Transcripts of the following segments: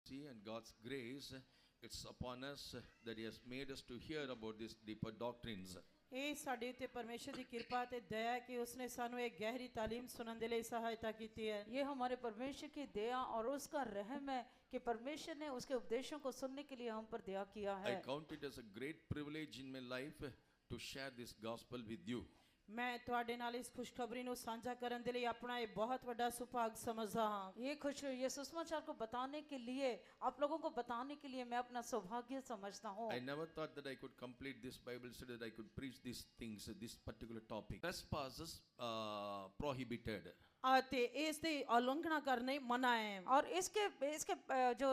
See, and God's grace, it's upon us that He has made us to hear about these deeper doctrines. ਇਹ ਸਾਡੇ ਉੱਤੇ ਪਰਮੇਸ਼ਰ ਦੀ ਕਿਰਪਾ ਤੇ ਦਇਆ ਹੈ ਕਿ ਉਸਨੇ ਸਾਨੂੰ ਇੱਕ ਗਹਿਰੀ ਤਾਲੀਮ ਸੁਣਨ ਦੇ ਲਈ ਸਹਾਇਤਾ ਕੀਤੀ ਹੈ। ये हमारे परमेश्वर की दया और उसका रहम है कि परमेश्वर ने उसके उपदेशों को सुनने के लिए हम पर दया किया है। I count it as a great privilege in my life to share this gospel with you. ਮੈਂ ਤੁਹਾਡੇ ਨਾਲ ਇਸ ਖੁਸ਼ਖਬਰੀ ਨੂੰ ਸਾਂਝਾ ਕਰਨ ਦੇ ਲਈ ਆਪਣਾ ਇਹ ਬਹੁਤ ਵੱਡਾ ਸੁਭਾਗ ਸਮਝਦਾ ਹਾਂ। ये सुसमाचार को बताने के लिए, आप लोगों को बताने के लिए मैं अपना सौभाग्य समझता हूँ। I never thought that I could complete this Bible study, that I could preach these things, this particular topic. Trespasses prohibited. ਅਤੇ ਇਸ ਦੀ ਉਲੰਘਣਾ ਕਰਨੀ ਮਨਾ ਹੈ। और इसके जो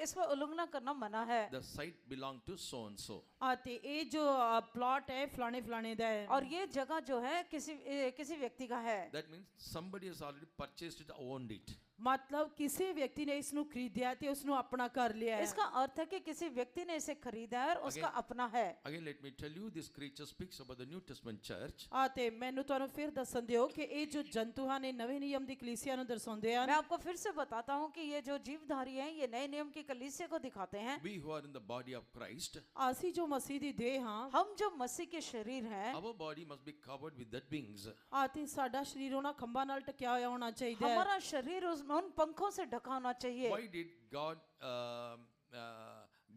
इसमें उल्लंघना करना मना है। The site belonged to so and so. ਅਤੇ ਇਹ ਜੋ प्लॉट है फलाने फलाने ਦਾ है। और ये जगह जो है किसी व्यक्ति का है। That means somebody has already purchased it, owned it. मतलब किसी व्यक्ति ने इसਨੂੰ खरीदा ਤੇ ਉਸਨੂੰ ਆਪਣਾ ਕਰ ਲਿਆ है। इसका अर्थ है कि किसी व्यक्ति ने इसे खरीदा है और उसका अपना है। Again, let me tell you, this creature speaks about the New Testament church. ਅਤੇ ਮੈਨੂੰ ਤੁਹਾਨੂੰ ਫਿਰ ਦੱਸਣ ਦਿਓ ਕਿ ਇਹ ਜੋ ਜੰਤੂ ਹਨ ਇਹ ਨਵੇਂ ਨਿਯਮ ਦੀ ਕਲੀਸਿया ਨੂੰ ਦਰਸਾਉਂਦੇ ਹਨ। मैं आपको फिर से बताता हूँ कि ये जो जीवधारी हैं ये नए नियम की कलीसिया को दिखाते हैं। We who are in the body of Christ, ਅਸੀਂ ਜੋ ਮਸੀਹ ਦੀ ਦੇਹ ਹਾਂ, हम जो मसीह के शरीर हैं, our body must be covered with that wings. ਅਤੇ ਸਾਡਾ ਸਰੀਰ ਉਹਨਾਂ ਖੰਭਾਂ ਨਾਲ ਟਕਿਆ ਹੋਇਆ ਹੋਣਾ ਚਾਹੀਦਾ ਹੈ। हमारा शरीर उन पंखों से ढका होना चाहिए। Why did God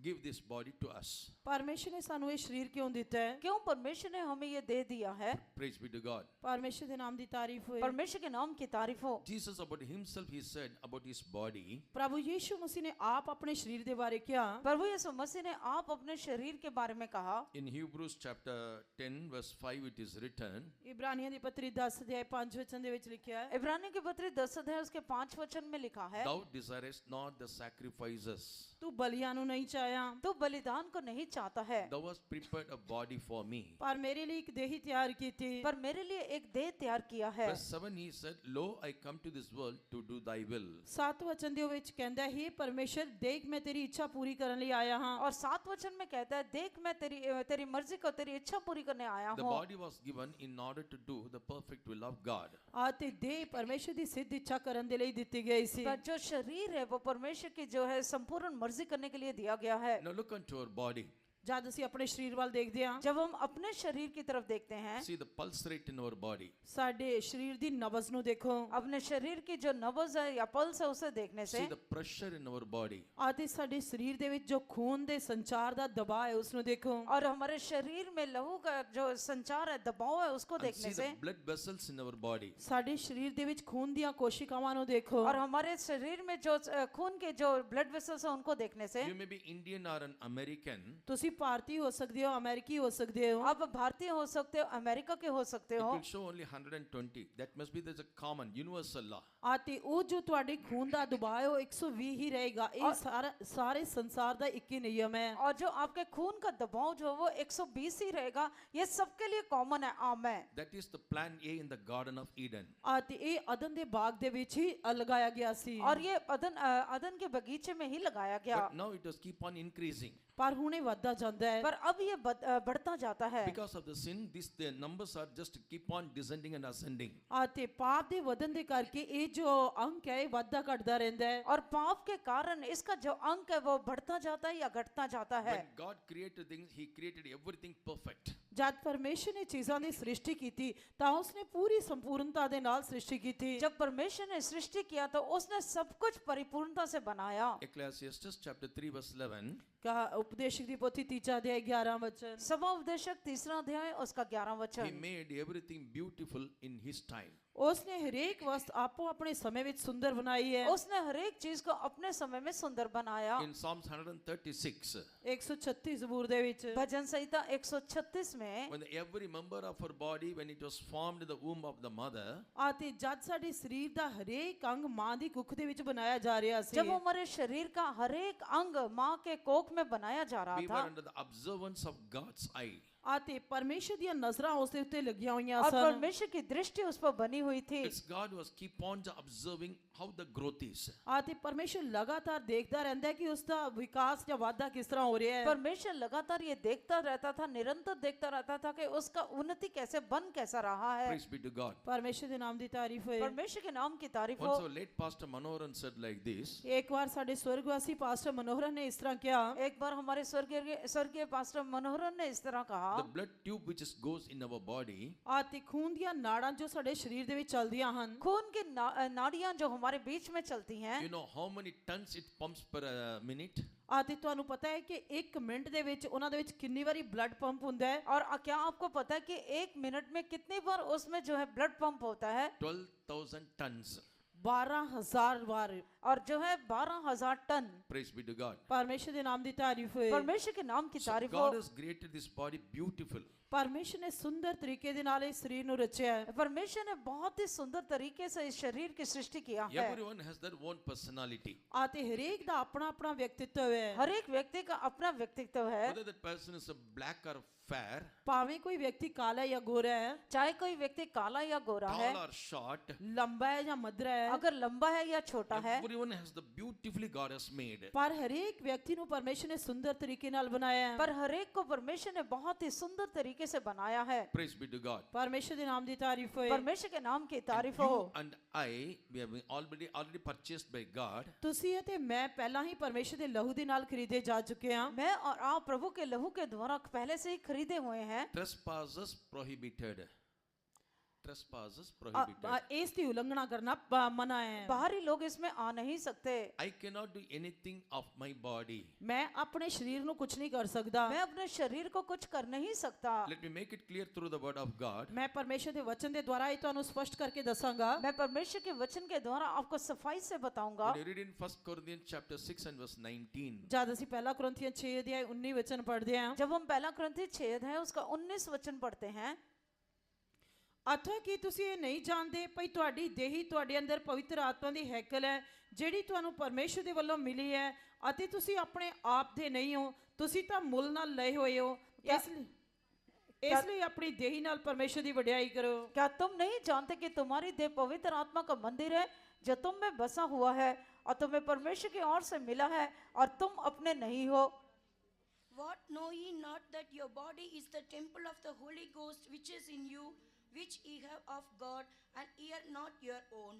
give this body to us? परमेश्वर ने ਸਾਨੂੰ ਇਹ ਸਰੀਰ ਕਿਉਂ ਦਿੱਤਾ ਹੈ? क्यों परमेश्वर ने हमें ये दे दिया है? Praise be to God. परमेश्वर ਦੇ ਨਾਮ ਦੀ ਤਾਰੀਫ ਹੋਏ। परमेश्वर के नाम की तारीफ हो। Jesus about himself, he said about his body, प्रभु यीशु मसीह ने आप अपने शरीर के बारे क्या? प्रभु यीशु मसीह ने आप अपने शरीर के बारे में कहा। in Hebrews chapter 10 verse 5 it is written, इब्रानियों ਦੀ ਪੱਤਰੀ 10 ਅਧਿਆਇ 5 ਵਚਨ ਦੇ ਵਿੱਚ ਲਿਖਿਆ ਹੈ। इब्रानियों की पत्री 10 अध्याय उसके 5 वचन में लिखा है, thou desirest not the sacrifices, तू बलियां ਨੂੰ नहीं चाहया, तू बलिदान को नहीं चाहता है, thou hast prepared a body for me. पर मेरे लिए एक देह तैयार की थी। पर मेरे लिए एक देह तैयार किया है। Verse 7 he said, lo, I come to this world to do thy will. 7 वचन ਦੇ ਵਿੱਚ ਕਹਿੰਦਾ ਹੈ, हे परमेश्वर देख मैं तेरी इच्छा पूरी करने लिए आया हां। और 7 वचन में कहता है, देख मैं तेरी मर्जी को, तेरी इच्छा पूरी करने आया The हूँ। body was given in order to do the perfect will of God. ਅਤੇ ਦੇਹ परमेश्वर ਦੀ सिद्ध इच्छा ਕਰਨ ਦੇ ਲਈ ਦਿੱਤੀ ਗਈ ਸੀ। पर जो शरीर है वो परमेश्वर की जो है संपूर्ण मर्जी करने के लिए दिया गया है। Now look unto our body. जब ਅਸੀਂ ਆਪਣੇ ਸਰੀਰ ਵੱਲ ਦੇਖਦੇ ਹਾਂ, जब हम अपने शरीर की तरफ देखते हैं, See the pulse rate in our body. ਸਾਡੇ ਸਰੀਰ ਦੀ ਨਬਜ਼ ਨੂੰ ਦੇਖੋ। अपने शरीर की जो नब्ज है या पल्स है उसे देखने से, See the pressure in our body. ਅਤੇ ਸਾਡੇ ਸਰੀਰ ਦੇ ਵਿੱਚ ਜੋ ਖੂਨ ਦੇ ਸੰਚਾਰ ਦਾ ਦਬਾਅ ਹੈ ਉਸ ਨੂੰ ਦੇਖੋ। और हमारे शरीर में लहू का जो संचार है, दबाव है, उसको And देखने see से, the blood vessels in our body. ਸਾਡੇ ਸਰੀਰ ਦੇ ਵਿੱਚ ਖੂਨ ਦੀਆਂ ਕੋਸ਼ਿਕਾਵਾਂ ਨੂੰ ਦੇਖੋ। और हमारे शरीर में जो खून के जो ब्लड वेसल्स हैं उनको देखने से, You may be Indian or an American. ਤੁਸੀਂ ਭਾਰਤੀ ਹੋ ਸਕਦੇ हो, अमेरिकी हो सकते हो, आप भारतीय हो सकते हो, अमेरिका के हो सकते It हो। will show only 120. That must be there's a common universal law. ਅਤੇ ਉਹ ਜੋ ਤੁਹਾਡੇ ਖੂਨ ਦਾ ਦਬਾਅ ਹੈ ਉਹ 120 ਹੀ ਰਹੇਗਾ। ਇਹ ਸਾਰੇ ਸੰਸਾਰ ਦਾ ਇੱਕ ਹੀ ਨਿਯਮ ਹੈ। और जो आपके खून का दबाव जो है वो 120 ही रहेगा। ये सबके लिए कॉमन है, आम है। That is the plan A in the Garden of Eden. ਅਤੇ ਇਹ ਅਦਨ ਦੇ ਬਾਗ ਦੇ ਵਿੱਚ ਹੀ ਲਗਾਇਆ ਗਿਆ ਸੀ। और ये अदन के बगीचे में ही लगाया गया। But now it does keep on increasing. ਪਰ ਹੁਣ ਇਹ ਵੱਧਦਾ ਜਾਂਦਾ ਹੈ। पर अब ये बढ़ता जाता है। Because of the sin, the numbers are just keep on descending and ascending. ਅਤੇ ਪਾਪ ਦੇ ਵਧਣ ਦੇ ਕਰਕੇ ਇਹ ਜੋ ਅੰਕ ਹੈ ਇਹ ਵੱਧਦਾ ਘਟਦਾ ਰਹਿੰਦਾ ਹੈ। और पाप के कारण इसका जो अंक है वो बढ़ता जाता है या घटता जाता है। When God created things, He created everything perfect. ਜਦ ਪਰਮੇਸ਼ਰ ਨੇ ਚੀਜ਼ਾਂ ਦੀ ਸ੍ਰਿਸ਼ਟੀ ਕੀਤੀ ਤਾਂ ਉਸਨੇ ਪੂਰੀ ਸੰਪੂਰਨਤਾ ਦੇ ਨਾਲ ਸ੍ਰਿਸ਼ਟੀ ਕੀਤੀ। जब परमेश्वर ने सृष्टि किया तो उसने सब कुछ परिपूर्णता से बनाया। Ecclesiastes chapter 3 verse 11. कहा उपदेशक दी पोथी 3 अध्याय 11 वचन। सभा उपदेशक 3 अध्याय उसका 11 He वचन। made everything beautiful in His time. उसने हरेक वस्तु आपो अपने समय में सुंदर बनाई है। उसने हर एक चीज को अपने समय में सुंदर बनाया। In Psalms 136, 136 ਜ਼ਬੂਰ ਦੇ ਵਿੱਚ भजन संहिता 136 में, when every member of our body, when it was formed in the womb of the mother, ਆਤੇ ਜਦ ਸਾਡੇ ਸਰੀਰ ਦਾ ਹਰੇਕ ਅੰਗ ਮਾਂ ਦੀ ਕੁੱਖ ਦੇ ਵਿੱਚ ਬਣਾਇਆ ਜਾ ਰਿਹਾ ਸੀ। जब हमारे शरीर का हर एक अंग माँ के कोख में बनाया जा रहा we था, were under the observance of God's eye. आते परमेश्वर ਦੀਆਂ ਨਜ਼ਰਾਂ ਉਸ ਦੇ ਉੱਤੇ ਲੱਗੀਆਂ ਹੋਈਆਂ और ਸਨ। परमेश्वर की दृष्टि उस पर बनी हुई थी। It's God who was keep on observing how the growth is. ਤੇ ਪਰਮੇਸ਼ਰ ਲਗਾਤਾਰ ਦੇਖਦਾ ਰਹਿੰਦਾ ਹੈ ਕਿ ਉਸ ਦਾ ਵਿਕਾਸ ਜਾਂ ਵਾਧਾ ਕਿਸ ਤਰ੍ਹਾਂ ਹੋ ਰਿਹਾ ਹੈ। परमेश्वर लगातार ये देखता रहता था, निरंतर देखता रहता था कि उसका उन्नति कैसे बन कैसा रहा है। Praise be to God. ਪਰਮੇਸ਼ਰ ਦੇ ਨਾਮ ਦੀ ਤਾਰੀਫ ਹੋਏ। परमेश्वर के नाम की तारीफ हो। Once our late Pastor Manoharan said like this, ਇੱਕ ਵਾਰ ਸਾਡੇ ਸਵਰਗਵਾਸੀ ਪਾਸਟਰ ਮਨੋਹਰਨ ਨੇ ਇਸ ਤਰ੍ਹਾਂ ਕਿਹਾ, एक बार हमारे स्वर्गीय पास्टर मनोहरन ने इस तरह कहा, the blood tube which is goes in our body, ਤੇ ਖੂਨ ਦੀਆਂ ਨਾੜਾਂ ਜੋ ਸਾਡੇ ਸਰੀਰ ਦੇ ਵਿੱਚ ਚੱਲਦੀਆਂ ਹਨ, खून की नाड़ियां जो हमारे बीच में चलती हैं, you know how many tons it pumps per minute? ਤੇ ਤੁਹਾਨੂੰ ਪਤਾ ਹੈ ਕਿ 1 ਮਿੰਟ ਦੇ ਵਿੱਚ ਉਹਨਾਂ ਦੇ ਵਿੱਚ ਕਿੰਨੀ ਵਾਰੀ ਬਲੱਡ ਪੰਪ ਹੁੰਦਾ ਹੈ? और क्या आपको पता है कि 1 मिनट में कितनी बार उसमें जो है ब्लड पंप होता है? 12,000 tons. 12,000 ਵਾਰ। और जो है 12,000 ton. Praise be to God. ਪਰਮੇਸ਼ਰ ਦੇ ਨਾਮ ਦੀ ਤਾਰੀਫ ਹੋਏ। परमेश्वर के नाम की So तारीफ हो। God has created this body beautiful. ਪਰਮੇਸ਼ਰ ਨੇ ਸੁੰਦਰ ਤਰੀਕੇ ਦੇ ਨਾਲ ਇਸ ਸਰੀਰ ਨੂੰ ਰਚਿਆ ਹੈ। परमेश्वर ने बहुत ही सुंदर तरीके से इस शरीर की सृष्टि किया है। Everyone has their own personality. ਤੇ ਹਰੇਕ ਦਾ ਆਪਣਾ ਆਪਣਾ ਵਿਅਕਤਿਤਵ ਹੈ। हर एक व्यक्ति का अपना व्यक्तित्व है। Whether that person is a black or fair, ਭਾਵੇਂ ਕੋਈ ਵਿਅਕਤੀ ਕਾਲਾ ਜਾਂ ਗੋਰਾ ਹੈ, चाहे कोई व्यक्ति काला या गोरा है, tall or short, ਲੰਬਾ ਹੈ ਜਾਂ ਮਧਰਾ ਹੈ, अगर लंबा है या छोटा है, everyone has the beautifully God has made. ਪਰ ਹਰੇਕ ਵਿਅਕਤੀ ਨੂੰ ਪਰਮੇਸ਼ਰ ਨੇ ਸੁੰਦਰ ਤਰੀਕੇ ਨਾਲ ਬਣਾਇਆ ਹੈ। पर हर एक को परमेश्वर ने बहुत ही सुंदर तरीके से बनाया है। Praise be to God. ਪਰਮੇਸ਼ਰ ਦੇ ਨਾਮ ਦੀ ਤਾਰੀਫ ਹੋਏ। परमेश्वर के नाम की And तारीफ you हो। and I, we have been already purchased by God. ਤੁਸੀਂ ਅਤੇ ਮੈਂ ਪਹਿਲਾਂ ਹੀ ਪਰਮੇਸ਼ਰ ਦੇ ਲਹੂ ਦੇ ਨਾਲ ਖਰੀਦੇ ਜਾ ਚੁੱਕੇ ਹਾਂ। मैं और आप प्रभु के लहू के द्वारा पहले से ही खरीदे हुए हैं। Trespassers prohibited. Trespassers prohibited. ਇਸ ਦੀ ਉਲੰਘਣਾ ਕਰਨਾ ਮਨਾ ਹੈ। बाहरी लोग इसमें आ नहीं सकते। I cannot do anything of my body. ਮੈਂ ਆਪਣੇ ਸਰੀਰ ਨੂੰ ਕੁਝ ਨਹੀਂ ਕਰ ਸਕਦਾ। मैं अपने शरीर को कुछ कर नहीं सकता। Let me make it clear through the word of God. ਮੈਂ ਪਰਮੇਸ਼ਰ ਦੇ ਵਚਨ ਦੇ ਦੁਆਰਾ ਇਹ ਤੁਹਾਨੂੰ ਸਪਸ਼ਟ ਕਰਕੇ ਦੱਸਾਂਗਾ। मैं परमेश्वर के वचन के द्वारा आपको सफाई से बताऊंगा। When you read in 1 Corinthians chapter 6 and verse 19, ਜਦ ਅਸੀਂ ਪਹਿਲਾ ਕੁਰਿੰਥੀਆਂ 6 ਅਧਿਆਇ 19 ਵਚਨ ਪੜ੍ਹਦੇ ਹਾਂ, जब हम पहला कुरिन्थी 6 है उसका 19 वचन पढ़ते हैं, ਅਥਵਾ ਕੀ ਤੁਸੀਂ ਇਹ ਨਹੀਂ ਜਾਣਦੇ ਭਈ ਤੁਹਾਡੀ ਦੇਹੀ ਤੁਹਾਡੇ ਅੰਦਰ ਪਵਿੱਤਰ ਆਤਮਾ ਦੀ ਹੈਕਲ ਹੈ ਜਿਹੜੀ ਤੁਹਾਨੂੰ ਪਰਮੇਸ਼ਰ ਦੇ ਵੱਲੋਂ ਮਿਲੀ ਹੈ ਅਤੇ ਤੁਸੀਂ ਆਪਣੇ ਆਪ ਦੇ ਨਹੀਂ ਹੋ, ਤੁਸੀਂ ਤਾਂ ਮੁੱਲ ਨਾਲ ਲਏ ਹੋਏ ਹੋ। ਇਸ ਲਈ ਆਪਣੀ ਦੇਹੀ ਨਾਲ ਪਰਮੇਸ਼ਰ ਦੀ ਵਡਿਆਈ ਕਰੋ। क्या तुम नहीं जानते कि तुम्हारी देह पवित्र आत्मा का मंदिर है जो तुम में बसा हुआ है और तुम्हें परमेश्वर की ओर से मिला है और तुम अपने नहीं हो? What know ye not that your body is the temple of the Holy Ghost which is in you, which ye have of God, and ye are not your own?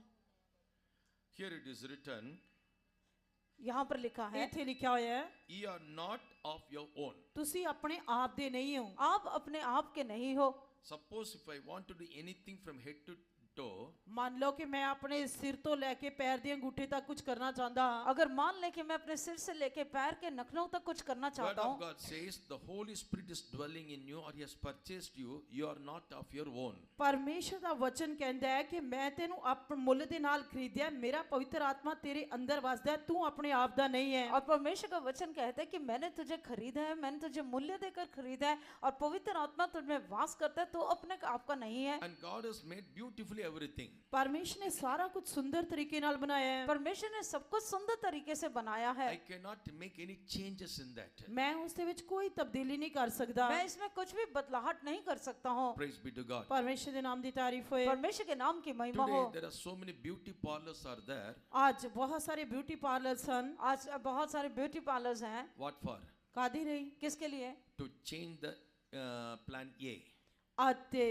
here it is written, यहाँ पर लिखा है, ਇੱਥੇ ਲਿਖਿਆ ਹੋਇਆ ਹੈ ye are not of your own. ਤੁਸੀਂ ਆਪਣੇ ਆਪ ਦੇ ਨਹੀਂ ਹੋ। आप अपने आप के नहीं हो। Suppose if I want to do anything from head to toe, ਮੰਨ ਲਓ ਕਿ ਮੈਂ ਆਪਣੇ ਸਿਰ ਤੋਂ ਲੈ ਕੇ ਪੈਰ ਦੇ ਅੰਗੂਠੇ ਤੱਕ ਕੁਝ ਕਰਨਾ ਚਾਹੁੰਦਾ ਹਾਂ। अगर मान ले कि मैं अपने सिर से लेके पैर के नखनों तक कुछ करना word चाहता of हूँ, God says the Holy Spirit is dwelling in you or he has purchased you, you are not of your own. ਪਰਮੇਸ਼ਰ ਦਾ ਵਚਨ ਕਹਿੰਦਾ ਹੈ ਕਿ ਮੈਂ ਤੈਨੂੰ ਆਪਣੇ ਮੁੱਲ ਦੇ ਨਾਲ ਖਰੀਦਿਆ, ਮੇਰਾ ਪਵਿੱਤਰ ਆਤਮਾ ਤੇਰੇ ਅੰਦਰ ਵਸਦਾ ਹੈ, ਤੂੰ ਆਪਣੇ ਆਪ ਦਾ ਨਹੀਂ ਹੈ। और परमेश्वर का वचन कहता है कि मैंने तुझे खरीदा है, मैंने तुझे मूल्य देकर खरीदा है और पवित्र आत्मा तुझमें वास करता है, तो अपने आप का नहीं है। And God has made beautifully everything. ਪਰਮੇਸ਼ਰ ਨੇ ਸਾਰਾ ਕੁਝ ਸੁੰਦਰ ਤਰੀਕੇ ਨਾਲ ਬਣਾਇਆ ਹੈ। परमेश्वर ने सब कुछ सुंदर तरीके से बनाया है। I cannot make any changes in that. ਮੈਂ ਉਸ ਦੇ ਵਿੱਚ ਕੋਈ ਤਬਦੀਲੀ ਨਹੀਂ ਕਰ ਸਕਦਾ। मैं इसमें कुछ भी बदलाहट नहीं कर सकता हूँ। Praise be to God. ਪਰਮੇਸ਼ਰ ਦੇ ਨਾਮ ਦੀ ਤਾਰੀਫ ਹੋਏ। परमेश्वर के नाम की महिमा Today हो। there are so many beauty parlors are there. ਅੱਜ ਬਹੁਤ ਸਾਰੇ ਬਿਊਟੀ ਪਾਰਲਰਸ ਹਨ। आज बहुत सारे ब्यूटी पार्लर्स हैं। What for? ਕਾਦੀ ਰਹੀ किसके लिए? To change the plan A. ਅਤੇ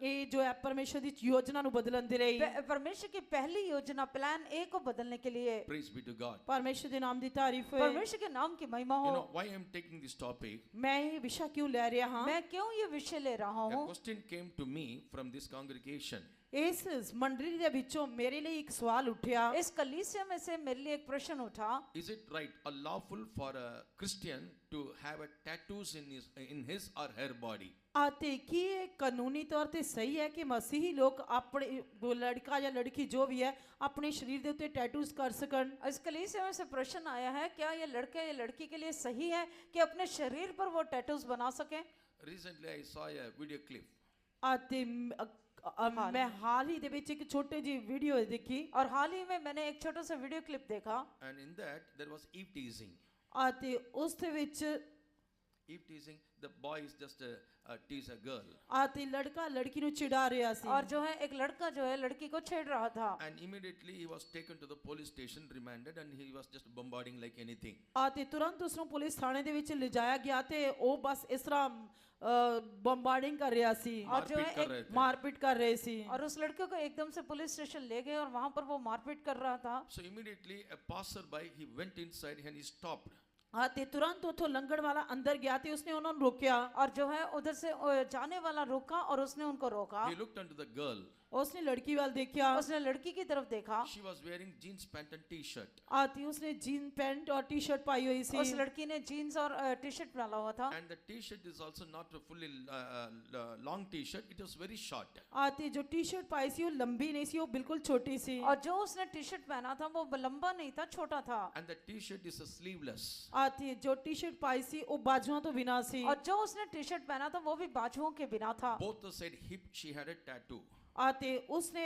ਇਹ ਜੋ ਹੈ ਪਰਮੇਸ਼ਰ ਦੀ ਯੋਜਨਾ ਨੂੰ ਬਦਲਣ ਦੇ ਲਈ। परमेश्वर की पहली योजना प्लान ए को बदलने के लिए। Praise be to God. ਪਰਮੇਸ਼ਰ ਦੇ ਨਾਮ ਦੀ ਤਾਰੀਫ ਹੋਏ। परमेश्वर के नाम की महिमा You हो। know why I am taking this topic? ਮੈਂ ਇਹ ਵਿਸ਼ਾ ਕਿਉਂ ਲੈ ਰਿਹਾ ਹਾਂ? मैं क्यों ये विषय ले रहा A हूँ? question came to me from this congregation. ਇਸ ਮੰਡਲੀ ਦੇ ਵਿੱਚੋਂ ਮੇਰੇ ਲਈ ਇੱਕ ਸਵਾਲ ਉੱਠਿਆ। इस कलीसिया में से मेरे लिए एक प्रश्न उठा, Is it right or lawful for a Christian to have a tattoos in his or her body? ਅਤੇ ਕੀ ਇਹ ਕਾਨੂੰਨੀ ਤੌਰ ਤੇ ਸਹੀ ਹੈ ਕਿ ਮਸੀਹੀ ਲੋਕ ਆਪਣੇ ਲੜਕਾ ਜਾਂ ਲੜਕੀ ਜੋ ਵੀ ਹੈ ਆਪਣੇ ਸਰੀਰ ਦੇ ਉੱਤੇ ਟੈਟੂਜ਼ ਕਰ ਸਕਣ? इस कलीसिया में से प्रश्न आया है, क्या ये लड़के या लड़की के लिए सही है कि अपने शरीर पर वो टैटूज बना सके? Recently I saw a video clip. ਅਤੇ ਮੈਂ ਹਾਲ ਹੀ ਦੇ ਵਿੱਚ ਇੱਕ ਛੋਟੀ ਜਿਹੀ ਵੀਡੀਓ ਦੇਖੀ और हाल ही में मैंने एक छोटा सा वीडियो क्लिप देखा And in that there was eve teasing. ਅਤੇ ਉਸ ਦੇ ਵਿੱਚ Eve teasing, the boy is just a tease a girl. ਆਤੇ ਲੜਕਾ ਲੜਕੀ ਨੂੰ ਚਿੜਾ ਰਿਹਾ ਸੀ और जो है एक लड़का जो है लड़की को छेड़ रहा था। And immediately he was taken to the police station, remanded, and he was just bombarding like anything. ਆਤੇ ਤੁਰੰਤ ਉਸ ਨੂੰ ਪੁਲਿਸ ਥਾਣੇ ਦੇ ਵਿੱਚ ਲਿਜਾਇਆ ਗਿਆ ਤੇ ਉਹ ਬਸ ਇਸ ਤਰ੍ਹਾਂ ਬੰਬਾਰਡਿੰਗ ਕਰ ਰਿਹਾ ਸੀ और जो मारपीट है कर एक रहे थे. ਮਾਰਪੀਟ ਕਰ ਰਹੇ ਸੀ और उस लड़के को एकदम से पुलिस स्टेशन ले गए और वहां पर वो मारपीट कर रहा था। So immediately a passerby, he went inside and he stopped. ਆਤੇ ਤੁਰੰਤ ਉੱਥੋਂ ਲੰਘਣ ਵਾਲਾ ਅੰਦਰ ਗਿਆ ਤੇ ਉਸਨੇ ਉਹਨਾਂ ਨੂੰ ਰੋਕਿਆ और जो है उधर से जाने वाला रुका और उसने उनको रोका। He looked unto the girl. ਉਸਨੇ ਲੜਕੀ ਵੱਲ ਦੇਖਿਆ उसने लड़की की तरफ देखा। She was wearing jeans pant and t-shirt. ਆਤੀ ਉਸਨੇ ਜੀਨ ਪੈਂਟ और टी शर्ट पाई हुई उस ਸੀ लड़की ने जीन्स और टी शर्ट डाला हुआ था। And the t-shirt is also not a fully long t-shirt. It was very short. ਆਤੀ ਜੋ टी शर्ट पाई ਸੀ ਉਹ ਲੰਬੀ ਨਹੀਂ ਸੀ ਉਹ ਬਿਲਕੁਲ ਛੋਟੀ ਸੀ और जो उसने टी शर्ट पहना था वो लंबा नहीं था, छोटा था। And the t-shirt is a sleeveless. ਆਤੀ ਜੋ टी शर्ट पाई ਸੀ ਉਹ ਬਾਜੂਆਂ ਤੋਂ ਬਿਨਾਂ ਸੀ और जो उसने टी शर्ट पहना था वो भी बाजुओं के बिना था। Both the side hip she had a tattoo. ਆਤੇ ਉਸਨੇ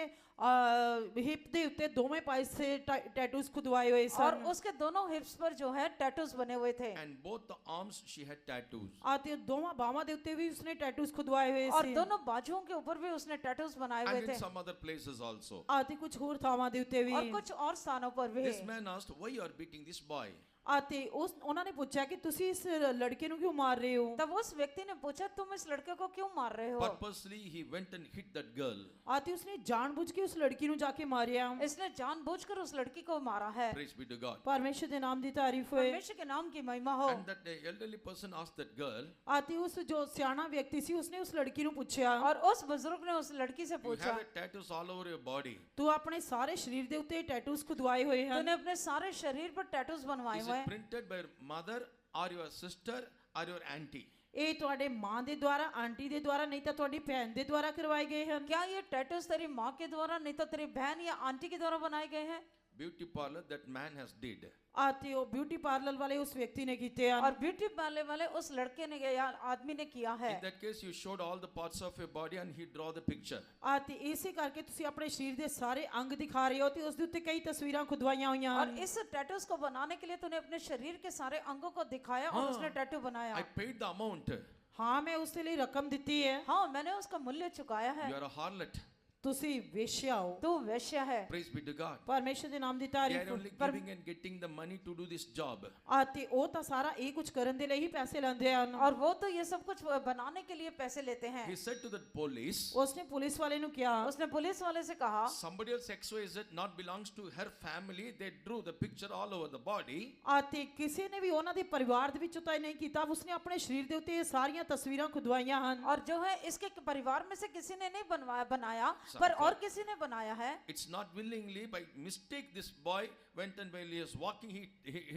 ਹਿਪ ਦੇ ਉੱਤੇ ਦੋਵੇਂ ਪਾਸੇ ਟੈਟੂਜ਼ ਖੁਦਵਾਏ ਹੋਏ और ਸਨ उसके दोनों हिप्स पर जो है टैटूज बने हुए थे। And both the arms she had tattoos. ਆਤੇ ਦੋਵਾਂ ਬਾਹਾਂ ਦੇ ਉੱਤੇ ਵੀ ਉਸਨੇ ਟੈਟੂਜ਼ ਖੁਦਵਾਏ ਹੋਏ और ਸੀ दोनों बाजुओं के ऊपर भी उसने टैटूज बनाए हुए And in थे some other places also. ਆਤੇ ਕੁਝ ਹੋਰ ਥਾਵਾਂ ਦੇ ਉੱਤੇ ਵੀ और कुछ और स्थानों पर भी। This man asked, why you are beating this boy? ਆਤੇ ਉਹਨਾਂ ਨੇ ਪੁੱਛਿਆ ਕਿ ਤੁਸੀਂ ਇਸ ਲੜਕੇ ਨੂੰ ਕਿਉਂ ਮਾਰ ਰਹੇ ਹੋ तब उस व्यक्ति ने पूछा तुम इस लड़के को क्यों मार रहे हो? Purposely he went and hit that girl. ਆਤੇ ਉਸਨੇ ਜਾਣਬੁੱਝ ਕੇ ਉਸ ਲੜਕੀ ਨੂੰ ਜਾ ਕੇ ਮਾਰਿਆ इसने जानबूझकर उस लड़की को मारा है। Praise be to God. ਪਰਮੇਸ਼ਰ ਦੇ ਨਾਮ ਦੀ ਤਾਰੀਫ ਹੋਏ परमेश्वर के नाम की महिमा हो। And that elderly person asked that girl, ਆਤੇ ਉਸ ਜੋ ਸਿਆਣਾ ਵਿਅਕਤੀ ਸੀ ਉਸਨੇ ਉਸ ਲੜਕੀ ਨੂੰ ਪੁੱਛਿਆ और उस बुजुर्ग ने उस लड़की से you पूछा have tattoos all over your body. ਤੂੰ ਆਪਣੇ ਸਾਰੇ ਸਰੀਰ ਦੇ ਉੱਤੇ ਟੈਟੂਜ਼ ਖੁਦਵਾਏ ਹੋਏ ਹਨ तूने अपने सारे शरीर पर टैटूज बनवाए Is हुए it हैं। printed by your mother or your sister or your auntie? ਇਹ ਤੁਹਾਡੇ ਮਾਂ ਦੇ ਦੁਆਰਾ ਆਂਟੀ ਦੇ ਦੁਆਰਾ ਨਹੀਂ ਤਾਂ ਤੁਹਾਡੀ ਭੈਣ ਦੇ ਦੁਆਰਾ ਕਰਵਾਏ ਗਏ ਹਨ क्या ये टैटूज तेरी माँ के द्वारा नहीं तो तेरी बहन या आंटी के द्वारा बनाए गए हैं? Beauty parlor that man has did. ਆਤੇ ਉਹ ਬਿਊਟੀ ਪਾਰਲਰ ਵਾਲੇ ਉਸ ਵਿਅਕਤੀ ਨੇ ਕੀਤੇ ਹਨ और ब्यूटी पार्लर वाले उस लड़के ने या आदमी ने किया है। In that case, you showed all the parts of your body and he draw the picture. ਆਤੇ ਇਸੇ ਕਰਕੇ ਤੁਸੀਂ ਆਪਣੇ ਸਰੀਰ ਦੇ ਸਾਰੇ ਅੰਗ ਦਿਖਾ ਰਹੇ ਹੋ ਤੇ ਉਸ ਦੇ ਉੱਤੇ ਕਈ ਤਸਵੀਰਾਂ ਖੁਦਵਾਈਆਂ ਹੋਈਆਂ और ਹਨ इस टैटूज को बनाने के लिए तूने अपने शरीर के सारे अंगों को दिखाया और हाँ। उसने टैटू बनाया। I paid the amount. ਹਾਂ ਮੈਂ ਉਸ ਦੇ ਲਈ ਰਕਮ ਦਿੱਤੀ ਹੈ हाँ मैंने उसका मूल्य चुकाया है। You are a harlot. ਤੁਸੀਂ ਵੇਸ਼ਿਆ ਹੋ तू वैश्य है। Praise be to God. ਪਰਮੇਸ਼ਰ ਦੇ ਨਾਮ ਦੀ They ਤਾਰੀਫ are only ਪਰ giving and getting the money to do this job. ਆਤੇ ਉਹ ਤਾਂ ਸਾਰਾ ਇਹ ਕੁਝ ਕਰਨ ਦੇ ਲਈ ਹੀ ਪੈਸੇ ਲੈਂਦੇ ਹਨ और वो तो ये सब कुछ बनाने के लिए पैसे लेते हैं। He said to the police, ਉਸਨੇ ਪੁਲਿਸ ਵਾਲੇ ਨੂੰ ਕਿਹਾ उसने पुलिस वाले से कहा somebody else XYZ not belongs to her family. They drew the picture all over the body. ਆਤੇ ਕਿਸੇ ਨੇ ਵੀ ਉਹਨਾਂ ਦੇ ਪਰਿਵਾਰ ਦੇ ਵਿੱਚੋਂ ਤਾਂ ਇਹ ਨਹੀਂ ਕੀਤਾ ਉਸਨੇ ਆਪਣੇ ਸਰੀਰ ਦੇ ਉੱਤੇ ਇਹ ਸਾਰੀਆਂ ਤਸਵੀਰਾਂ ਖੁਦਵਾਈਆਂ ਹਨ और जो है इसके परिवार में से किसी ने नहीं बनाया पर और किसी ने बनाया है। It's not willingly, by mistake this boy went and while he was walking he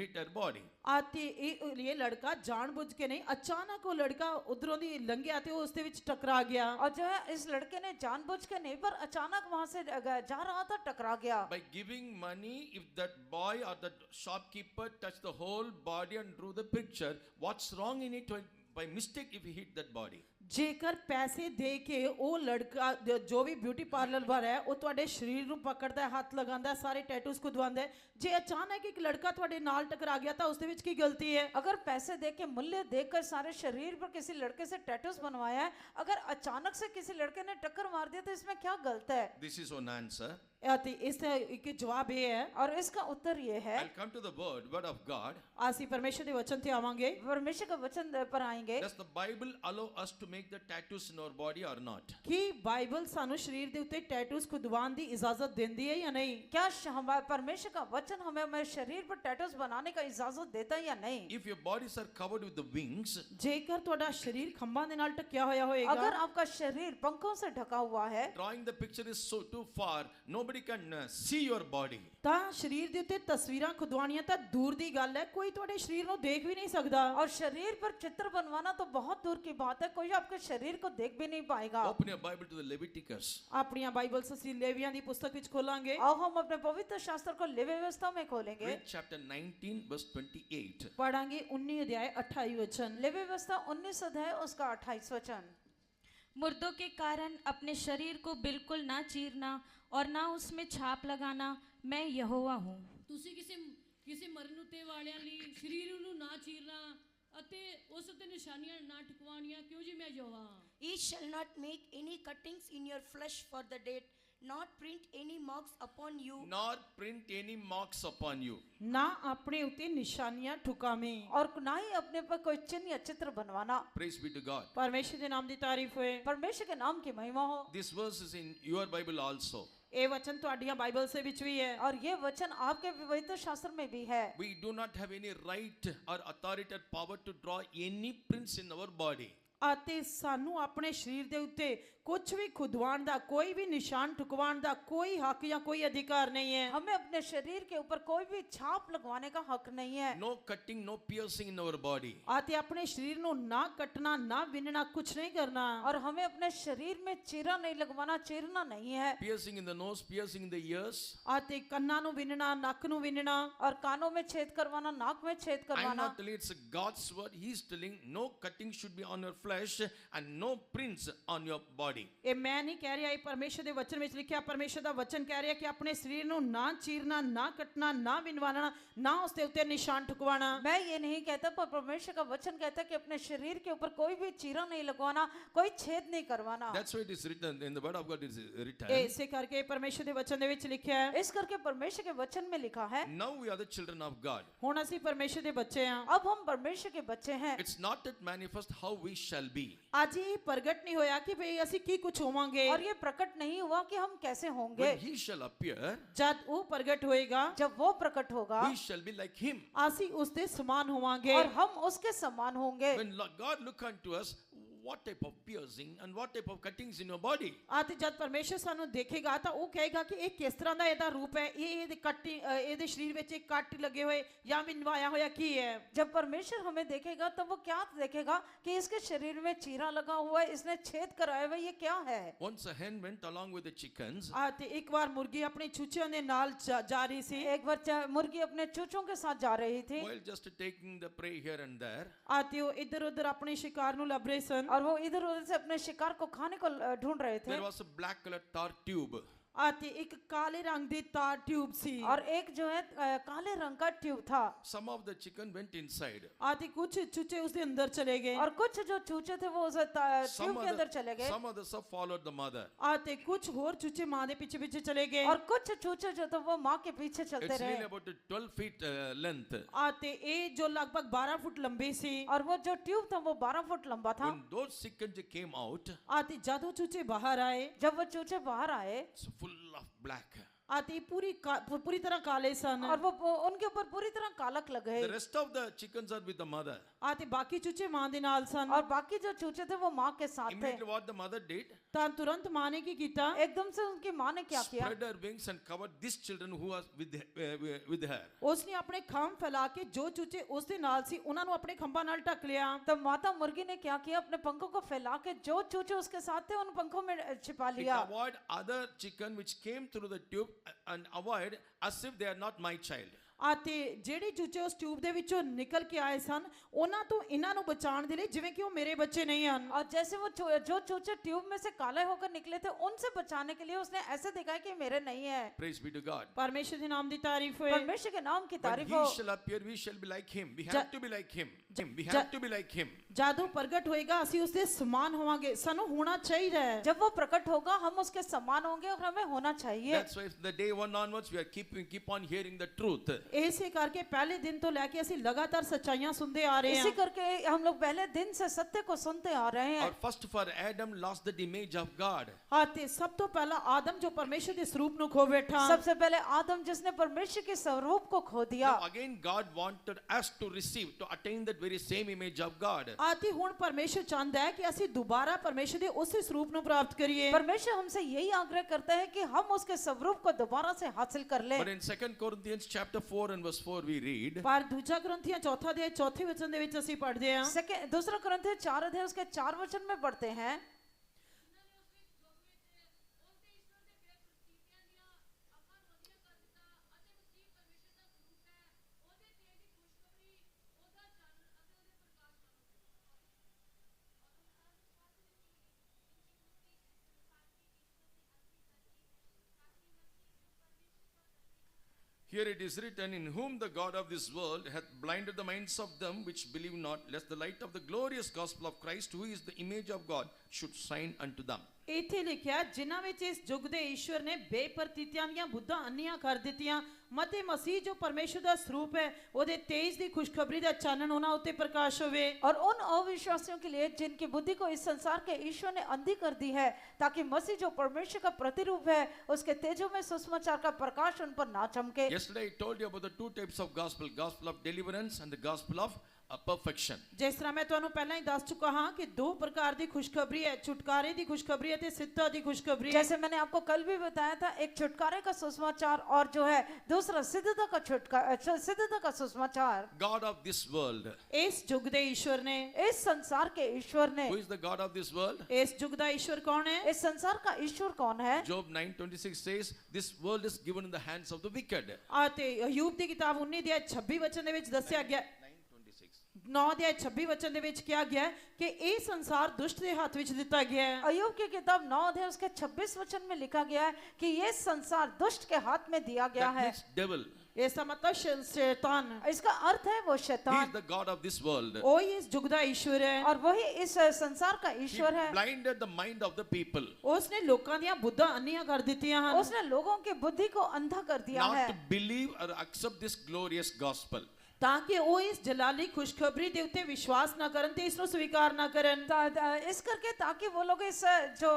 hit her body. ਆਤੇ ਇਹ ਲੜਕਾ ਜਾਣਬੁੱਝ ਕੇ ਨਹੀਂ ਅਚਾਨਕ ਉਹ ਲੜਕਾ ਉਧਰੋਂ ਦੀ ਲੰਘਿਆ ਤੇ ਉਹ ਉਸ ਦੇ ਵਿੱਚ ਟਕਰਾ ਗਿਆ और जो है इस लड़के ने जानबूझ के नहीं पर अचानक वहां से जा रहा था टकरा गया। By giving money, if that boy or that shopkeeper touched the whole body and drew the picture, what's wrong in it by mistake if he hit that body? ਜੇਕਰ ਪੈਸੇ ਦੇ ਕੇ ਉਹ ਲੜਕਾ ਜੋ ਵੀ ਬਿਊਟੀ ਪਾਰਲਰ ਵਾਲਾ ਹੈ ਉਹ ਤੁਹਾਡੇ ਸਰੀਰ ਨੂੰ ਪਕੜਦਾ ਹੈ ਹੱਥ ਲਗਾਉਂਦਾ ਹੈ ਸਾਰੇ ਟੈਟੂਜ਼ ਖੁਦਵਾਉਂਦਾ ਹੈ ਜੇ ਅਚਾਨਕ ਇੱਕ ਲੜਕਾ ਤੁਹਾਡੇ ਨਾਲ ਟਕਰਾ ਗਿਆ ਤਾਂ ਉਸ ਦੇ ਵਿੱਚ ਕੀ ਗਲਤੀ ਹੈ अगर पैसे दे के मूल्य देकर सारे शरीर पर किसी लड़के से टैटूज बनवाया है, अगर अचानक से किसी लड़के ने टक्कर मार दिया तो इसमें क्या गलत है? This is one answer. ਅਤੇ ਇਸ ਦਾ ਇੱਕ ਜਵਾਬ ਇਹ ਹੈ और इसका उत्तर ये है। I'll come to the word of God. ਅਸੀਂ ਪਰਮੇਸ਼ਰ ਦੇ ਵਚਨ ਤੇ ਆਵਾਂਗੇ परमेश्वर का वचन पर आएंगे। Does the Bible allow us to make the tattoos in our body or not? Ki Bible ਸਾਨੂੰ ਸਰੀਰ ਦੇ ਉੱਤੇ ਟੈਟੂਜ਼ ਖੁਦਵਾਉਣ ਦੀ ਇਜਾਜ਼ਤ ਦਿੰਦੀ ਹੈ ਜਾਂ ਨਹੀਂ क्या हमारे परमेश्वर का वचन हमें हमारे शरीर पर टैटूज बनाने का इजाजत देता है या नहीं? If your bodies are covered with the wings, ਜੇਕਰ ਤੁਹਾਡਾ ਸਰੀਰ ਖੰਭਾਂ ਦੇ ਨਾਲ ਢੱਕਿਆ ਹੋਇਆ ਹੋਏਗਾ अगर आपका शरीर पंखों से ढका हुआ है drawing the picture is so too far, nobody can see your body. ਤਾਂ ਸਰੀਰ ਦੇ ਉੱਤੇ ਤਸਵੀਰਾਂ ਖੁਦਵਾਉਣੀਆਂ ਤਾਂ ਦੂਰ ਦੀ ਗੱਲ ਹੈ ਕੋਈ ਤੁਹਾਡੇ ਸਰੀਰ ਨੂੰ ਦੇਖ ਵੀ ਨਹੀਂ ਸਕਦਾ और शरीर पर चित्र बनवाना तो बहुत दूर की बात है, कोई आपके शरीर को देख भी नहीं पाएगा। Open your Bible to the Leviticus. ਆਪਣੀਆਂ ਬਾਈਬਲਸ ਅਸੀਂ ਲੇਵੀਆਂ ਦੀ ਪੁਸਤਕ ਵਿੱਚ ਖੋਲਾਂਗੇ आओ हम अपने पवित्र शास्त्र को लेवी व्यवस्था में खोलेंगे। Read chapter 19 verse 28. ਪੜਾਂਗੇ 19 ਅਧਿਆय 28 वचन लेवी व्यवस्था 19 अध्याय उसका 28 वचन। मुर्दों के कारण अपने शरीर को बिल्कुल ना चीरना और ना उसमें छाप लगाना, मैं यहोवा हूँ। ਤੁਸੀਂ ਕਿਸੇ ਮਰਨ ਉੱਤੇ ਵਾਲਿਆਂ ਲਈ ਸਰੀਰ ਨੂੰ ਨਾ ਚੀਰਨਾ ਅਤੇ ਉਸ ਉੱਤੇ ਨਿਸ਼ਾਨੀਆਂ ਨਾ ਠੁਕਵਾਉਣੀਆਂ, ਕਿਉਂ ਜੀ ਮੈਂ ਯੋਵਾ ਹਾਂ। Ye shall not make any cuttings in your flesh for the dead, not print any marks upon you, nor print any marks upon you. ਨਾ ਆਪਣੇ ਉੱਤੇ ਨਿਸ਼ਾਨੀਆਂ ਠੁਕਾਵੇਂ। और ना ही अपने पर कोई चिन्ह या चित्र बनवाना। Praise be to God. ਪਰਮੇਸ਼ਰ ਦੇ ਨਾਮ ਦੀ ਤਾਰੀਫ ਹੋਏ। परमेश्वर के नाम की महिमा हो। This verse is in your Bible also. ਇਹ ਵਚਨ ਤੁਹਾਡੀਆਂ ਬਾਈਬਲ ਸੇ ਵਿੱਚ ਵੀ ਹੈ। और ये वचन आपके पवित्र शास्त्र में भी है। We do not have any right or authority or power to draw any prints in our body. ਅਤੇ ਸਾਨੂੰ ਆਪਣੇ ਸਰੀਰ ਦੇ ਉੱਤੇ ਕੁਝ ਵੀ ਖੁਦਵਾਉਣ ਦਾ, ਕੋਈ ਵੀ ਨਿਸ਼ਾਨ ਠੁਕਵਾਉਣ ਦਾ ਕੋਈ ਹੱਕ ਜਾਂ ਕੋਈ ਅਧਿਕਾਰ ਨਹੀਂ ਹੈ। हमें अपने शरीर के ऊपर कोई भी छाप लगवाने का हक नहीं है। No cutting, no piercing in our body. ਅਤੇ ਆਪਣੇ ਸਰੀਰ ਨੂੰ ਨਾ ਕੱਟਣਾ, ਨਾ ਵਿੰਨਣਾ, ਕੁਝ ਨਹੀਂ ਕਰਨਾ। और हमें अपने शरीर में चीरा नहीं लगवाना, चीरना नहीं है। Piercing in the nose, piercing in the ears. ਅਤੇ ਕੰਨਾਂ ਨੂੰ ਵਿੰਨਣਾ, ਨੱਕ ਨੂੰ ਵਿੰਨਣਾ। और कानों में छेद करवाना, नाक में छेद I'm करवाना। not telling it's God's word. He's telling no cutting should be on your flesh and no prints on your body. ਇਹ ਮੈਂ ਨਹੀਂ ਕਹਿ ਰਿਹਾ, ਇਹ ਪਰਮੇਸ਼ਰ ਦੇ ਵਚਨ ਵਿੱਚ ਲਿਖਿਆ। ਪਰਮੇਸ਼ਰ ਦਾ ਵਚਨ ਕਹਿ ਰਿਹਾ ਕਿ ਆਪਣੇ ਸਰੀਰ ਨੂੰ ਨਾ ਚੀਰਨਾ, ਨਾ ਕੱਟਣਾ, ਨਾ ਵਿਨਵਾਣਾ, ਨਾ ਉਸ ਦੇ ਉੱਤੇ ਨਿਸ਼ਾਨ ਠੁਕਵਾਣਾ। मैं ये नहीं कहता, पर परमेश्वर का वचन कहता है कि अपने शरीर के ऊपर कोई भी चीरा नहीं लगवाना, कोई छेद नहीं करवाना। That's why it is written in the word of God. It is written. ਇਸੇ ਕਰਕੇ ਪਰਮੇਸ਼ਰ ਦੇ ਵਚਨ ਦੇ ਵਿੱਚ ਲਿਖਿਆ ਹੈ। इस करके परमेश्वर के वचन में लिखा है, Now we are the children of God. ਹੁਣ ਅਸੀਂ ਪਰਮੇਸ਼ਰ ਦੇ ਬੱਚੇ ਹਾਂ। अब हम परमेश्वर के बच्चे हैं। It's not yet manifest how we shall be. ਅੱਜ ਇਹ ਪ੍ਰਗਟ ਨਹੀਂ ਹੋਇਆ ਕਿ ਭਈ ਅਸੀਂ ਕੀ ਕੁਝ ਹੋਵਾਂਗੇ। और ये प्रकट नहीं हुआ कि हम कैसे होंगे। When he shall appear, ਜਦ ਉਹ ਪ੍ਰਗਟ ਹੋਏਗਾ, जब वो प्रकट होगा, we shall be like him. ਅਸੀਂ ਉਸ ਦੇ ਸਮਾਨ ਹੋਵਾਂਗੇ। और हम उसके समान होंगे। When God look unto us, what type of piercing and what type of cuttings in your body? ਅਤੇ ਜਦ ਪਰਮੇਸ਼ਰ ਸਾਨੂੰ ਦੇਖੇਗਾ ਤਾਂ ਉਹ ਕਹੇਗਾ ਕਿ ਇਹ ਕਿਸ ਤਰ੍ਹਾਂ ਦਾ ਇਹਦਾ ਰੂਪ ਹੈ, ਇਹ ਇਹਦੇ ਕੱਟ, ਇਹਦੇ ਸਰੀਰ ਵਿੱਚ ਇਹ ਕੱਟ ਲੱਗੇ ਹੋਏ ਜਾਂ ਵਿਨਵਾਇਆ ਹੋਇਆ ਕੀ ਹੈ। जब परमेश्वर हमें देखेगा तो वो क्या देखेगा कि इसके शरीर में चीरा लगा हुआ है, इसने छेद कराया हुआ है, ये क्या है। Once a hen went along with the chickens. ਅਤੇ ਇੱਕ ਵਾਰ ਮੁਰਗੀ ਆਪਣੇ ਚੂਚਿਆਂ ਦੇ ਨਾਲ ਜਾ ਰਹੀ ਸੀ। एक बार मुर्गी अपने चूचों के साथ जा रही थी, While just taking the prey here and there, ਅਤੇ ਉਹ ਇੱਧਰ ਉੱਧਰ ਆਪਣੇ ਸ਼ਿਕਾਰ ਨੂੰ ਲੱਭ ਰਹੇ ਸਨ। और वो इधर उधर से अपने शिकार को खाने को ढूंढ रहे थे। there was a black colored tar tube. ਅਤੇ ਇੱਕ ਕਾਲੇ ਰੰਗ ਦੀ ਤਾਰ ਟਿਊਬ ਸੀ। और एक जो है काले रंग का ट्यूब था। Some of the chicken went inside. ਅਤੇ ਕੁਝ ਚੂਚੇ ਉਸ ਦੇ ਅੰਦਰ ਚਲੇ ਗਏ। और कुछ जो चूचे थे वो उस ट्यूब के अंदर चले गए। Some others have followed the mother. ਅਤੇ ਕੁਝ ਹੋਰ ਚੂਚੇ ਮਾਂ ਦੇ ਪਿੱਛੇ ਪਿੱਛੇ ਚਲੇ ਗਏ। और कुछ चूचे जो थे वो माँ के पीछे चलते It's really रहे। about 12 feet length. ਅਤੇ ਇਹ ਜੋ ਲਗਭਗ 12 ਫੁੱਟ ਲੰਬੀ ਸੀ। और वो जो ट्यूब था वो 12 फुट लंबा था। When those chickens came out, ਅਤੇ ਜਦੋਂ ਚੂਚੇ ਬਾਹਰ ਆਏ जब वो चूचे बाहर आए, it's full of black. ਅਤੇ ਪੂਰੀ ਤਰ੍ਹਾਂ ਕਾਲੇ ਸਨ। और वो उनके ऊपर पूरी तरह कालक लग गए। The rest of the chickens are with the mother. ਅਤੇ ਬਾਕੀ ਚੂਚੇ ਮਾਂ ਦੇ ਨਾਲ ਸਨ। और बाकी जो चूचे थे वो माँ के साथ थे। Immediately what the mother did, ਤਾਂ ਤੁਰੰਤ ਮਾਂ ਨੇ ਕੀ ਕੀਤਾ? एकदम से उनकी माँ ने क्या किया, spread her wings and covered these children who was with her. ਉਸਨੇ ਆਪਣੇ ਖੰਭ ਫੈਲਾ ਕੇ ਜੋ ਚੂਚੇ ਉਸ ਦੇ ਨਾਲ ਸੀ ਉਹਨਾਂ ਨੂੰ ਆਪਣੇ ਖੰਭਾਂ ਨਾਲ ਢੱਕ ਲਿਆ। तो माता मुर्गी ने क्या किया, अपने पंखों को फैला के जो चूचे उसके साथ थे उन पंखों में छिपा It लिया। avoid other chicken which came through the tube and avoid as if they are not my child. ਅਤੇ ਜਿਹੜੇ ਚੂਚੇ ਉਸ ਟਿਊਬ ਦੇ ਵਿੱਚੋਂ ਨਿਕਲ ਕੇ ਆਏ ਸਨ ਉਹਨਾਂ ਤੋਂ ਇਹਨਾਂ ਨੂੰ ਬਚਾਉਣ ਦੇ ਲਈ ਜਿਵੇਂ ਕਿ ਉਹ ਮੇਰੇ ਬੱਚੇ ਨਹੀਂ ਹਨ। और जैसे वो जो चूचे ट्यूब में से काले होकर निकले थे उनसे बचाने के लिए उसने ऐसे दिखाया कि मेरे नहीं है। Praise be to God. ਪਰਮੇਸ਼ਰ ਦੇ ਨਾਮ ਦੀ ਤਾਰੀਫ ਹੋਏ। परमेश्वर के नाम की When तारीफ he हो। shall appear, we shall be like him. We Ja- have to be like him. We Ja- have to be like him. ਜਦ ਉਹ ਪ੍ਰਗਟ ਹੋਏਗਾ ਅਸੀਂ ਉਸ ਦੇ ਸਮਾਨ ਹੋਵਾਂਗੇ। ਸਾਨੂੰ ਹੋਣਾ ਚਾਹੀਦਾ ਹੈ। जब वो प्रकट होगा हम उसके समान होंगे और हमें होना चाहिए। That's why the day one onwards we are keep on hearing the truth. ਇਸੇ ਕਰਕੇ ਪਹਿਲੇ ਦਿਨ ਤੋਂ ਲੈ ਕੇ ਅਸੀਂ ਲਗਾਤਾਰ ਸੱਚਾਈਆਂ ਸੁਣਦੇ ਆ ਰਹੇ इसी ਹਾਂ। करके हम लोग पहले दिन से सत्य को सुनते आ रहे हैं। Or first for Adam lost the image of God. ਅਤੇ ਸਭ ਤੋਂ ਪਹਿਲਾਂ ਆਦਮ ਜੋ ਪਰਮੇਸ਼ਰ ਦੇ ਸਰੂਪ ਨੂੰ ਖੋ ਬੈਠਾ। सबसे पहले आदम जिसने परमेश्वर के स्वरूप को खो दिया। Now again God wanted us to receive, to attain that very same image of God. ਅਤੇ ਹੁਣ ਪਰਮੇਸ਼ਰ ਚਾਹੁੰਦਾ ਹੈ ਕਿ ਅਸੀਂ ਦੁਬਾਰਾ ਪਰਮੇਸ਼ਰ ਦੇ ਉਸੇ ਸਰੂਪ ਨੂੰ ਪ੍ਰਾਪਤ ਕਰੀਏ। परमेश्वर हमसे यही आग्रह करता है कि हम उसके स्वरूप को दोबारा से हासिल कर लें। But in 2 Corinthians chapter 4 and verse 4 we read, ਪਰ ਦੂਜਾ ਗ੍ਰੰਥੀਆਂ ਚੌਥਾ ਅਧਿਆਇ ਚੌਥੇ ਵਚਨ ਦੇ ਵਿੱਚ ਅਸੀਂ ਪੜ੍ਹਦੇ ਹਾਂ। दूसरा कुरिन्थियों 4 अध्याय उसके 4 वचन में पढ़ते हैं, Here it is written, in whom the God of this world hath blinded the minds of them which believe not, lest the light of the glorious gospel of Christ, who is the image of God, should shine unto them. ਇੱਥੇ ਲਿਖਿਆ ਜਿਨ੍ਹਾਂ ਵਿੱਚ ਇਸ ਯੁੱਗ ਦੇ ਈਸ਼ਵਰ ਨੇ ਬੇਪਰਤੀਤਿਆਂ ਦੀਆਂ ਬੁੱਧਾਂ ਅੰਨੀਆਂ ਕਰ ਦਿੱਤੀਆਂ ਮਤੇ ਮਸੀਹ ਜੋ ਪਰਮੇਸ਼ਰ ਦਾ ਸਰੂਪ ਹੈ ਉਹਦੇ ਤੇਜ ਦੀ ਖੁਸ਼ਖਬਰੀ ਦਾ ਚਾਨਣ ਉਹਨਾਂ ਉੱਤੇ ਪ੍ਰਕਾਸ਼ ਹੋਵੇ। और उन अविश्वासियों के लिए जिनकी बुद्धि को इस संसार के ईश्वर ने अंधी कर दी है, ताकि मसीह जो परमेश्वर का प्रतिरूप है उसके तेजों में सुसमाचार का प्रकाश उन पर ना चमके। Yesterday I told you about the two types of gospel, gospel of deliverance and the gospel of perfection. ਜਿਸ ਤਰ੍ਹਾਂ ਮੈਂ ਤੁਹਾਨੂੰ ਪਹਿਲਾਂ ਹੀ ਦੱਸ ਚੁੱਕਾ ਹਾਂ ਕਿ ਦੋ ਪ੍ਰਕਾਰ ਦੀ ਖੁਸ਼ਖਬਰੀ ਹੈ, ਛੁਟਕਾਰੇ ਦੀ ਖੁਸ਼ਖਬਰੀ ਅਤੇ ਸਿੱਧਤਾ ਦੀ ਖੁਸ਼ਖਬਰੀ ਹੈ। जैसे मैंने आपको कल भी बताया था, एक छुटकारे का सुसमाचार और जो है दूसरा सिद्धता का सुसमाचार। God of this world. ਇਸ ਯੁੱਗ ਦੇ ਈਸ਼ਵਰ ਨੇ, इस संसार के ईश्वर ने। Who is the God of this world? ਇਸ ਯੁੱਗ ਦਾ ਈਸ਼ਵਰ ਕੌਣ ਹੈ? इस संसार का ईश्वर कौन है? Job 9:26 says, this world is given in the hands of the wicked. ਅਤੇ ਅਯੂਬ ਦੀ ਕਿਤਾਬ 19 ਦੇ 26 ਵਚਨ ਦੇ ਵਿੱਚ ਦੱਸਿਆ ਗਿਆ 9 ਦੇ 26 वचन ਦੇ ਵਿੱਚ ਕਿਹਾ ਗਿਆ ਕਿ ਇਹ ਸੰਸਾਰ ਦੁਸ਼ਟ ਦੇ ਹੱਥ ਵਿੱਚ ਦਿੱਤਾ ਗਿਆ ਹੈ। अय्यूब की किताब 9 अध्याय उसके 26 वचन में लिखा गया है कि ये संसार दुष्ट के हाथ में दिया गया That है। means devil. इसका मतलब शैतान, इसका अर्थ है वो He is शैतान, the God of this world. वो ही इस युग का ईश्वर है और वही इस संसार का He ईश्वर है। blinded the mind of the people, उसने लोगों ਦੀਆਂ ਬੁੱਧਾਂ ਅੰਨੀਆਂ ਕਰ ਦਿੱਤੀਆਂ ਹਨ उसने लोगों की बुद्धि को अंधा कर दिया not है, to believe or accept this glorious gospel. ਤਾਂ ਕਿ ਉਹ ਇਸ ਜਲਾਲੀ ਖੁਸ਼ਖਬਰੀ ਦੇ ਉੱਤੇ ਵਿਸ਼ਵਾਸ ਨਾ ਕਰਨ ਤੇ ਇਸ ਨੂੰ ਸਵੀਕਾਰ ਨਾ ਕਰਨ। इस करके ताकि वो लोग इस जो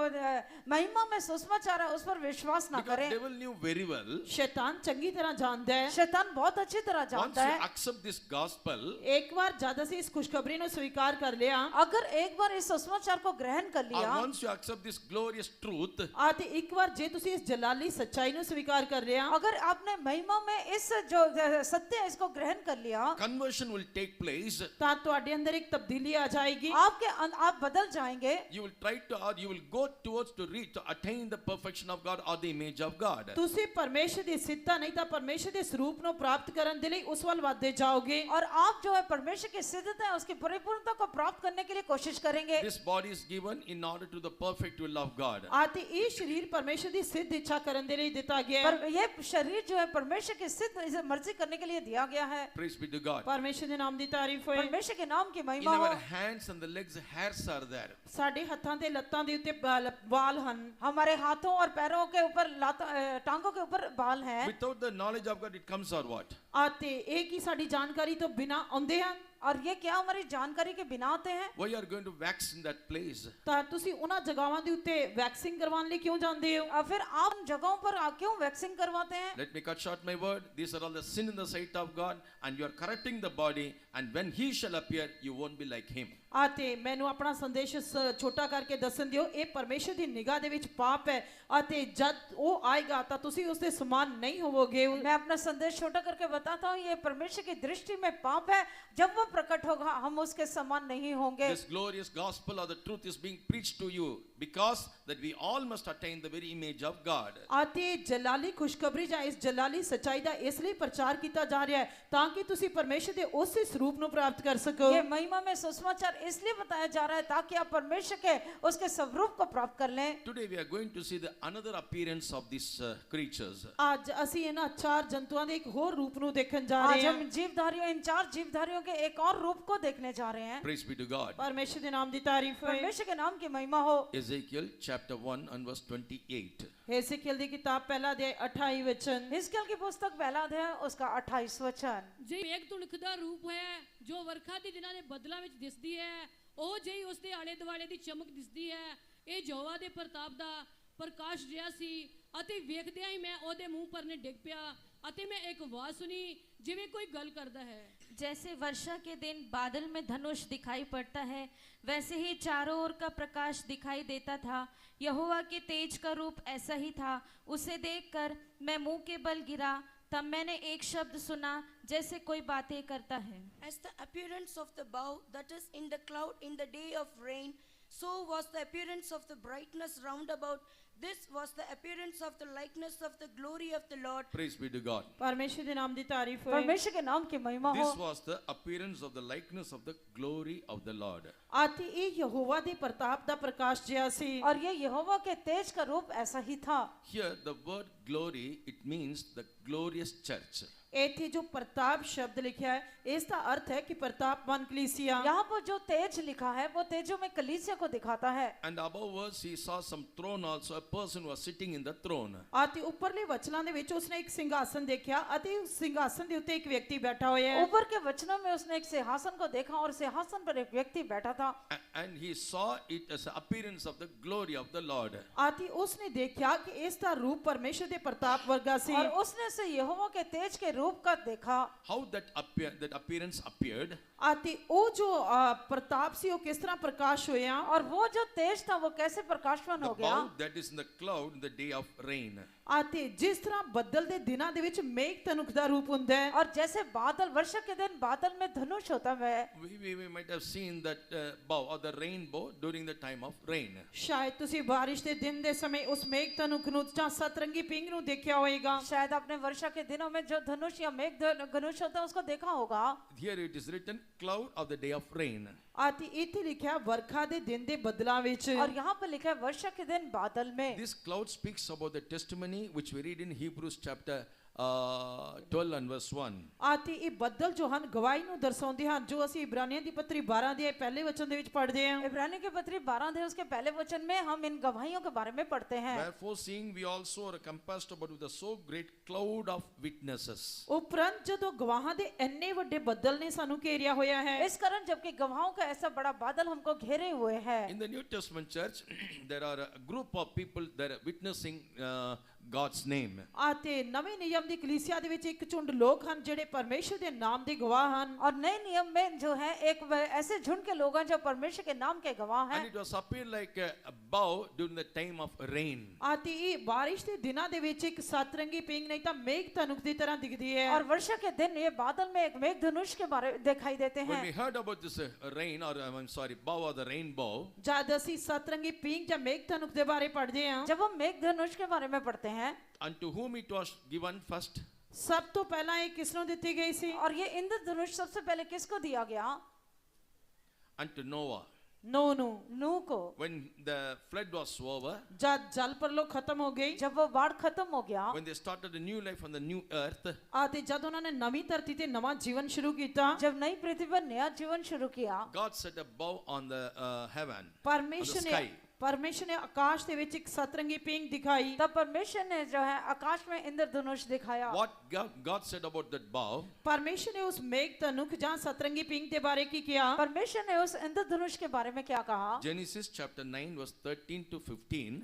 महिमा में सुसमाचार है उस पर विश्वास ना Because करें। devil knew very well, शैतान चंगी तरह जानता है शैतान बहुत अच्छी तरह once जानता you है, accept this gospel, एक बार जब ਅਸੀਂ ਇਸ ਖੁਸ਼ਖਬਰੀ ਨੂੰ ਸਵੀਕਾਰ ਕਰ ਲਿਆ अगर एक बार इस सुसमाचार को ग्रहण कर or लिया, once you accept this glorious truth, ਅਤੇ ਇੱਕ ਵਾਰ ਜੇ ਤੁਸੀਂ ਇਸ ਜਲਾਲੀ ਸੱਚਾਈ ਨੂੰ ਸਵੀਕਾਰ ਕਰ ਲਿਆ अगर आपने महिमा में इस जो सत्य है इसको ग्रहण कर लिया, conversion will take place. ਤਾਂ ਤੁਹਾਡੇ ਅੰਦਰ ਇੱਕ ਤਬਦੀਲੀ ਆ ਜਾਏਗੀ। आप बदल जाएंगे। You will try to, or you will go towards to reach, to attain the perfection of God or the image of God. ਤੁਸੀਂ ਪਰਮੇਸ਼ਰ ਦੀ ਸਿੱਧਤਾ ਨਹੀਂ ਤਾਂ ਪਰਮੇਸ਼ਰ ਦੇ ਸਰੂਪ ਨੂੰ ਪ੍ਰਾਪਤ ਕਰਨ ਦੇ ਲਈ ਉਸ ਵੱਲ ਵਧਦੇ ਜਾਓਗੇ। और आप जो है परमेश्वर की सिद्धता है उसकी परिपूर्णता को प्राप्त करने के लिए कोशिश करेंगे। This body is given in order to the perfect will of God. ਅਤੇ ਇਹ ਸਰੀਰ ਪਰਮੇਸ਼ਰ ਦੀ ਸਿੱਧ ਇੱਛਾ ਕਰਨ ਦੇ ਲਈ ਦਿੱਤਾ ਗਿਆ ਹੈ। पर ये शरीर जो है परमेश्वर की सिद्ध इसे मर्जी करने के लिए दिया गया है। Praise be to God. ਪਰਮੇਸ਼ਰ ਦੇ ਨਾਮ ਦੀ ਤਾਰੀਫ ਹੋਏ। परमेश्वर के नाम की In महिमा हो। our hands and the legs, hairs are there. ਸਾਡੇ ਹੱਥਾਂ ਤੇ ਲੱਤਾਂ ਦੇ ਉੱਤੇ ਵਾਲ ਹਨ। हमारे हाथों और पैरों के ऊपर टांगों के ऊपर बाल हैं। Without the knowledge of God, it comes or what? ਅਤੇ ਇਹ ਕੀ ਸਾਡੀ ਜਾਣਕਾਰੀ ਤੋਂ ਬਿਨਾ ਆਉਂਦੇ ਹਨ? और ये क्या हमारी जानकारी के बिना आते हैं? Why you are going to wax in that place? ਤਾਂ ਤੁਸੀਂ ਉਹਨਾਂ ਜਗ੍ਹਾਵਾਂ ਦੇ ਉੱਤੇ ਵੈਕਸਿੰਗ ਕਰਵਾਉਣ ਲਈ ਕਿਉਂ ਜਾਂਦੇ ਹੋ? और फिर आप उन जगहों पर क्यों वैक्सिंग करवाते हैं? Let me cut short my word. These are all the sin in the sight of God, and you are correcting the body, and when He shall appear, you won't be like Him. ਅਤੇ ਮੈਨੂੰ ਆਪਣਾ ਸੰਦੇਸ਼ ਛੋਟਾ ਕਰਕੇ ਦੱਸਣ ਦਿਓ। ਇਹ ਪਰਮੇਸ਼ਰ ਦੀ ਨਿਗਾਹ ਦੇ ਵਿੱਚ ਪਾਪ ਹੈ ਅਤੇ ਜਦ ਉਹ ਆਏਗਾ ਤਾਂ ਤੁਸੀਂ ਉਸ ਦੇ ਸਮਾਨ ਨਹੀਂ ਹੋਵੋਗੇ। मैं अपना संदेश छोटा करके बताता हूँ, ये परमेश्वर की दृष्टि में पाप है। जब वो प्रकट होगा हम उसके समान नहीं होंगे। This glorious gospel or the truth is being preached to you because that we all must attain the very image of God. ਅਤੇ ਜਲਾਲੀ ਖੁਸ਼ਖਬਰੀ ਜਾਂ ਇਸ ਜਲਾਲੀ ਸੱਚਾਈ ਦਾ ਇਸ ਲਈ ਪ੍ਰਚਾਰ ਕੀਤਾ ਜਾ ਰਿਹਾ ਹੈ ਤਾਂ ਕਿ ਤੁਸੀਂ ਪਰਮੇਸ਼ਰ ਦੇ ਉਸੇ ਸਰੂਪ ਨੂੰ ਪ੍ਰਾਪਤ ਕਰ ਸਕੋ। ये महिमा में सुसमाचार इसलिए बताया जा रहा है ताकि आप परमेश्वर के उसके स्वरूप को प्राप्त कर लें। Today we are going to see the another appearance of these creatures. ਅੱਜ ਅਸੀਂ ਇਹਨਾਂ ਚਾਰ ਜੰਤੂਆਂ ਦੇ ਇੱਕ ਹੋਰ ਰੂਪ ਨੂੰ ਦੇਖਣ ਜਾ आज ਰਹੇ हम ਹਾਂ। जीवधारियों इन 4 जीवधारियों के एक और रूप को देखने जा रहे हैं। Praise be to God. ਪਰਮੇਸ਼ਰ ਦੇ ਨਾਮ ਦੀ ਤਾਰੀਫ ਹੋਏ। परमेश्वर के नाम की महिमा हो। Ezekiel chapter 1 and verse 28. हेसेकियल ਦੀ ਕਿਤਾਬ ਪਹਿਲਾ ਅਧਿਆਇ 28 वचन। हिजकिय्याह की पुस्तक पहला अध्याय उसका 28 वचन। ਜੇ ਇੱਕ ਤੁਣਖਦਾ ਰੂਪ ਹੈ ਜੋ ਵਰਖਾ ਦੇ ਦਿਨਾਂ ਦੇ ਬੱਦਲਾਂ ਵਿੱਚ ਦਿਸਦੀ ਹੈ, ਉਹ ਜਿਹੀ ਉਸ ਦੇ ਆਲੇ ਦੁਆਲੇ ਦੀ ਚਮਕ ਦਿਸਦੀ ਹੈ। ਇਹ ਯਹੋਵਾ ਦੇ ਪ੍ਰਤਾਪ ਦਾ ਪ੍ਰਕਾਸ਼ ਜਿਹਾ ਸੀ ਅਤੇ ਵੇਖਦਿਆਂ ਹੀ ਮੈਂ ਉਹਦੇ ਮੂੰਹ ਪਰ ਨੇ ਡਿੱਗ ਪਿਆ ਅਤੇ ਮੈਂ ਇੱਕ ਆਵਾਜ਼ ਸੁਣੀ ਜਿਵੇਂ ਕੋਈ ਗੱਲ ਕਰਦਾ ਹੈ। जैसे वर्षा के दिन बादल में धनुष दिखाई पड़ता है, वैसे ही चारों ओर का प्रकाश दिखाई देता था। यहोवा के तेज का रूप ऐसा ही था। उसे देखकर मैं मुंह के बल गिरा। तब मैंने एक शब्द सुना जैसे कोई बातें करता है। As the appearance of the bow that is in the cloud in the day of rain, So was the appearance of the brightness round about. This was the appearance of the likeness of the glory of the Lord. Praise be to God. परमेश्वर ਦੇ ਨਾਮ ਦੀ ਤਾਰੀਫ ਹੋਏ। परमेश्वर के नाम की महिमा हो। This was the appearance of the likeness of the glory of the Lord. ਆਤੀ ਇਹ ਯਹੋਵਾ ਦੇ ਪ੍ਰਤਾਪ ਦਾ ਪ੍ਰਕਾਸ਼ ਜਿਹਾ ਸੀ। और ये यहोवा के तेज का रूप ऐसा ही था। Here the word glory, it means the glorious church. ਇੱਥੇ ਜੋ ਪ੍ਰਤਾਪ ਸ਼ਬਦ ਲਿਖਿਆ ਹੈ ਇਸ ਦਾ ਅਰਥ ਹੈ ਕਿ ਪ੍ਰਤਾਪਵਾਨ ਕਲੀਸਿया। यहाँ पर जो तेज लिखा है वो तेजों में कलीसिया को दिखाता है। And above us he saw some throne also, a person was sitting in the throne. ਅਤੇ ਉੱਪਰਲੇ ਵਚਨਾਂ ਦੇ ਵਿੱਚ ਉਸਨੇ ਇੱਕ ਸਿੰਘਾਸਨ ਦੇਖਿਆ ਅਤੇ ਉਸ ਸਿੰਘਾਸਨ ਦੇ ਉੱਤੇ ਇੱਕ ਵਿਅਕਤੀ ਬੈਠਾ ਹੋਇਆ ਹੈ। ऊपर के वचनों में उसने एक सिंहासन को देखा और सिंहासन पर एक व्यक्ति बैठा था। And he saw it as an appearance of the glory of the Lord. ਅਤੇ ਉਸਨੇ ਦੇਖਿਆ ਕਿ ਇਸ ਦਾ ਰੂਪ ਪਰਮੇਸ਼ਰ ਦੇ ਪ੍ਰਤਾਪ ਵਰਗਾ ਸੀ। और उसने से यहोवा के तेज के रूप का देखा। How that appearance appeared? ਅਤੇ ਉਹ ਜੋ ਪ੍ਰਤਾਪ ਸੀ ਉਹ ਕਿਸ ਤਰ੍ਹਾਂ ਪ੍ਰਕਾਸ਼ ਹੋਇਆ। और वो जो तेज था वो कैसे प्रकाशवान The हो गया। bow that is in the cloud in the day of rain. ਅਤੇ ਜਿਸ ਤਰ੍ਹਾਂ ਬੱਦਲ ਦੇ ਦਿਨਾਂ ਦੇ ਵਿੱਚ ਮੇਘ ਤਨੁਖ ਦਾ ਰੂਪ ਹੁੰਦਾ ਹੈ। और जैसे बादल वर्षा के दिन बादल में धनुष होता है। We might have seen that bow or the rainbow during the time of rain. ਸ਼ਾਇਦ ਤੁਸੀਂ ਬਾਰਿਸ਼ ਦੇ ਦਿਨ ਦੇ ਸਮੇਂ ਉਸ ਮੇਘ ਤਨੁਖ ਨੂੰ ਜਾਂ ਸਤਰੰਗੀ ਪਿੰਗ ਨੂੰ ਦੇਖਿਆ ਹੋਵੇਗਾ। शायद आपने वर्षा के दिनों में जो धनुष या मेघ धनुष होता है उसको देखा होगा। Here it is written cloud of the day of rain. ਅਤੇ ਇੱਥੇ ਲਿਖਿਆ ਵਰਖਾ ਦੇ ਦਿਨ ਦੇ ਬੱਦਲਾਂ ਵਿੱਚ। और यहाँ पर लिखा है वर्षा के दिन बादल में। This cloud speaks about the testimony which we read in Hebrews chapter 12 and verse 1. ਅਤੇ ਇਹ ਬੱਦਲ ਜੋ ਹਨ ਗਵਾਹੀ ਨੂੰ ਦਰਸਾਉਂਦੇ ਹਨ ਜੋ ਅਸੀਂ ਇਬਰਾਨੀਆਂ ਦੀ ਪੱਤਰੀ 12 ਦੇ ਪਹਿਲੇ ਵਚਨ ਦੇ ਵਿੱਚ ਪੜ੍ਹਦੇ ਹਾਂ। इब्रानी की पत्री 12 अध्याय उसके पहले वचन में हम इन गवाहियों के बारे में पढ़ते हैं। Wherefore seeing we also are compassed about with a so great cloud of witnesses. ਉਪਰੰਤ ਜਦੋਂ ਗਵਾਹਾਂ ਦੇ ਇੰਨੇ ਵੱਡੇ ਬੱਦਲ ਨੇ ਸਾਨੂੰ ਘੇਰਿਆ ਹੋਇਆ ਹੈ। इस कारण जबकि गवाहों का ऐसा बड़ा बादल हमको घेरे हुए है। In the New Testament church, there are a group of people that are witnessing God's name. ਅਤੇ ਨਵੇਂ ਨਿਯਮ ਦੀ ਕਲੀਸਿਆ ਦੇ ਵਿੱਚ ਇੱਕ ਝੁੰਡ ਲੋਕ ਹਨ ਜਿਹੜੇ ਪਰਮੇਸ਼ਰ ਦੇ ਨਾਮ ਦੇ ਗਵਾਹ ਹਨ। और नए नियम में जो है एक ऐसे झुंड के लोग हैं जो परमेश्वर के नाम के गवाह हैं। And it was appeared like a bow during the time of rain. ਅਤੇ ਇਹ ਬਾਰਿਸ਼ ਦੇ ਦਿਨਾਂ ਦੇ ਵਿੱਚ ਇੱਕ ਸਤਰੰਗੀ ਪਿੰਗ ਨਹੀਂ ਤਾਂ ਮੇਘ ਤਨੁਖ ਦੀ ਤਰ੍ਹਾਂ ਦਿਖਦੀ ਹੈ। और वर्षा के दिन ये बादल में एक मेघ धनुष के बारे दिखाई देते When हैं। we heard about this rain or I'm sorry, bow or the rainbow, ਜਦ ਅਸੀਂ ਸਤਰੰਗੀ ਪਿੰਗ ਜਾਂ ਮੇਘ ਤਨੁਖ ਦੇ ਬਾਰੇ ਪੜ੍ਹਦੇ ਹਾਂ जब हम मेघ धनुष के बारे में पढ़ते हैं unto whom it was given first? ਸਭ ਤੋਂ ਪਹਿਲਾਂ ਇਹ ਕਿਸ ਨੂੰ ਦਿੱਤੀ ਗਈ ਸੀ? और ये इंद्रधनुष सबसे पहले किसको दिया गया? Unto Noah. ਨੋਹ ਨੂੰ। नूह को। When the flood was over, ਜਦ ਜਲ ਪ੍ਰਲੋ ਖਤਮ ਹੋ ਗਈ जब वो बाढ़ खत्म हो गया when they started a new life on the new earth, ਅਤੇ ਜਦ ਉਹਨਾਂ ਨੇ ਨਵੀਂ ਧਰਤੀ ਤੇ ਨਵਾਂ ਜੀਵਨ ਸ਼ੁਰੂ ਕੀਤਾ जब नई पृथ्वी पर नया जीवन शुरू किया God set a bow on the heaven, on the ਪਰਮੇਸ਼ਰ sky. ਨੇ ਪਰਮੇਸ਼ਰ ਨੇ ਆਕਾਸ਼ ਦੇ ਵਿੱਚ ਇੱਕ ਸਤਰੰਗੀ ਪਿੰਗ ਦਿਖਾਈ। तब परमेश्वर ने जो है आकाश में इंद्रधनुष दिखाया। What God said about that bow? ਪਰਮੇਸ਼ਰ ਨੇ ਉਸ ਮੇਘ ਤਨੁਖ ਜਾਂ ਸਤਰੰਗੀ ਪਿੰਗ ਦੇ ਬਾਰੇ ਕੀ ਕਿਹਾ? परमेश्वर ने उस इंद्रधनुष के बारे में क्या कहा? Genesis chapter 9 verse 13 to 15.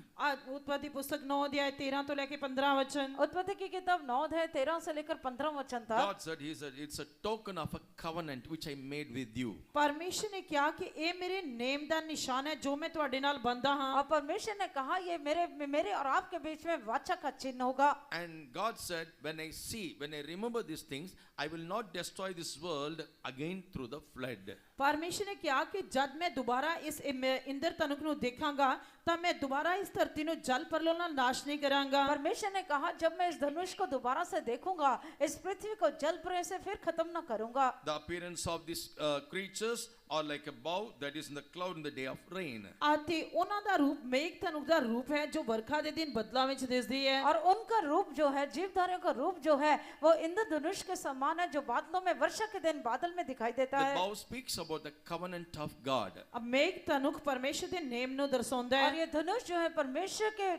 उत्पत्ति पुस्तक 9 अध्याय 13 ਤੋਂ ਲੈ ਕੇ 15 वचन। उत्पत्ति की किताब 9 अध्याय 13 से लेकर 15 वचन तक। God said, He said, it's a token of a covenant which I made with you. ਪਰਮੇਸ਼ਰ ਨੇ ਕਿਹਾ ਕਿ ਇਹ ਮੇਰੇ ਨੇਮ ਦਾ ਨਿਸ਼ਾਨ ਹੈ ਜੋ ਮੈਂ ਤੁਹਾਡੇ ਨਾਲ ਬੰਦਾ ਹਾਂ। और परमेश्वर ने कहा ये मेरे और आपके बीच में वाचा का चिन्ह होगा। And God said, when I remember these things, I will not destroy this world again through the flood. ਪਰਮੇਸ਼ਰ ਨੇ ਕਿਹਾ ਕਿ ਜਦ ਮੈਂ ਦੁਬਾਰਾ ਇਸ ਇੰਦਰ ਤਨੁਖ ਨੂੰ ਦੇਖਾਂਗਾ ਤਾਂ ਮੈਂ ਦੁਬਾਰਾ ਇਸ ਧਰਤੀ ਨੂੰ ਜਲ ਪ੍ਰਲੋ ਨਾਲ ਨਾਸ਼ ਨਹੀਂ ਕਰਾਂਗਾ। परमेश्वर ने कहा जब मैं इस धनुष को दोबारा से देखूंगा इस पृथ्वी को जल प्रलय से फिर खत्म न करूंगा। The appearance of these creatures are like a bow that is in the cloud in the day of rain. ਅਤੇ ਉਹਨਾਂ ਦਾ ਰੂਪ ਮੇਘ ਤਨੁਖ ਦਾ ਰੂਪ ਹੈ ਜੋ ਵਰਖਾ ਦੇ ਦਿਨ ਬੱਦਲਾਂ ਵਿੱਚ ਦਿਸਦੀ ਹੈ। और उनका रूप जो है जीवधारियों का रूप जो है वो इंद्रधनुष के समान है जो बादलों में वर्षा के दिन बादल में दिखाई देता The है। bow speaks about the covenant of God. अब मेघ तनुख परमेश्वर ਦੇ ਨੇਮ ਨੂੰ ਦਰਸਾਉਂਦਾ और ਹੈ। ये धनुष जो है परमेश्वर के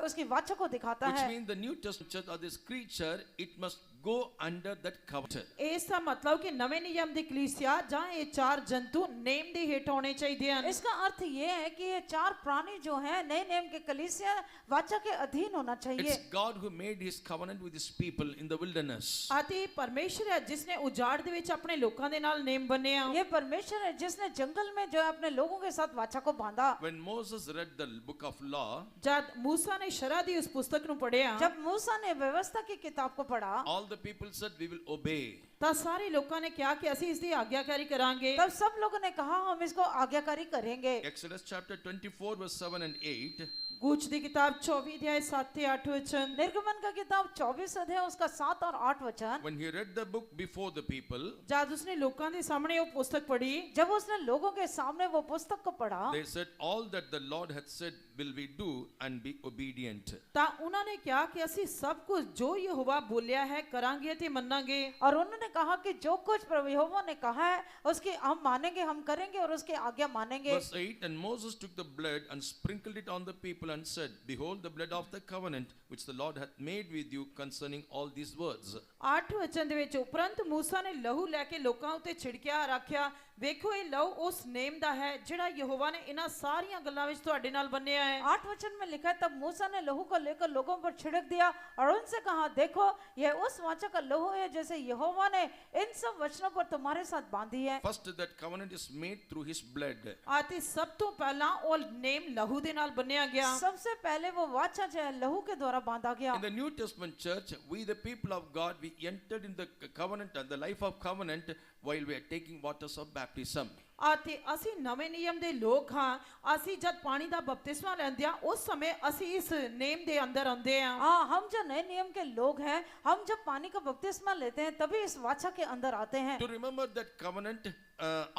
उसकी वाचा को दिखाता Which है। means the New Testament church or this creature, it must go under that covenant. ਇਸ ਦਾ ਮਤਲਬ ਕਿ ਨਵੇਂ ਨਿਯਮ ਦੀ ਕਲੀਸਿਆ ਜਾਂ ਇਹ ਚਾਰ ਜੰਤੂ ਨੇਮ ਦੇ ਹੇਠ ਹੋਣੇ ਚਾਹੀਦੇ ਹਨ। इसका अर्थ ये है कि ये चार प्राणी जो हैं नए नियम के कलीसिया वाचा के अधीन होना चाहिए। It's God who made his covenant with his people in the wilderness. ਅਤੇ ਪਰਮੇਸ਼ਰ ਹੈ ਜਿਸ ਨੇ ਉਜਾੜ ਦੇ ਵਿੱਚ ਆਪਣੇ ਲੋਕਾਂ ਦੇ ਨਾਲ ਨੇਮ ਬੰਨਿਆ। ये परमेश्वर है जिसने जंगल में जो है अपने लोगों के साथ वाचा को बांधा। When Moses read the book of law, ਜਦ ਮੂਸਾ ਨੇ ਸ਼ਰਅ ਦੀ ਉਸ ਪੁਸਤਕ ਨੂੰ ਪੜ੍ਹਿਆ जब मूसा ने व्यवस्था की किताब को पढ़ा all the people said, we will obey. ਤਾਂ ਸਾਰੇ ਲੋਕਾਂ ਨੇ ਕਿਹਾ ਕਿ ਅਸੀਂ ਇਸ ਦੀ ਆਗਿਆਕਾਰੀ ਕਰਾਂਗੇ। तब सब लोगों ने कहा हम इसको आज्ञाकारी करेंगे। Exodus chapter 24 verse 7 and 8. कूच ਦੀ किताब 24 अध्याय 7 ਤੇ 8 वचन। निर्गमन का किताब 24 अध्याय उसका 7 और 8 वचन। When he read the book before the people, जब उसने लोगों के सामने वो पुस्तक पढ़ी, जब उसने लोगों के सामने वो पुस्तक को पढ़ा, they said, all that the Lord had said will we do and be obedient. ਤਾਂ ਉਹਨਾਂ ਨੇ ਕਿਹਾ ਕਿ ਅਸੀਂ ਸਭ ਕੁਝ ਜੋ ਯਹੋਵਾ ਬੋਲਿਆ ਹੈ ਕਰਾਂਗੇ ਤੇ ਮੰਨਾਂਗੇ। और उन्होंने कहा कि जो कुछ प्रभु यहोवा ने कहा है उसकी हम मानेंगे, हम करेंगे और उसकी आज्ञा मानेंगे। Verse 8, and Moses took the blood and sprinkled it on the people and said, behold the blood of the covenant which the Lord hath made with you concerning all these words. 8 वचन ਦੇ ਵਿੱਚ ਉਪਰੰਤ मूसा ਨੇ ਲਹੂ ਲੈ ਕੇ ਲੋਕਾਂ ਉੱਤੇ ਛਿੜਕਿਆ ਰੱਖਿਆ, ਵੇਖੋ ਇਹ ਲਹੂ ਉਸ ਨੇਮ ਦਾ ਹੈ ਜਿਹੜਾ ਯਹੋਵਾ ਨੇ ਇਹਨਾਂ ਸਾਰੀਆਂ ਗੱਲਾਂ ਵਿੱਚ ਤੁਹਾਡੇ ਨਾਲ ਬੰਨਿਆ ਹੈ। 8 वचन में लिखा है, तब मूसा ने लहू को लेकर लोगों पर छिड़क दिया और उनसे कहा, देखो यह उस वाचा का लहू है जैसे यहोवा ने इन सब वचनों पर तुम्हारे साथ बांधी है। First, that covenant is made through his blood. ਆਤੇ ਸਭ ਤੋਂ ਪਹਿਲਾਂ ਉਹ ਨੇਮ ਲਹੂ ਦੇ ਨਾਲ ਬੰਨਿਆ ਗਿਆ। सबसे पहले वो वाचा जो है लहू के द्वारा बांधा गया। In the New Testament church, we the people of God, we entered in the covenant and the life of covenant while we are taking waters of baptism. ਆਤੇ ਅਸੀਂ ਨਵੇਂ ਨਿਯਮ ਦੇ ਲੋਕ ਹਾਂ। ਅਸੀਂ ਜਦ ਪਾਣੀ ਦਾ ਬਪਤਿਸਮਾ ਲੈਂਦੇ ਹਾਂ ਉਸ ਸਮੇਂ ਅਸੀਂ ਇਸ ਨੇਮ ਦੇ ਅੰਦਰ ਆਉਂਦੇ ਹਾਂ। हाँ, हम जो नए नियम के लोग हैं, हम जब पानी का बपतिस्मा लेते हैं तभी इस वाचा के अंदर आते हैं। To remember that covenant,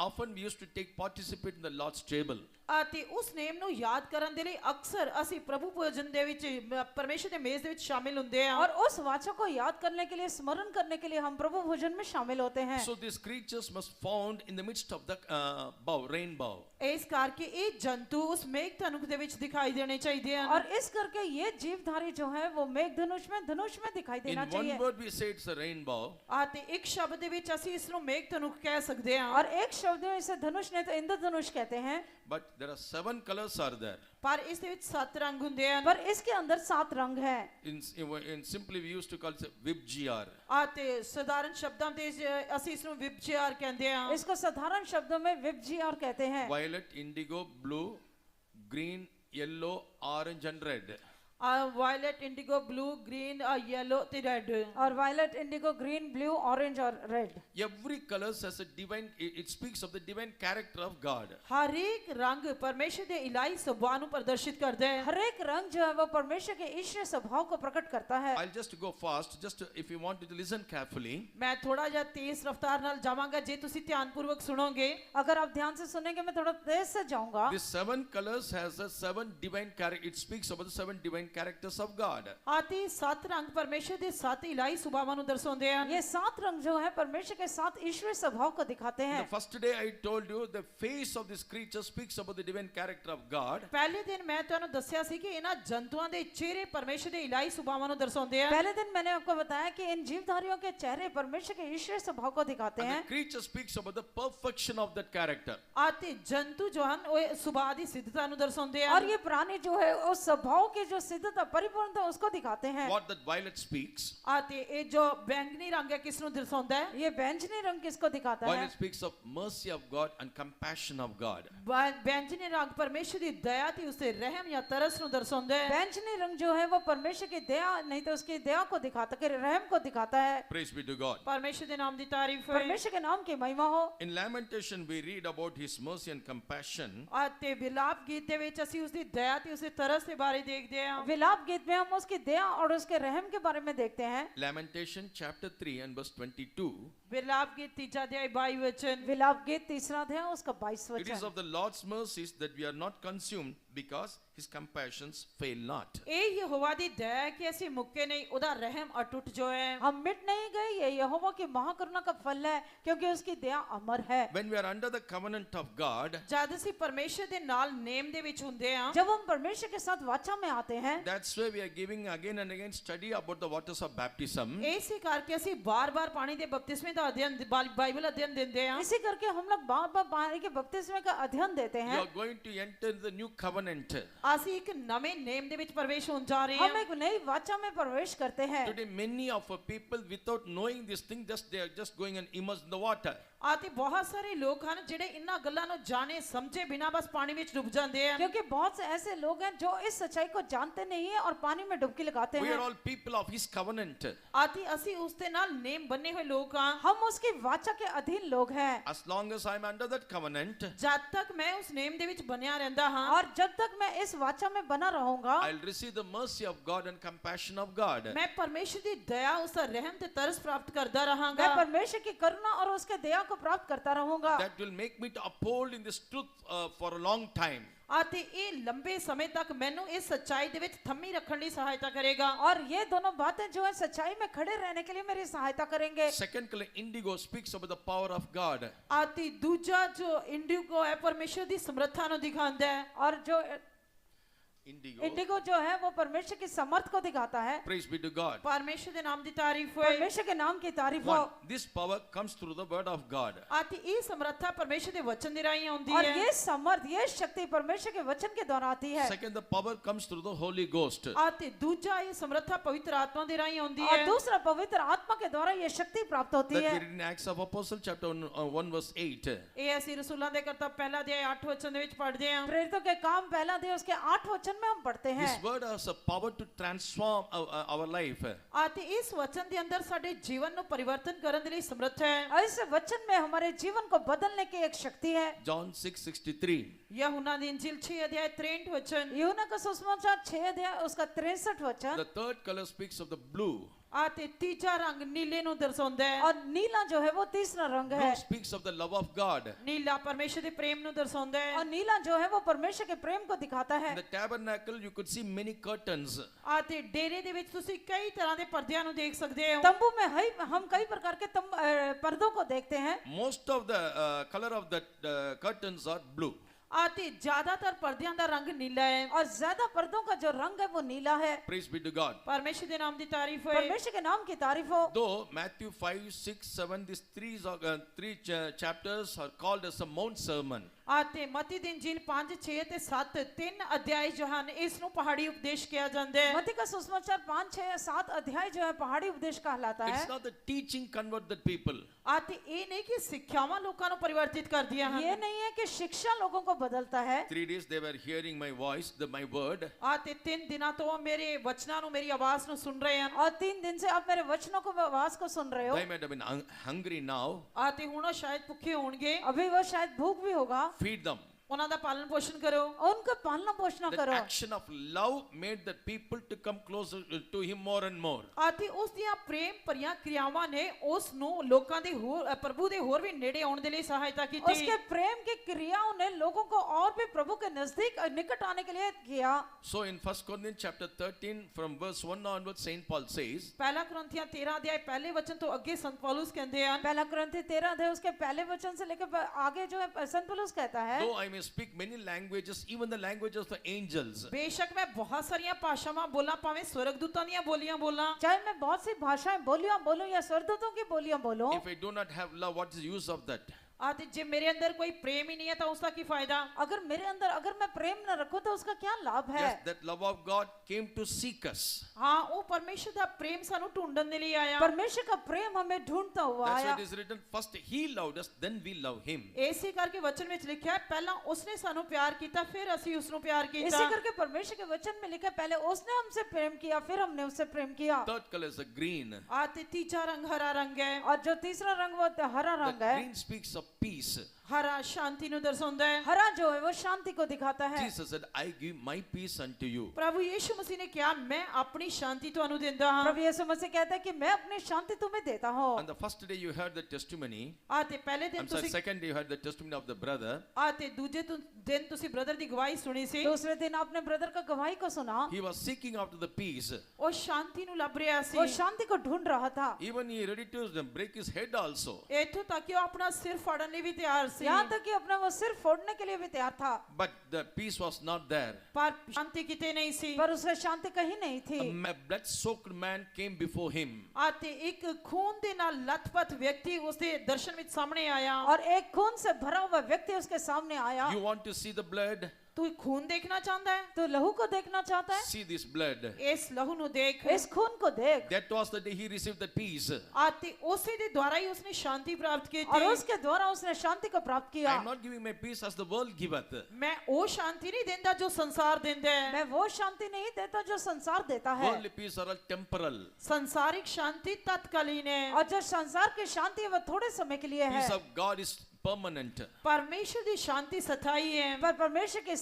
often we used to take participate in the Lord's table. ਆਤੇ ਉਸ ਨੇਮ ਨੂੰ ਯਾਦ ਕਰਨ ਦੇ ਲਈ ਅਕਸਰ ਅਸੀਂ ਪ੍ਰਭੂ ਭੋਜਨ ਦੇ ਵਿੱਚ ਪਰਮੇਸ਼ਰ ਦੇ ਮੇਜ਼ ਦੇ ਵਿੱਚ ਸ਼ਾਮਿਲ ਹੁੰਦੇ ਹਾਂ। और उस वाचा को याद करने के लिए, स्मरण करने के लिए हम प्रभु भोजन में शामिल होते हैं। So these creatures must found in the midst of the bow, rainbow. ਇਸ ਕਰਕੇ ਇਹ ਜੰਤੂ ਉਸ ਮੇਘ ਧਨੁਖ ਦੇ ਵਿੱਚ ਦਿਖਾਈ ਦੇਣੇ ਚਾਹੀਦੇ ਹਨ। और इस करके ये जीवधारी जो है वो मेघ धनुष में दिखाई In देना one चाहिए। word we say it's a rainbow. ਆਤੇ ਇੱਕ ਸ਼ਬਦ ਦੇ ਵਿੱਚ ਅਸੀਂ ਇਸ ਨੂੰ ਮੇਘ ਧਨੁਖ ਕਹਿ ਸਕਦੇ ਹਾਂ। और एक शब्द में इसे धनुष नहीं तो इंद्रधनुष कहते हैं। But there are 7 colors are there. ਪਰ ਇਸ ਦੇ ਵਿੱਚ 7 ਰੰਗ ਹੁੰਦੇ ਹਨ। पर इसके अंदर 7 रंग है। In simply we used to call it Vibgr. ਆਤੇ ਸਧਾਰਨ ਸ਼ਬਦਾਂ ਦੇ ਅਸੀਂ ਇਸ ਨੂੰ ਵਿਭਚਾਰ ਕਹਿੰਦੇ ਹਾਂ। इसको साधारण शब्दों में विपजीआर कहते हैं। Violet, indigo, blue, green, yellow, orange and red. Violet, indigo, blue, green, yellow ते रेड। और violet, indigo, green, blue, orange और red. Every color has a divine, it speaks of the divine character of God. हर एक रंग परमेश्वर ਦੇ ਇਲਾਹੀ ਸੁਭਾਅ ਨੂੰ ਪ੍ਰਦਰਸ਼ਿਤ ਕਰਦਾ ਹੈ। हर एक रंग जो है वो परमेश्वर के ईश्वरीय स्वभाव को प्रकट करता है। I'll just go fast, just if you want to listen carefully. मैं थोड़ा ਜਿਹਾ ਤੇਜ਼ ਰਫ਼ਤਾਰ ਨਾਲ ਜਾਵਾਂਗਾ ਜੇ ਤੁਸੀਂ ਧਿਆਨਪੂਰਵਕ ਸੁਣੋਗੇ। अगर आप ध्यान से सुनेंगे मैं थोड़ा तेज से जाऊंगा। These 7 colors has a 7 divine character. It speaks about the 7 divine characters of God. ਆਤੇ 7 ਰੰਗ ਪਰਮੇਸ਼ਰ ਦੇ 7 ਇਲਾਹੀ ਸੁਭਾਵਾਂ ਨੂੰ ਦਰਸਾਉਂਦੇ ਹਨ। ये 7 रंग जो है परमेश्वर के 7 ईश्वरीय स्वभाव को दिखाते हैं। The first day I told you the face of this creature speaks about the divine character of God. ਪਹਿਲੇ ਦਿਨ ਮੈਂ ਤੁਹਾਨੂੰ ਦੱਸਿਆ ਸੀ ਕਿ ਇਹਨਾਂ ਜੰਤੂਆਂ ਦੇ ਚਿਹਰੇ ਪਰਮੇਸ਼ਰ ਦੇ ਇਲਾਹੀ ਸੁਭਾਵਾਂ ਨੂੰ ਦਰਸਾਉਂਦੇ ਹਨ। पहले दिन मैंने आपको बताया कि इन जीवधारियों के चेहरे परमेश्वर के ईश्वरीय स्वभाव को दिखाते And हैं। the creature speaks about the perfection of that character. ਆਤੇ ਜੰਤੂ ਜੋ ਹਨ ਉਹ ਸੁਭਾਅ ਦੀ ਸਿੱਧਤਾ ਨੂੰ ਦਰਸਾਉਂਦੇ और ਹਨ। ये प्राणी जो है उस स्वभाव की जो सिद्धता परिपूर्णता उसको दिखाते हैं। What that violet speaks. ਆਤੇ ਇਹ ਜੋ बैंगनी रंग है किस ਨੂੰ ਦਰਸਾਉਂਦਾ ਹੈ? ये बैंगनी रंग किसको दिखाता है? Violet speaks of mercy of God and compassion of God. बैंगनी रंग परमेश्वर ਦੀ ਦਇਆ ਤੇ ਉਸਦੇ ਰਹਿਮ ਜਾਂ ਤਰਸ ਨੂੰ ਦਰਸਾਉਂਦਾ ਹੈ। बैंगनी रंग जो है वो परमेश्वर की दया नहीं तो उसकी दया को दिखाता है, रहम को दिखाता है। Praise be to God. परमेश्वर ਦੇ ਨਾਮ ਦੀ ਤਾਰੀਫ ਹੈ। परमेश्वर के नाम की महिमा हो। In Lamentation we read about his mercy and compassion. ਆਤੇ ਵਿਲਾਪ ਗੀਤ ਦੇ ਵਿੱਚ ਅਸੀਂ ਉਸਦੀ ਦਇਆ ਤੇ ਉਸਦੇ ਤਰਸ ਦੇ ਬਾਰੇ ਦੇਖਦੇ ਹਾਂ। विलाप गीत में हम उसकी दया और उसके रहम के बारे में देखते हैं। Lamentation chapter 3 and verse 22. विलाप गीत 3 अध्याय 22 वचन। विलाप गीत 3 अध्याय उसका 22 It is वचन। of the Lord's mercies that we are not consumed because his compassions fail not. ਇਹ ਯਹੋਵਾ ਦੀ ਦਇਆ ਹੈ ਕਿ ਅਸੀਂ ਮੁੱਕੇ ਨਹੀਂ, ਉਹਦਾ ਰਹਿਮ ਅਟੁੱਟ ਜੋ ਹੈ। हम मिट नहीं गए, ये यहोवा की महाकरुणा का फल है क्योंकि उसकी दया अमर है। When we are under the covenant of God, ਜਦ ਅਸੀਂ ਪਰਮੇਸ਼ਰ ਦੇ ਨਾਲ ਨੇਮ ਦੇ ਵਿੱਚ ਹੁੰਦੇ ਹਾਂ, जब हम परमेश्वर के साथ वाचा में आते हैं, that's why we are giving again and again study about the waters of baptism. ਇਸੇ ਕਰਕੇ ਅਸੀਂ ਬਾਰ-ਬਾਰ ਪਾਣੀ ਦੇ ਬਪਤਿਸਮੇ ਦਾ ਅਧਿਐਨ ਬਾਈਬਲ ਅਧਿਐਨ ਦਿੰਦੇ ਹਾਂ। इसी करके हम लोग बार बार पानी के बपतिस्मे का अध्ययन देते You हैं। are going to enter the new covenant. ਅਸੀਂ ਇੱਕ ਨਵੇਂ ਨੇਮ ਦੇ ਵਿੱਚ ਪ੍ਰਵੇਸ਼ ਹੋਣ ਜਾ ਰਹੇ हम ਹਾਂ। एक नई वाचा में प्रवेश करते हैं। Today many of our people without knowing this thing, just they are just going and immersed in the water. ਆਤੇ ਬਹੁਤ ਸਾਰੇ ਲੋਕ ਹਨ ਜਿਹੜੇ ਇਹਨਾਂ ਗੱਲਾਂ ਨੂੰ ਜਾਣੇ ਸਮਝੇ ਬਿਨਾਂ ਬਸ ਪਾਣੀ ਵਿੱਚ ਡੁੱਬ ਜਾਂਦੇ ਹਨ क्योंकि बहुत से ऐसे लोग हैं जो इस सच्चाई को जानते नहीं है और पानी में डुबकी लगाते We हैं। are all people of His covenant. ਆਤੇ ਅਸੀਂ ਉਸ ਦੇ ਨਾਲ ਨੇਮ ਬੰਨੇ ਹੋਏ ਲੋਕ ਹਾਂ हम उसकी वाचा के अधीन लोग हैं As long as I'm under that covenant, ਜਦ ਤੱਕ ਮੈਂ ਉਸ ਨੇਮ ਦੇ ਵਿੱਚ ਬਣਿਆ ਰਹਿੰਦਾ ਹਾਂ और जब तक मैं इस वाचा में बना रहूंगा I'll receive the mercy of God and compassion of God. ਮੈਂ ਪਰਮੇਸ਼ਰ ਦੀ ਦਇਆ ਉਸ ਦਾ ਰਹਿਮ ਤੇ ਤਰਸ ਪ੍ਰਾਪਤ ਕਰਦਾ मैं ਰਹਾਂਗਾ परमेश्वर की करुणा और उसके दया को प्राप्त करता रहूंगा। That will make me to uphold in this truth for a long time. ਆਤੇ ਇਹ ਲੰਬੇ ਸਮੇਂ ਤੱਕ ਮੈਨੂੰ ਇਸ ਸੱਚਾਈ ਦੇ ਵਿੱਚ ਥੰਮੀ ਰੱਖਣ ਲਈ ਸਹਾਇਤਾ ਕਰੇਗਾ और ये दोनों बातें जो है सच्चाई में खड़े रहने के लिए मेरी सहायता करेंगे। Second color indigo speaks about the power of God. ਆਤੇ ਦੂਜਾ ਜੋ ਇੰਡੀਗੋ ਹੈ ਪਰਮੇਸ਼ਰ ਦੀ ਸਮਰੱਥਾ ਨੂੰ ਦਿਖਾਉਂਦਾ ਹੈ और जो Indigo. इंडिगो जो है वो परमेश्वर की समर्थ को दिखाता है। Praise be to God. ਪਰਮੇਸ਼ਰ ਦੇ ਨਾਮ ਦੀ ਤਾਰੀਫ ਹੋਏ परमेश्वर के नाम की तारीफ हो। One, this power comes through the word of God. ਆਤੇ ਇਹ ਸਮਰੱਥਾ ਪਰਮੇਸ਼ਰ ਦੇ ਵਚਨ ਦੇ ਰਾਹੀਂ ਆਉਂਦੀ और ਹੈ ये समर्थ ये शक्ति परमेश्वर के वचन के द्वारा आती है। Second, the power comes through the Holy Ghost. ਆਤੇ ਦੂਜਾ ਇਹ ਸਮਰੱਥਾ ਪਵਿੱਤਰ ਆਤਮਾ ਦੇ ਰਾਹੀਂ ਆਉਂਦੀ और ਹੈ दूसरा पवित्र आत्मा के द्वारा ये शक्ति प्राप्त होती That we है। read in Acts of Apostle chapter 1 verse 8. ਇਹ ਅਸੀਂ ਰਸੂਲਾਂ ਦੇ ਕਰਤੱਵ ਪਹਿਲਾ ਅਧਿਆਇ 8 ਵਚਨ ਦੇ ਵਿੱਚ ਪੜ੍ਹਦੇ ਹਾਂ प्रेरितों के काम पहला अध्याय उसके 8 वचन में हम पढ़ते हैं। This word has a power to transform our life. ਆਤੇ ਇਸ ਵਚਨ ਦੇ ਅੰਦਰ ਸਾਡੇ ਜੀਵਨ ਨੂੰ ਪਰਿਵਰਤਨ ਕਰਨ ਦੇ ਲਈ ਸਮਰੱਥ ਹੈ और इस वचन में हमारे जीवन को बदलने की एक शक्ति है। John 6:63. यूहन्ना ਦੀ इंजील 6 अध्याय 63 वचन यूहन्ना का सुसमाचार 6 अध्याय उसका 63 वचन। The third color speaks of the blue. ਆਤੇ ਤੀਜਾ ਰੰਗ ਨੀਲੇ ਨੂੰ ਦਰਸਾਉਂਦਾ ਹੈ और नीला जो है वो तीसरा रंग है। Blue speaks of the love of God. ਨੀਲਾ ਪਰਮੇਸ਼ਰ ਦੇ ਪ੍ਰੇਮ ਨੂੰ ਦਰਸਾਉਂਦਾ ਹੈ और नीला जो है वो परमेश्वर के प्रेम को दिखाता है। In the tabernacle you could see many curtains. ਆਤੇ ਡੇਰੇ ਦੇ ਵਿੱਚ ਤੁਸੀਂ ਕਈ ਤਰ੍ਹਾਂ ਦੇ ਪਰਦਿਆਂ ਨੂੰ ਦੇਖ ਸਕਦੇ ਹੋ तंबू में हम कई प्रकार के पर्दों को देखते हैं। Most of the color of the curtains are blue. ਆਤੇ ਜ਼ਿਆਦਾਤਰ ਪਰਦਿਆਂ ਦਾ ਰੰਗ ਨੀਲਾ ਹੈ और ज्यादा पर्दों का जो रंग है वो नीला है। Praise be to God. ਪਰਮੇਸ਼ਰ ਦੇ ਨਾਮ ਦੀ ਤਾਰੀਫ ਹੋਏ परमेश्वर के नाम की तारीफ हो। Though Matthew 5, 6, 7, these three chapters are called as a Mount Sermon. ਆਤੇ ਮਤੀ ਦੀ ਇੰਜੀਲ 5 6 ਤੇ 7 ਤਿੰਨ ਅਧਿਆਇ ਜੋ ਹਨ ਇਸ ਨੂੰ ਪਹਾੜੀ ਉਪਦੇਸ਼ ਕਿਹਾ ਜਾਂਦਾ ਹੈ मत्ती का सुसमाचार 5, 6, 7 अध्याय जो है पहाड़ी उपदेश कहलाता है। It's not the teaching convert the people. ਆਤੇ ਇਹ ਨਹੀਂ ਕਿ ਸਿੱਖਿਆਵਾਂ ਲੋਕਾਂ ਨੂੰ ਪਰਿਵਰਤਿਤ ਕਰਦੀਆਂ ਹਨ ये नहीं है कि शिक्षा लोगों को बदलता है। 3 days they were hearing my voice, my word. ਆਤੇ 3 ਦਿਨਾਂ ਤੋਂ ਉਹ ਮੇਰੇ ਵਚਨਾਂ ਨੂੰ ਮੇਰੀ ਆਵਾਜ਼ ਨੂੰ ਸੁਣ ਰਹੇ ਹਨ और 3 दिन से आप मेरे वचनों को आवाज को सुन रहे हो। They might have been hungry now. ਆਤੇ ਹੁਣ ਉਹ ਸ਼ਾਇਦ ਭੁੱਖੇ ਹੋਣਗੇ अभी वो शायद भूख भी होगा। Feed them. ਉਹਨਾਂ ਦਾ ਪਾਲਣ ਪੋਸ਼ਣ ਕਰੋ और उनका पालना पोषण That करो। action of love made the people to come closer to him more and more. ਆਤੇ ਉਸ ਦੀਆਂ ਪ੍ਰੇਮ ਭਰੀਆਂ क्रियावां ਨੇ ਉਸ ਨੂੰ ਲੋਕਾਂ ਦੇ ਹੋਰ ਪ੍ਰਭੂ ਦੇ ਹੋਰ ਵੀ ਨੇੜੇ ਆਉਣ ਦੇ ਲਈ ਸਹਾਇਤਾ ਕੀਤੀ उसके प्रेम की क्रियाओं ने लोगों को और भी प्रभु के नजदीक निकट आने के लिए किया। So in 1 Corinthians chapter 13 from verse 1 onwards, Saint Paul says, ਪਹਿਲਾ ਕੁਰਿੰਥੀਆਂ 13 ਅਧਿਆਇ ਪਹਿਲੇ ਵਚਨ ਤੋਂ ਅੱਗੇ ਸੰਤ ਪੌਲੁਸ ਕਹਿੰਦੇ ਹਨ पहला कुरिन्थी 13 अध्याय उसके पहले वचन से लेकर आगे जो है संत पौलुस कहता है। though I may speak many languages, even the languages of the angels, ਬੇਸ਼ੱਕ ਮੈਂ ਬਹੁਤ ਸਾਰੀਆਂ ਭਾਸ਼ਾਵਾਂ ਬੋਲਾਂ ਭਾਵੇਂ ਸਵਰਗਦੂਤਾਂ ਦੀਆਂ ਬੋਲੀਆਂ ਬੋਲਾਂ चाहे मैं बहुत सी भाषाएं बोलियां बोलूं या स्वर्गदूतों की बोलियां बोलूं, if I do not have love, what is the use of that? ਆਤੇ ਜੇ ਮੇਰੇ ਅੰਦਰ ਕੋਈ ਪ੍ਰੇਮ ਹੀ ਨਹੀਂ ਹੈ ਤਾਂ ਉਸ ਦਾ ਕੀ ਫਾਇਦਾ अगर मेरे अंदर अगर मैं प्रेम न रखूं तो उसका क्या लाभ है। Yes, that love of God came to seek us. ਹਾਂ ਉਹ ਪਰਮੇਸ਼ਰ ਦਾ ਪ੍ਰੇਮ ਸਾਨੂੰ ਢੂੰਡਣ ਦੇ ਲਈ ਆਇਆ परमेश्वर का प्रेम हमें ढूंढता हुआ That's why आया। it is written, first he loved us, then we love him. ਇਸੇ ਕਰਕੇ ਵਚਨ ਵਿੱਚ ਲਿਖਿਆ ਹੈ ਪਹਿਲਾਂ ਉਸਨੇ ਸਾਨੂੰ ਪਿਆਰ ਕੀਤਾ ਫਿਰ ਅਸੀਂ ਉਸ ਨੂੰ ਪਿਆਰ ਕੀਤਾ इसी करके परमेश्वर के वचन में लिखा है, पहले उसने हमसे प्रेम किया फिर हमने उससे प्रेम किया। Third color is the green. ਆਤੇ ਤੀਜਾ ਰੰਗ ਹਰਾ रंग है और जो तीसरा रंग वो हरा The रंग है। green speaks of peace. हरा शांति ਨੂੰ ਦਰਸਾਉਂਦਾ ਹੈ हरा जो है वो शांति को दिखाता है। Jesus said, I give my peace unto you. ਪ੍ਰਭੂ ਯੀਸ਼ੂ ਮਸੀਹ ਨੇ ਕਿਹਾ ਮੈਂ ਆਪਣੀ ਸ਼ਾਂਤੀ ਤੁਹਾਨੂੰ ਦਿੰਦਾ ਹਾਂ प्रभु यीशु मसीह कहता है कि मैं अपनी शांति तुम्हें देता हूँ। On the first day you heard the testimony. ਆਤੇ ਪਹਿਲੇ ਦਿਨ I'm sorry, ਤੁਸੀਂ second day you heard the testimony of the brother. ਆਤੇ ਦੂਜੇ ਦਿਨ ਤੁਸੀਂ ਬ੍ਰਦਰ ਦੀ ਗਵਾਹੀ ਸੁਣੀ ਸੀ दूसरे दिन आपने ब्रदर का गवाही को सुना। He was seeking after the peace. ਉਹ ਸ਼ਾਂਤੀ ਨੂੰ ਲੱਭ ਰਿਹਾ ਸੀ वो शांति को ढूंढ रहा था। Even he ready to break his head also. ਇੱਥੋਂ ਤੱਕ ਕਿ ਉਹ ਆਪਣਾ ਸਿਰ ਫਾੜਨ ਲਈ ਵੀ ਤਿਆਰ ਸੀ यहाँ तक कि अपना वो सिर फोड़ने के लिए भी तैयार था, But the peace was not there. ਪਰ ਸ਼ਾਂਤੀ ਕਿਤੇ ਨਹੀਂ ਸੀ पर उसमें शांति कहीं नहीं थी। A blood-soaked man came before him. ਆਤੇ ਇੱਕ ਖੂਨ ਦੇ ਨਾਲ ਲੱਥਪੱਥ ਵਿਅਕਤੀ ਉਸਦੇ ਦਰਸ਼ਨ ਵਿੱਚ ਸਾਹਮਣੇ ਆਇਆ और एक खून से भरा हुआ व्यक्ति उसके सामने आया। You want to see the blood? ਤੂੰ ਖੂਨ ਦੇਖਣਾ ਚਾਹੁੰਦਾ ਹੈ? तू लहू को देखना चाहता है? See this blood. ਇਸ ਲਹੂ ਨੂੰ ਦੇਖ। इस खून को देख। That was the day he received the peace. ਅਤੇ ਉਸੇ ਦੇ ਦੁਆਰਾ ਹੀ ਉਸਨੇ ਸ਼ਾਂਤੀ ਪ੍ਰਾਪਤ और ਕੀਤੀ। उसके द्वारा उसने शांति को प्राप्त I किया। am not giving my peace as the world giveth. ਮੈਂ ਉਹ ਸ਼ਾਂਤੀ ਨਹੀਂ ਦਿੰਦਾ ਜੋ ਸੰਸਾਰ ਦਿੰਦਾ ਹੈ। मैं वो शांति नहीं देता जो संसार देता है। Worldly peace are all temporal. ਸੰਸਾਰਿਕ ਸ਼ਾਂਤੀ ਤਤਕਾਲੀਨ ਹੈ। और जो संसार की शांति है वो थोड़े समय के लिए है, Peace of God is permanent. ਪਰਮੇਸ਼ਰ ਦੀ ਸ਼ਾਂਤੀ ਸਥਾਈ ਹੈ। पर परमेश्वर की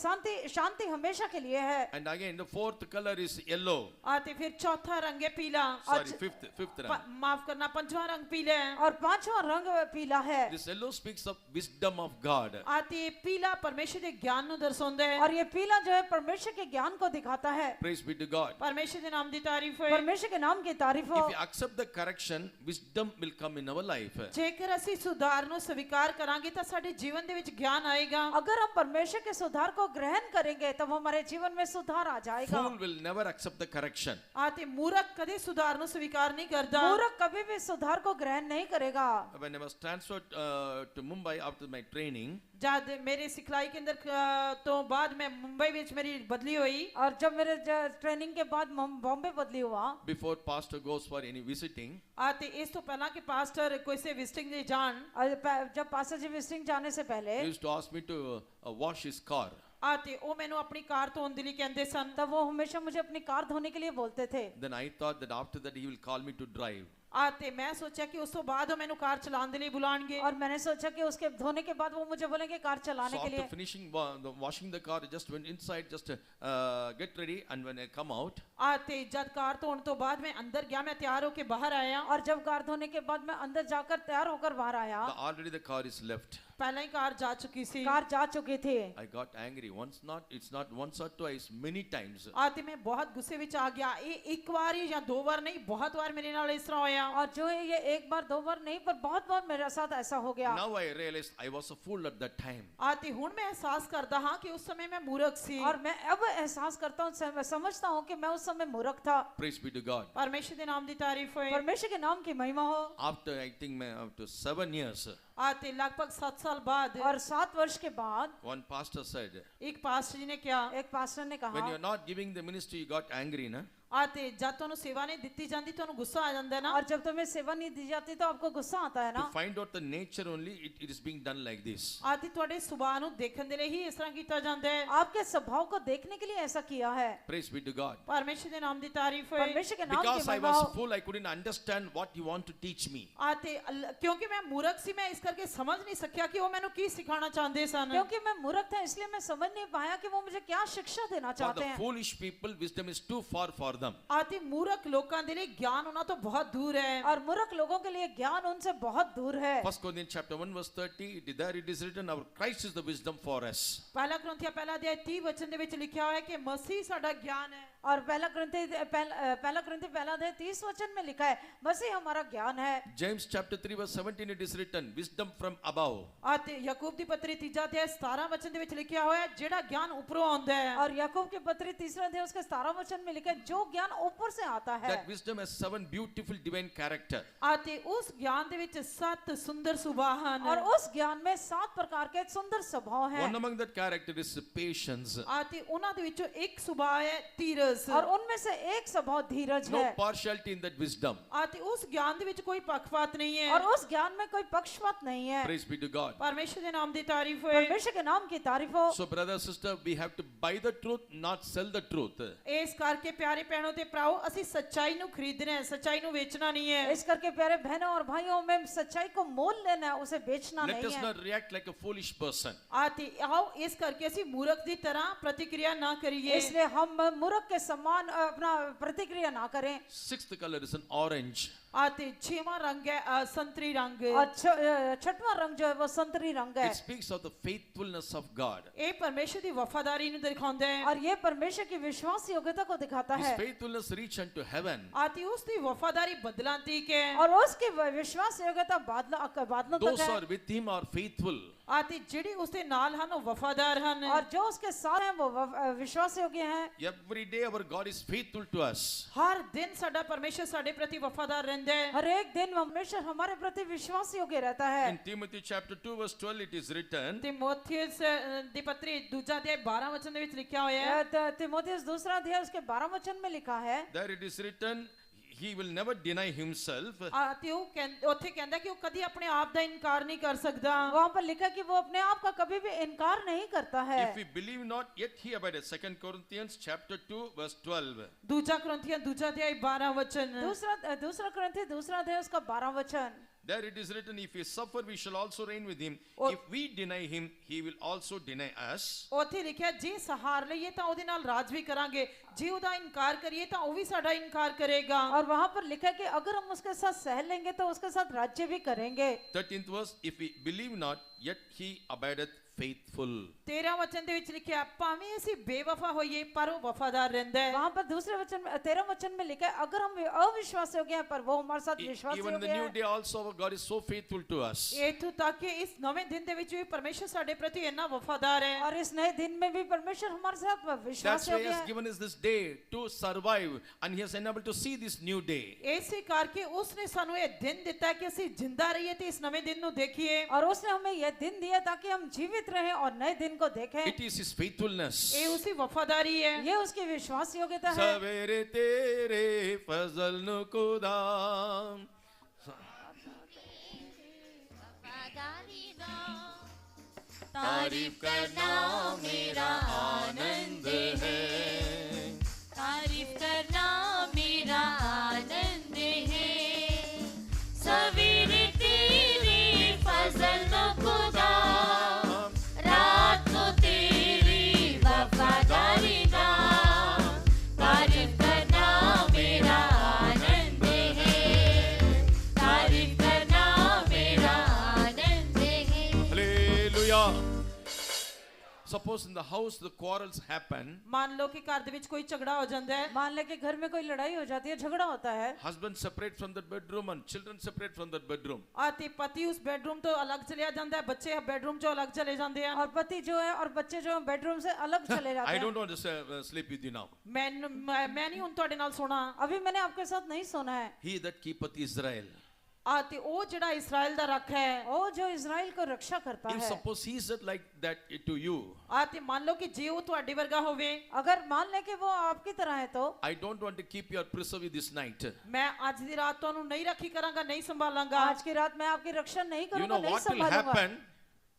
शांति हमेशा के लिए है। And again, the fourth color is yellow. ਅਤੇ ਫਿਰ ਚੌਥਾ ਰੰਗ ਹੈ ਪੀਲਾ। Sorry, fifth rang. ਮਾਫ करना ਪੰਜਵਾਂ रंग पीला है। और पांचवा रंग पीला है। This yellow speaks of wisdom of God. ਅਤੇ ਪੀਲਾ ਪਰਮੇਸ਼ਰ ਦੇ ਗਿਆਨ ਨੂੰ ਦਰਸਾਉਂਦਾ ਹੈ। और ये पीला जो है परमेश्वर के ज्ञान को दिखाता है। Praise be to God. ਪਰਮੇਸ਼ਰ ਦੇ ਨਾਮ ਦੀ ਤਾਰੀਫ ਹੋਏ। परमेश्वर के नाम की तारीफ हो। If we accept the correction, wisdom will come in our life. ਜੇਕਰ ਅਸੀਂ ਸੁਧਾਰ ਨੂੰ ਸਵੀਕਾਰ ਕਰਾਂਗੇ ਤਾਂ ਸਾਡੇ ਜੀਵਨ ਦੇ ਵਿੱਚ ਗਿਆਨ ਆਏਗਾ। अगर हम परमेश्वर के सुधार को ग्रहण करेंगे तब हमारे जीवन में सुधार आ जाएगा। Fool will never accept the correction. ਅਤੇ ਮੂਰਖ ਕਦੇ ਸੁਧਾਰ ਨੂੰ ਸਵੀਕਾਰ ਨਹੀਂ ਕਰਦਾ। मूर्ख कभी भी सुधार को ग्रहण नहीं करेगा। When I was transferred to Mumbai after my training, ਜਦ ਮੇਰੇ ਸਿਖਲਾਈ ਕੇਂਦਰ ਤੋਂ ਬਾਅਦ ਮੈਂ ਮੁੰਬਈ ਵਿੱਚ ਮੇਰੀ ਬਦਲੀ ਹੋਈ। और जब मेरे ट्रेनिंग के बाद बॉम्बे बदली हुआ, before pastor goes for any visiting, ਅਤੇ ਇਸ ਤੋਂ ਪਹਿਲਾਂ ਕਿ ਪਾਸਟਰ ਕਿਸੇ ਵਿਜ਼ਿਟਿੰਗ ਲਈ ਜਾਣ, और जब पास्टर जी विजिटिंग जाने से पहले he used to ask me to wash his car. ਅਤੇ ਉਹ ਮੈਨੂੰ ਆਪਣੀ ਕਾਰ ਧੋਣ ਦੇ ਲਈ ਕਹਿੰਦੇ ਸਨ। तब वो हमेशा मुझे अपनी कार धोने के लिए बोलते थे। Then I thought that after that he will call me to drive. ਅਤੇ ਮੈਂ ਸੋਚਿਆ ਕਿ ਉਸ ਤੋਂ ਬਾਅਦ ਉਹ ਮੈਨੂੰ ਕਾਰ ਚਲਾਉਣ ਦੇ ਲਈ ਬੁਲਾਣਗੇ। और मैंने सोचा कि उसके धोने के बाद वो मुझे बोलेंगे कार चलाने So के after लिए। finishing washing the car, I just went inside, just get ready, and when I come out, ਅਤੇ ਜਦ ਕਾਰ ਧੋਣ ਤੋਂ ਬਾਅਦ ਮੈਂ ਅੰਦਰ ਗਿਆ, ਮੈਂ ਤਿਆਰ ਹੋ ਕੇ ਬਾਹਰ ਆਇਆ। और जब कार धोने के बाद मैं अंदर जाकर तैयार होकर बाहर आया, already the car is left. ਪਹਿਲਾਂ ਹੀ ਕਾਰ ਜਾ ਚੁੱਕੀ ਸੀ। कार जा चुकी थी। I got angry. It's not once or twice, many times. ਅਤੇ ਮੈਂ ਬਹੁਤ ਗੁੱਸੇ ਵਿੱਚ ਆ ਗਿਆ। ਇਹ ਇੱਕ ਵਾਰ ਹੀ ਜਾਂ ਦੋ ਵਾਰ ਨਹੀਂ, ਬਹੁਤ ਵਾਰ ਮੇਰੇ ਨਾਲ ਇਸ ਤਰ੍ਹਾਂ ਹੋਇਆ। और जो है ये एक बार दो बार नहीं पर बहुत बार मेरे साथ ऐसा हो गया। Now I realized I was a fool at that time. ਅਤੇ ਹੁਣ ਮੈਂ ਅਹਿਸਾਸ ਕਰਦਾ ਹਾਂ ਕਿ ਉਸ ਸਮੇਂ ਮੈਂ ਮੂਰਖ ਸੀ। और मैं अब एहसास करता हूँ, समझता हूँ कि मैं उस समय मूर्ख था। Praise be to God. ਪਰਮੇਸ਼ਰ ਦੇ ਨਾਮ ਦੀ ਤਾਰੀਫ ਹੋਏ। परमेश्वर के नाम की महिमा हो। After I think after 7 years, ਅਤੇ ਲਗਭਗ 7 ਸਾਲ ਬਾਅਦ और 7 वर्ष के बाद one pastor said, ਇੱਕ ਪਾਸਟਰ ਜੀ ਨੇ ਕਿਹਾ, एक पास्टर ने when कहा, you're not giving the ministry, you got angry, na? ਅਤੇ ਜਦ ਤੁਹਾਨੂੰ ਸੇਵਾ ਨਹੀਂ ਦਿੱਤੀ ਜਾਂਦੀ ਤੁਹਾਨੂੰ ਗੁੱਸਾ ਆ ਜਾਂਦਾ ਹੈ ਨਾ। और जब तुम्हें सेवा नहीं दी जाती तो आपको गुस्सा आता है To ना। find out the nature only, it is being done like this. ਅਤੇ ਤੁਹਾਡੇ ਸੁਭਾਅ ਨੂੰ ਦੇਖਣ ਦੇ ਲਈ ਹੀ ਇਸ ਤਰ੍ਹਾਂ ਕੀਤਾ ਜਾਂਦਾ ਹੈ। आपके स्वभाव को देखने के लिए ऐसा किया है। Praise be to God. ਪਰਮੇਸ਼ਰ ਦੇ ਨਾਮ ਦੀ ਤਾਰੀਫ ਹੋਏ। परमेश्वर के नाम की Because I महिमा was हो। full, I couldn't understand what you want to teach me. ਅਤੇ ਕਿਉਂਕਿ ਮੈਂ ਮੂਰਖ ਸੀ, ਮੈਂ ਇਸ ਕਰਕੇ ਸਮਝ ਨਹੀਂ ਸਕਿਆ ਕਿ ਉਹ ਮੈਨੂੰ ਕੀ ਸਿਖਾਉਣਾ ਚਾਹੁੰਦੇ ਸਨ। क्योंकि मैं मूर्ख था इसलिए मैं समझ नहीं पाया कि वो मुझे क्या शिक्षा देना For चाहते the हैं। foolish people, wisdom is too far for them. ਅਤੇ ਮੂਰਖ ਲੋਕਾਂ ਦੇ ਲਈ ਗਿਆਨ ਉਹਨਾਂ ਤੋਂ ਬਹੁਤ ਦੂਰ ਹੈ। और मूर्ख लोगों के लिए ज्ञान उनसे बहुत दूर है। 1 Corinthians chapter 1 verse 30, there it is written, our Christ is the wisdom for us. ਪਹਿਲਾ ਕੁਰਿੰਥੀਆਂ ਪਹਿਲਾ ਅਧਿਆਇ 30 ਵਚਨ ਦੇ ਵਿੱਚ ਲਿਖਿਆ ਹੋਇਆ ਹੈ ਕਿ ਮਸੀਹ ਸਾਡਾ ਗਿਆਨ ਹੈ। और पहला कुरिन्थी पहला अध्याय 30 वचन में लिखा है मसीह हमारा ज्ञान है। James chapter 3 verse 17, it is written, wisdom from above. ਅਤੇ ਯਾਕੂਬ ਦੀ ਪੱਤਰੀ ਤੀਜਾ ਅਧਿਆਇ 17 ਵਚਨ ਦੇ ਵਿੱਚ ਲਿਖਿਆ ਹੋਇਆ ਹੈ ਜਿਹੜਾ ਗਿਆਨ ਉੱਪਰੋਂ ਆਉਂਦਾ ਹੈ। और याकूब की पत्री तीसरा अध्याय उसके 17 वचन में लिखा है जो ज्ञान ऊपर से आता है। That wisdom has 7 beautiful divine character. ਅਤੇ ਉਸ ਗਿਆਨ ਦੇ ਵਿੱਚ 7 ਸੁੰਦਰ ਸੁਭਾਅ ਹਨ। और उस ज्ञान में 7 प्रकार के सुंदर स्वभाव हैं। One among that character is patience. ਅਤੇ ਉਹਨਾਂ ਦੇ ਵਿੱਚੋਂ ਇੱਕ ਸੁਭਾਅ ਹੈ ਧੀਰਜ। और उनमें से एक स्वभाव धीरज No है। partiality in that wisdom. ਅਤੇ ਉਸ ਗਿਆਨ ਦੇ ਵਿੱਚ ਕੋਈ ਪੱਖਪਾਤ ਨਹੀਂ ਹੈ। और उस ज्ञान में कोई पक्षपात नहीं है। Praise be to God. ਪਰਮੇਸ਼ਰ ਦੇ ਨਾਮ ਦੀ ਤਾਰੀਫ ਹੋਏ। परमेश्वर के नाम की तारीफ हो। So brother, sister, we have to buy the truth, not sell the truth. ਇਸ ਕਰਕੇ ਪਿਆਰੇ ਭੈਣੋ ਤੇ ਭਰਾਓ ਅਸੀਂ ਸੱਚਾਈ ਨੂੰ ਖਰੀਦਣਾ ਹੈ, ਸੱਚਾਈ ਨੂੰ ਵੇਚਣਾ ਨਹੀਂ ਹੈ। इस करके प्यारे बहनों और भाइयों में सच्चाई को मोल लेना है, उसे बेचना Let नहीं us है। not react like a foolish person. ਅਤੇ ਆਓ ਇਸ ਕਰਕੇ ਅਸੀਂ ਮੂਰਖ ਦੀ ਤਰ੍ਹਾਂ ਪ੍ਰਤੀਕਿਰਿਆ ਨਾ ਕਰੀਏ। इसलिए हम मूर्ख के समान अपना प्रतिक्रिया ना करें। 6th color is an orange. ਅਤੇ 6ਵਾਂ ਰੰਗ ਹੈ ਸੰਤਰੀ ਰੰਗ। और छठवां रंग जो है वो संतरी रंग है। It speaks of the faithfulness of God. ਇਹ ਪਰਮੇਸ਼ਰ ਦੀ ਵਫਾਦਾਰੀ ਨੂੰ ਦਿਖਾਉਂਦਾ ਹੈ। और ये परमेश्वर की विश्वास योग्यता को दिखाता His है। faithfulness reach unto heaven. ਅਤੇ ਉਸ ਦੀ ਵਫਾਦਾਰੀ ਬਦਲਾਂ ਤੀਕ ਹੈ। और उसकी विश्वास योग्यता बादलों Those तक who है। are with him are faithful. ਅਤੇ ਜਿਹੜੇ ਉਸ ਦੇ ਨਾਲ ਹਨ ਉਹ ਵਫਾਦਾਰ ਹਨ। और जो उसके साथ हैं वो विश्वास योग्य हैं। Every day our God is faithful to us. ਹਰ ਦਿਨ ਸਾਡਾ ਪਰਮੇਸ਼ਰ ਸਾਡੇ ਪ੍ਰਤੀ ਵਫਾਦਾਰ ਰਹਿੰਦਾ ਰਹਿੰਦਾ ਹੈ। हर एक दिन परमेश्वर हमारे प्रति विश्वास योग्य रहता है। In Timothy chapter 2 verse 12 it is written, ਤਿਮੋਥੀਉਸ ਦੀ ਪੱਤਰੀ ਦੂਜਾ ਅਧਿਆਇ 12 ਵਚਨ ਦੇ ਵਿੱਚ ਲਿਖਿਆ ਹੋਇਆ ਹੈ। तिमोथियुस दूसरा अध्याय उसके 12 वचन में लिखा है, there it is written, he will never deny himself. ਤੇ ਉਹ ਉੱਥੇ ਕਹਿੰਦਾ ਕਿ ਉਹ ਕਦੀ ਆਪਣੇ ਆਪ ਦਾ ਇਨਕਾਰ ਨਹੀਂ ਕਰ ਸਕਦਾ। वहाँ पर लिखा कि वो अपने आप का कभी भी इनकार नहीं करता है। If we believe not, yet he abideth. 2 Corinthians chapter 2 verse 12. ਦੂਜਾ ਕੁਰਿੰਥੀਆਂ ਦੂਜਾ ਅਧਿਆਇ 12 वचन। दूसरा कुरिन्थी दूसरा अध्याय उसका 12 वचन। There it is written, if we suffer, we shall also reign with him. If we deny him, he will also deny us. ਉੱਥੇ ਲਿਖਿਆ ਜੇ ਸਹਾਰ ਲਈਏ ਤਾਂ ਉਹਦੇ ਨਾਲ ਰਾਜ ਵੀ ਕਰਾਂਗੇ, ਜੇ ਉਹਦਾ ਇਨਕਾਰ ਕਰੀਏ ਤਾਂ ਉਹ ਵੀ ਸਾਡਾ ਇਨਕਾਰ ਕਰੇਗਾ। और वहाँ पर लिखा है कि अगर हम उसके साथ सह लेंगे तो उसके साथ राज्य भी करेंगे। 13th verse, if we believe not, yet he abideth faithful. 13 वचन ਦੇ ਵਿੱਚ ਲਿਖਿਆ ਭਾਵੇਂ ਅਸੀਂ ਬੇਵਫਾ ਹੋਈਏ ਪਰ ਉਹ ਵਫਾਦਾਰ ਰਹਿੰਦਾ ਹੈ। वहाँ पर दूसरे वचन में 13 वचन में लिखा है, अगर हम अविश्वासी हो गए हैं पर वो हमारे साथ विश्वासी Even हो in the गया new है। day also our God is so faithful to us. ਇੱਥੋਂ ਤੱਕ ਕਿ ਇਸ ਨਵੇਂ ਦਿਨ ਦੇ ਵਿੱਚ ਵੀ ਪਰਮੇਸ਼ਰ ਸਾਡੇ ਪ੍ਰਤੀ ਇੰਨਾ ਵਫਾਦਾਰ ਹੈ। और इस नए दिन में भी परमेश्वर हमारे साथ That's विश्वासी why हो he गया has है। given us this day to survive, and he has enabled to see this new day. ਇਸੇ ਕਰਕੇ ਉਸਨੇ ਸਾਨੂੰ ਇਹ ਦਿਨ ਦਿੱਤਾ ਕਿ ਅਸੀਂ ਜਿੰਦਾ ਰਹੀਏ ਤੇ ਇਸ ਨਵੇਂ ਦਿਨ ਨੂੰ ਦੇਖੀਏ। और उसने हमें यह दिन दिया ताकि हम जीवित रहें और नए दिन को देखें। It is his faithfulness. ਇਹ ਉਸਦੀ ਵਫਾਦਾਰੀ ਹੈ। ये उसकी विश्वास योग्यता है। सवेरे तेरे फजल नु खुदा, तारीफ करना मेरा आनंद है, तारीफ करना मेरा आनंद है, सवेरे तेरे फजल न खुदा, रात को तेरी वफादारी का, तारीफ करना मेरा आनंद है, तारीफ करना मेरा आनंद है। Hallelujah. Suppose in the house the quarrels happen, ਮੰਨ ਲਓ ਕਿ ਘਰ ਦੇ ਵਿੱਚ ਕੋਈ ਝਗੜਾ ਹੋ ਜਾਂਦਾ ਹੈ। मान ले कि घर में कोई लड़ाई हो जाती है, झगड़ा होता है, husband separate from that bedroom and children separate from that bedroom. ਅਤੇ ਪਤੀ ਉਸ ਬੈਡਰੂਮ ਤੋਂ ਅਲੱਗ ਚਲਿਆ ਜਾਂਦਾ ਹੈ, ਬੱਚੇ ਬੈਡਰੂਮ ਚੋਂ ਅਲੱਗ ਚਲੇ ਜਾਂਦੇ ਆ। और पति जो है और बच्चे जो है बेडरूम से अलग चले जाते I हैं। don't want to sleep with you now. ਮੈਂ ਨਹੀਂ ਹੁਣ ਤੁਹਾਡੇ ਨਾਲ ਸੋਣਾ। अभी मैंने आपके साथ नहीं सोना है। He that keepeth Israel. ਅਤੇ ਉਹ ਜਿਹੜਾ ਇਸਰਾਇਲ ਦਾ ਰੱਖ ਹੈ, वो जो इजराइल को रक्षा करता If है, suppose he said like that to you, ਅਤੇ ਮੰਨ ਲਓ ਕਿ ਜੇ ਉਹ ਤੁਹਾਡੇ ਵਰਗਾ ਹੋਵੇ, अगर मान ले कि वो आपकी तरह है तो I don't want to keep your preserve this night. ਮੈਂ ਅੱਜ ਦੀ ਰਾਤ ਤੁਹਾਨੂੰ ਨਹੀਂ ਰੱਖੀ ਕਰਾਂਗਾ, ਨਹੀਂ ਸੰਭਾਲਾਂਗਾ। आज की रात मैं आपकी रक्षा नहीं You करूंगा, know नहीं what will संभालूंगा। happen?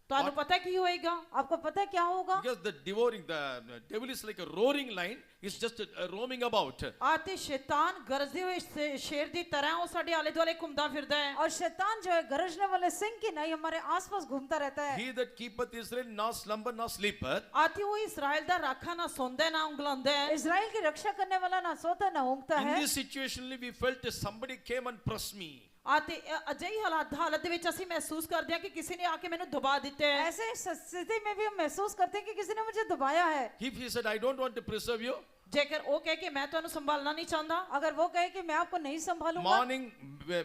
ਤੁਹਾਨੂੰ ਪਤਾ ਕੀ ਹੋਏਗਾ? आपको पता है क्या होगा? Because the devil is like a roaring lion. He's just roaming about. ਅਤੇ ਸ਼ੈਤਾਨ ਗਰਜਦੇ ਹੋਏ ਸ਼ੇਰ ਦੀ ਤਰ੍ਹਾਂ ਉਹ ਸਾਡੇ ਆਲੇ ਦੁਆਲੇ ਘੁੰਮਦਾ ਫਿਰਦਾ ਹੈ। और शैतान जो है गरजने वाले सिंह की नहीं हमारे आसपास घूमता रहता है। He that keepeth Israel not slumber nor sleepeth. ਅਤੇ ਉਹ ਇਸਰਾਇਲ ਦਾ ਰਾਖਾ ਨਾ ਸੌਂਦਾ ਨਾ ਉਂਗਲਾਉਂਦਾ ਹੈ। इजराइल की रक्षा करने वाला ना सोता ना ऊँगता In है। this situation we felt somebody came and pressed me. ਅਤੇ ਅਜਿਹੀ ਹਾਲਤ ਦੇ ਵਿੱਚ ਅਸੀਂ ਮਹਿਸੂਸ ਕਰਦੇ ਹਾਂ ਕਿ ਕਿਸੇ ਨੇ ਆ ਕੇ ਮੈਨੂੰ ਦਬਾ ਦਿੱਤਾ ਹੈ। ऐसे स्थिति में भी हम महसूस करते हैं कि किसी ने मुझे दबाया है। If he said I don't want to preserve you, ਜੇਕਰ ਉਹ ਕਹੇ ਕਿ ਮੈਂ ਤੁਹਾਨੂੰ ਸੰਭਾਲਣਾ ਨਹੀਂ ਚਾਹੁੰਦਾ, अगर वो कहे कि मैं आपको नहीं संभालूंगा, morning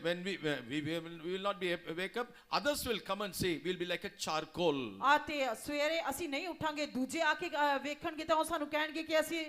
when we will not be wake up, others will come and say we'll be like a charcoal. ਅਤੇ ਸਵੇਰੇ ਅਸੀਂ ਨਹੀਂ ਉਠਾਂਗੇ, ਦੂਜੇ ਆ ਕੇ ਵੇਖਣਗੇ ਤਾਂ ਉਹ ਸਾਨੂੰ ਕਹਿਣਗੇ ਕਿ ਅਸੀਂ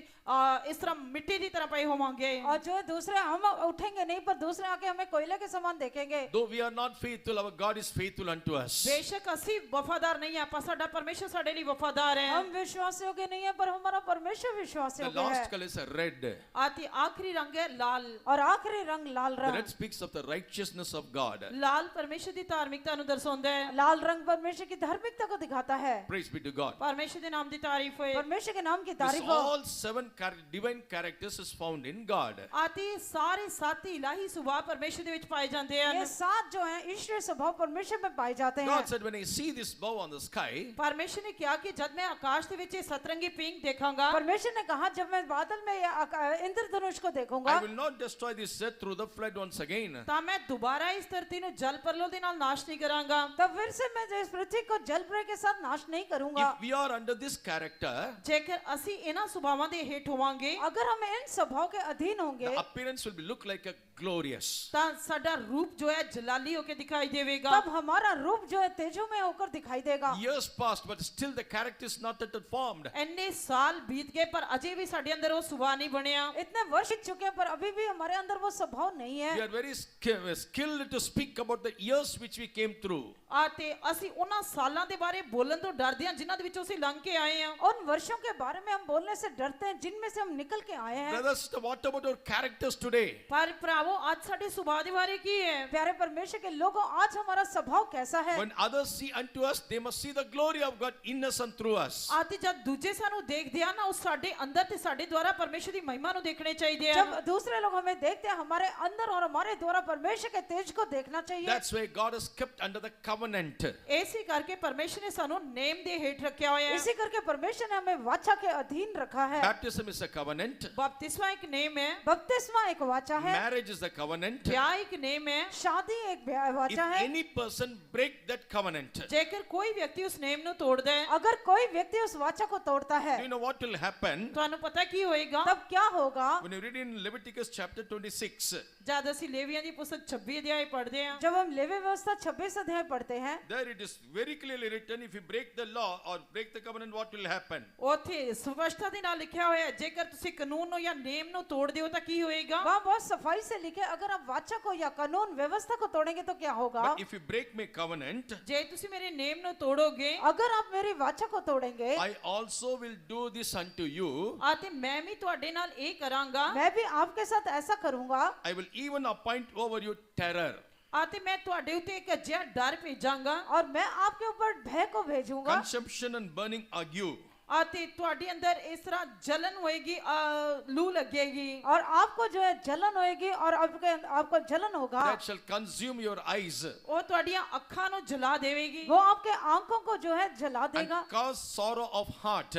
ਇਸ ਤਰ੍ਹਾਂ ਮਿੱਟੀ ਦੀ ਤਰ੍ਹਾਂ ਪਏ ਹੋਵਾਂਗੇ। और जो है दूसरे हम उठेंगे नहीं पर दूसरे आके हमें कोयले के समान देखेंगे। Though we are not faithful, our God is faithful unto us. ਬੇਸ਼ੱਕ ਅਸੀਂ ਵਫਾਦਾਰ ਨਹੀਂ ਆ, ਪਰ ਸਾਡਾ ਪਰਮੇਸ਼ਰ ਸਾਡੇ ਲਈ ਵਫਾਦਾਰ ਹੈ। हम विश्वासी योग्य नहीं है पर हमारा परमेश्वर विश्वासी The योग्य last है। color is a red. ਅਤੇ ਆਖਰੀ ਰੰਗ ਹੈ ਲਾਲ। और आखिरी रंग लाल The रंग। red speaks of the righteousness of God. ਲਾਲ ਪਰਮੇਸ਼ਰ ਦੀ ਧਾਰਮਿਕਤਾ ਨੂੰ ਦਰਸਾਉਂਦਾ ਹੈ। लाल रंग परमेश्वर की धार्मिकता को दिखाता है। Praise be to God. ਪਰਮੇਸ਼ਰ ਦੇ ਨਾਮ ਦੀ ਤਾਰੀਫ ਹੋਏ। परमेश्वर के नाम की This तारीफ हो। all seven divine characters is found in God. ਅਤੇ ਸਾਰੇ 7 ਇਲਾਹੀ ਸੁਭਾਅ ਪਰਮੇਸ਼ਰ ਦੇ ਵਿੱਚ ਪਾਏ ਜਾਂਦੇ ਹਨ। ये सात जो हैं ईश्वरीय स्वभाव परमेश्वर में पाए जाते हैं। God said, when I see this bow on the sky, ਪਰਮੇਸ਼ਰ ਨੇ ਕਿਹਾ ਕਿ ਜਦ ਮੈਂ ਆਕਾਸ਼ ਦੇ ਵਿੱਚ ਇਹ ਸਤਰੰਗੀ ਪਿੰਗ ਦੇਖਾਂਗਾ, परमेश्वर ने कहा जब मैं बादल में इंद्रधनुष को देखूंगा, I will not destroy this earth through the flood once again. ਤਾਂ ਮੈਂ ਦੁਬਾਰਾ ਇਸ ਧਰਤੀ ਨੂੰ ਜਲ ਪ੍ਰਲੋ ਦੇ ਨਾਲ ਨਾਸ਼ ਨਹੀਂ ਕਰਾਂਗਾ। तब फिर से मैं इस पृथ्वी को जल प्रलय के साथ नाश नहीं करूंगा। If we are under this character, ਜੇਕਰ ਅਸੀਂ ਇਹਨਾਂ ਸੁਭਾਵਾਂ ਦੇ ਹੇਠ ਹੋਵਾਂਗੇ, अगर हम इन स्वभाव के अधीन होंगे, the appearance will be look like a glorious. ਤਾਂ ਸਾਡਾ ਰੂਪ ਜੋ ਹੈ ਜਲਾਲੀ ਹੋ ਕੇ ਦਿਖਾਈ ਦੇਵੇਗਾ। तब हमारा रूप जो है तेजो में होकर दिखाई देगा। Years passed, but still the character is not yet formed. ਇੰਨੇ ਸਾਲ ਬੀਤ ਗਏ ਪਰ ਅਜੇ ਵੀ ਸਾਡੇ ਅੰਦਰ ਉਹ ਸੁਭਾਅ ਨਹੀਂ ਬਣਿਆ। इतने वर्ष बीत चुके हैं पर अभी भी हमारे अंदर वो स्वभाव नहीं We है। are very skilled to speak about the years which we came through. ਤੇ ਅਸੀਂ ਉਹਨਾਂ ਸਾਲਾਂ ਦੇ ਬਾਰੇ ਬੋਲਣ ਤੋਂ ਡਰਦੇ ਹਾਂ ਜਿਨ੍ਹਾਂ ਦੇ ਵਿੱਚੋਂ ਅਸੀਂ ਲੰਘ ਕੇ ਆਏ ਹਾਂ। उन वर्षों के बारे में हम बोलने से डरते हैं जिनमें से हम निकल के आए हैं। Brothers, what about our characters today? ਪਰ ਭਰਾਵੋ ਅੱਜ ਸਾਡੇ ਸੁਭਾਅ ਦੇ ਬਾਰੇ ਕੀ ਹੈ? प्यारे परमेश्वर के लोगों, आज हमारा स्वभाव कैसा है? When others see unto us, they must see the glory of God in us and through us. ਤੇ ਜਦ ਦੂਜੇ ਸਾਨੂੰ ਦੇਖਦੇ ਆ ਨਾ ਉਹ ਸਾਡੇ ਅੰਦਰ ਤੇ ਸਾਡੇ ਦੁਆਰਾ ਪਰਮੇਸ਼ਰ ਦੀ ਮਹਿਮਾ ਨੂੰ ਦੇਖਣੇ ਚਾਹੀਦੇ ਆ। जब दूसरे लोग हमें देखते हैं, हमारे अंदर और हमारे द्वारा परमेश्वर के तेज को देखना चाहिए। That's why God is kept under the covenant. ਇਸੇ ਕਰਕੇ ਪਰਮੇਸ਼ਰ ਨੇ ਸਾਨੂੰ ਨੇਮ ਦੇ ਹੇਠ ਰੱਖਿਆ ਹੋਇਆ ਹੈ। इसी करके परमेश्वर ने हमें वाचा के अधीन रखा है। Baptism is a covenant. बपतिस्मा एक नेम है। बपतिस्मा एक वाचा है। Marriage is a covenant. ब्याह एक नेम है। शादी एक If वाचा है। any person break that covenant, जेकर कोई व्यक्ति उस नेम ਨੂੰ ਤੋੜਦਾ ਹੈ, अगर कोई व्यक्ति उस वाचा को तोड़ता है, do you know what will happen? ਤੁਹਾਨੂੰ ਪਤਾ ਕੀ ਹੋਏਗਾ? तब क्या होगा? When you read in Leviticus chapter 26, ਜਦ ਅਸੀਂ ਲੇਵੀਆਂ ਦੀ ਪੁਸਤਕ 26 ਅਧਿਆਇ ਪੜ੍ਹਦੇ ਹਾਂ, जब हम लेवी व्यवस्था 26 अध्याय पढ़ते हैं, there it is very clearly written, if you break the law or break the covenant, what will happen? ਉੱਥੇ ਸਪਸ਼ਟਤਾ ਦੇ ਨਾਲ ਲਿਖਿਆ ਹੋਇਆ ਹੈ ਜੇਕਰ ਤੁਸੀਂ ਕਾਨੂੰਨ ਨੂੰ ਜਾਂ ਨੇਮ ਨੂੰ ਤੋੜਦੇ ਹੋ ਤਾਂ ਕੀ ਹੋਏਗਾ? वहाँ बहुत सफाई से लिखे, अगर आप वाचा को या कानून व्यवस्था को तोड़ेंगे तो क्या होगा? But if you break my covenant, ਜੇ ਤੁਸੀਂ ਮੇਰੇ ਨੇਮ ਨੂੰ ਤੋੜੋਗੇ अगर आप मेरी वाचा को तोड़ेंगे, I also will do this unto you. ਤੇ ਮੈਂ ਵੀ ਤੁਹਾਡੇ ਨਾਲ ਇਹ ਕਰਾਂਗਾ, मैं भी आपके साथ ऐसा करूंगा। I will even appoint over you terror. ਤੇ ਮੈਂ ਤੁਹਾਡੇ ਉੱਤੇ ਇੱਕ ਅਜਿਹਾ ਡਰ ਭੇਜਾਂਗਾ और मैं आपके ऊपर भय को भेजूंगा। Consumption and burning ague. ਤੇ ਤੁਹਾਡੇ ਅੰਦਰ ਇਸ ਤਰ੍ਹਾਂ ਜਲਨ ਹੋਏਗੀ, ਲੂ ਲੱਗੇਗੀ, और आपको जो है जलन होएगी और आपको जलन होगा। That shall consume your eyes ਉਹ ਤੁਹਾਡੀਆਂ ਅੱਖਾਂ ਨੂੰ ਜਲਾ ਦੇਵੇਗੀ, वो आपके आंखों को जो है जला and देगा cause sorrow of heart.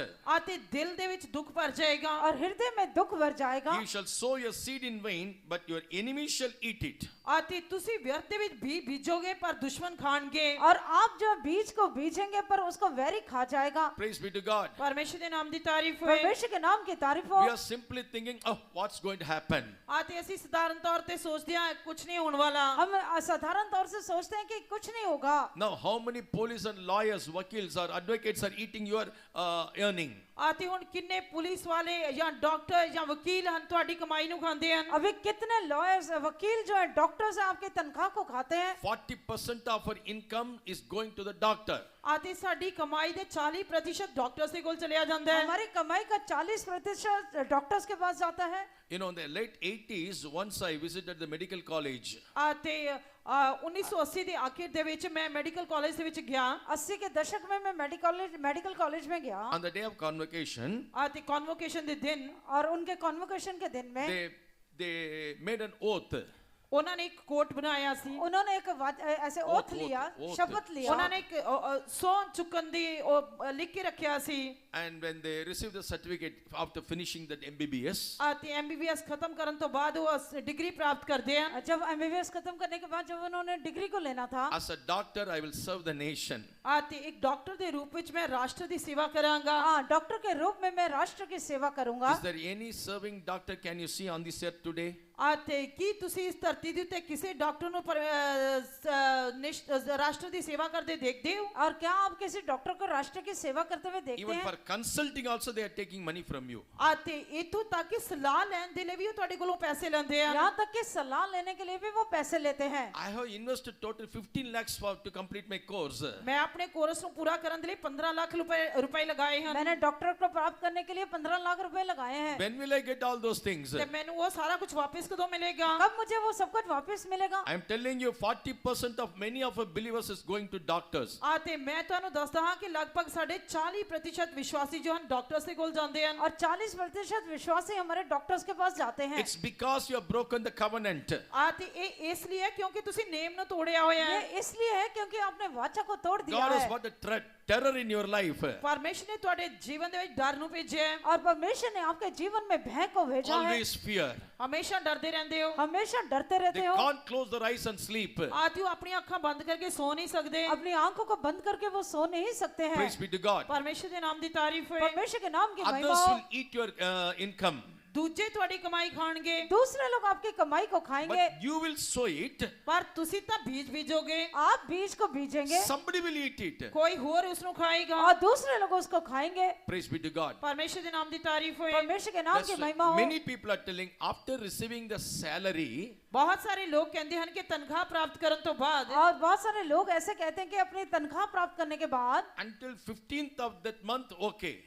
ਤੇ ਦਿਲ ਦੇ ਵਿੱਚ ਦੁੱਖ ਭਰ ਜਾਏਗਾ। और हृदय में दुख भर जाएगा। You shall sow your seed in vain, but your enemy shall eat it. ਤੇ ਤੁਸੀਂ ਵਿਅਰਥ ਦੇ ਵਿੱਚ ਵੀ ਬੀਜੋਗੇ ਪਰ ਦੁਸ਼ਮਣ ਖਾਣਗੇ। और आप जो बीज को बीजेंगे पर उसको वैरी खा जाएगा। Praise be to God. ਪਰਮੇਸ਼ਰ ਦੇ ਨਾਮ ਦੀ ਤਾਰੀਫ ਹੋਏ। परमेश्वर के नाम की तारीफ हो। We are simply thinking, oh, what's going to happen? ਤੇ ਅਸੀਂ ਸਧਾਰਨ ਤੌਰ ਤੇ ਸੋਚਦੇ ਹਾਂ ਕੁਝ ਨਹੀਂ ਹੋਣ ਵਾਲਾ। हम असाधारण तौर से सोचते हैं कि कुछ नहीं होगा। Now, how many police and lawyers, wakils or advocates are eating your earning? ਤੇ ਹੁਣ ਕਿੰਨੇ ਪੁਲਿਸ ਵਾਲੇ ਜਾਂ ਡਾਕਟਰ ਜਾਂ ਵਕੀਲ ਹਨ ਤੁਹਾਡੀ ਕਮਾਈ ਨੂੰ ਖਾਂਦੇ ਹਨ? अभी कितने लॉयर्स, वकील जो है, डॉक्टर्स हैं, आपकी तनख्वाह को खाते हैं। 40% of our income is going to the doctor. ਤੇ ਸਾਡੀ ਕਮਾਈ ਦੇ 40% ਡਾਕਟਰਸ ਦੇ ਕੋਲ ਚਲਿਆ ਜਾਂਦਾ ਹੈ। हमारी कमाई का 40% डॉक्टर्स के पास जाता है। You know, in the late 80s, once I visited the medical college. ਤੇ 1980 ਦੇ ਆਖਿਰ ਦੇ ਵਿੱਚ ਮੈਂ ਮੈਡੀਕਲ ਕਾਲਜ ਦੇ ਵਿੱਚ ਗਿਆ। 80 के दशक में मैं मेडिकल कॉलेज में गया। On the day of convocation, ਤੇ ਕਨਵੋਕੇਸ਼ਨ ਦੇ ਦਿਨ और उनके कॉन्वोकेशन के दिन में they made an oath. ਉਹਨਾਂ ਨੇ ਇੱਕ ਕੋਟ ਬਣਾਇਆ ਸੀ। उन्होंने एक ऐसे ओथ लिया, oath. शपथ लिया। ਉਹਨਾਂ ਨੇ ਇੱਕ ਸਹੁੰ ਚੁੱਕਣ ਦੀ ਉਹ ਲਿਖ ਕੇ ਰੱਖਿਆ ਸੀ। And when they received the certificate after finishing that MBBS, ਤੇ MBBS ਖਤਮ ਕਰਨ ਤੋਂ ਬਾਅਦ ਉਹ ਡਿਗਰੀ ਪ੍ਰਾਪਤ ਕਰਦੇ ਹਨ। जब MBBS खत्म करने के बाद जब उन्होंने डिग्री को लेना था, as a doctor, I will serve the nation. ਤੇ ਇੱਕ ਡਾਕਟਰ ਦੇ ਰੂਪ ਵਿੱਚ ਮੈਂ ਰਾਸ਼ਟਰ ਦੀ ਸੇਵਾ ਕਰਾਂਗਾ। हाँ, डॉक्टर के रूप में मैं राष्ट्र की सेवा करूंगा। Is there any serving doctor can you see on this earth today? ਤੇ ਕੀ ਤੁਸੀਂ ਇਸ ਧਰਤੀ ਦੇ ਉੱਤੇ ਕਿਸੇ ਡਾਕਟਰ ਨੂੰ ਰਾਸ਼ਟਰ ਦੀ ਸੇਵਾ ਕਰਦੇ ਦੇਖਦੇ ਹੋ? और क्या आप किसी डॉक्टर को राष्ट्र की सेवा करते हुए देखते Even हैं? for consulting also they are taking money from you. ਤੇ ਇਥੋਂ ਤੱਕ ਕਿ ਸਲਾਹ ਲੈਣ ਦੇ ਲਈ ਵੀ ਉਹ ਤੁਹਾਡੇ ਕੋਲੋਂ ਪੈਸੇ ਲੈਂਦੇ ਆ। यहाँ तक कि सलाह लेने के लिए भी वो पैसे लेते हैं। I have invested total 15 lakhs to complete my course. ਮੈਂ ਆਪਣੇ ਕੋਰਸ ਨੂੰ ਪੂਰਾ ਕਰਨ ਦੇ ਲਈ 15 ਲੱਖ ਰੁਪਏ ਲਗਾਏ ਹਨ। मैंने डॉक्टर को प्राप्त करने के लिए 15 लाख रुपए लगाए हैं। When will I get all those things? ਤੇ ਮੈਨੂੰ ਉਹ ਸਾਰਾ ਕੁਝ ਵਾਪਸ ਕਦੋਂ ਮਿਲੇਗਾ? कब मुझे वो सब कुछ वापस मिलेगा? I am telling you 40% of many of our believers is going to doctors. ਤੇ ਮੈਂ ਤੁਹਾਨੂੰ ਦੱਸਦਾ ਹਾਂ ਕਿ ਲਗਭਗ ਸਾਡੇ 40% ਵਿਸ਼ਵਾਸੀ ਜੋ ਹਨ ਡਾਕਟਰਸ ਦੇ ਕੋਲ ਜਾਂਦੇ ਹਨ। और 40% विश्वासी हमारे डॉक्टर्स के पास जाते हैं। It's because you have broken the covenant. ਤੇ ਇਹ ਇਸ ਲਈ ਹੈ ਕਿਉਂਕਿ ਤੁਸੀਂ ਨੇਮ ਨੂੰ ਤੋੜਿਆ ਹੋਇਆ ये ਹੈ। इसलिए है क्योंकि आपने वाचा को तोड़ दिया God has है। brought a terror in your life. ਪਰਮੇਸ਼ਰ ਨੇ ਤੁਹਾਡੇ ਜੀਵਨ ਦੇ ਵਿੱਚ ਡਰ ਨੂੰ ਭੇਜਿਆ ਹੈ। और परमेश्वर ने आपके जीवन में भय को भेजा है। Always fear. ਹਮੇਸ਼ਾ ਡਰਦੇ ਰਹਿੰਦੇ ਹੋ। हमेशा डरते They रहते हो। can't close their eyes and sleep. ਤੇ ਉਹ ਆਪਣੀਆਂ ਅੱਖਾਂ ਬੰਦ ਕਰਕੇ ਸੋ ਨਹੀਂ ਸਕਦੇ। अपनी आंखों को बंद करके वो सो नहीं सकते हैं। Praise be to God. ਪਰਮੇਸ਼ਰ ਦੇ ਨਾਮ ਦੀ ਤਾਰੀਫ ਹੋਏ। परमेश्वर के नाम की महिमा Others हो। will eat your income. ਦੂਜੇ ਤੁਹਾਡੀ ਕਮਾਈ ਖਾਣਗੇ, दूसरे लोग आपकी कमाई को खाएंगे, but you will sow it. ਪਰ ਤੁਸੀਂ ਤਾਂ ਬੀਜ ਬੀਜੋਗੇ, आप बीज को बीजेंगे Somebody will eat it. ਕੋਈ ਹੋਰ ਉਸ ਨੂੰ ਖਾਏਗਾ। और दूसरे लोग उसको खाएंगे। Praise be to God. ਪਰਮੇਸ਼ਰ ਦੇ ਨਾਮ ਦੀ ਤਾਰੀਫ ਹੋਏ। परमेश्वर के नाम That's की why महिमा हो। many people are telling after receiving the salary, ਬਹੁਤ ਸਾਰੇ ਲੋਕ ਕਹਿੰਦੇ ਹਨ ਕਿ ਤਨਖਾਹ ਪ੍ਰਾਪਤ ਕਰਨ ਤੋਂ ਬਾਅਦ, और बहुत सारे लोग ऐसे कहते हैं कि अपनी तनख्वाह प्राप्त करने के बाद until 15th of that month, okay.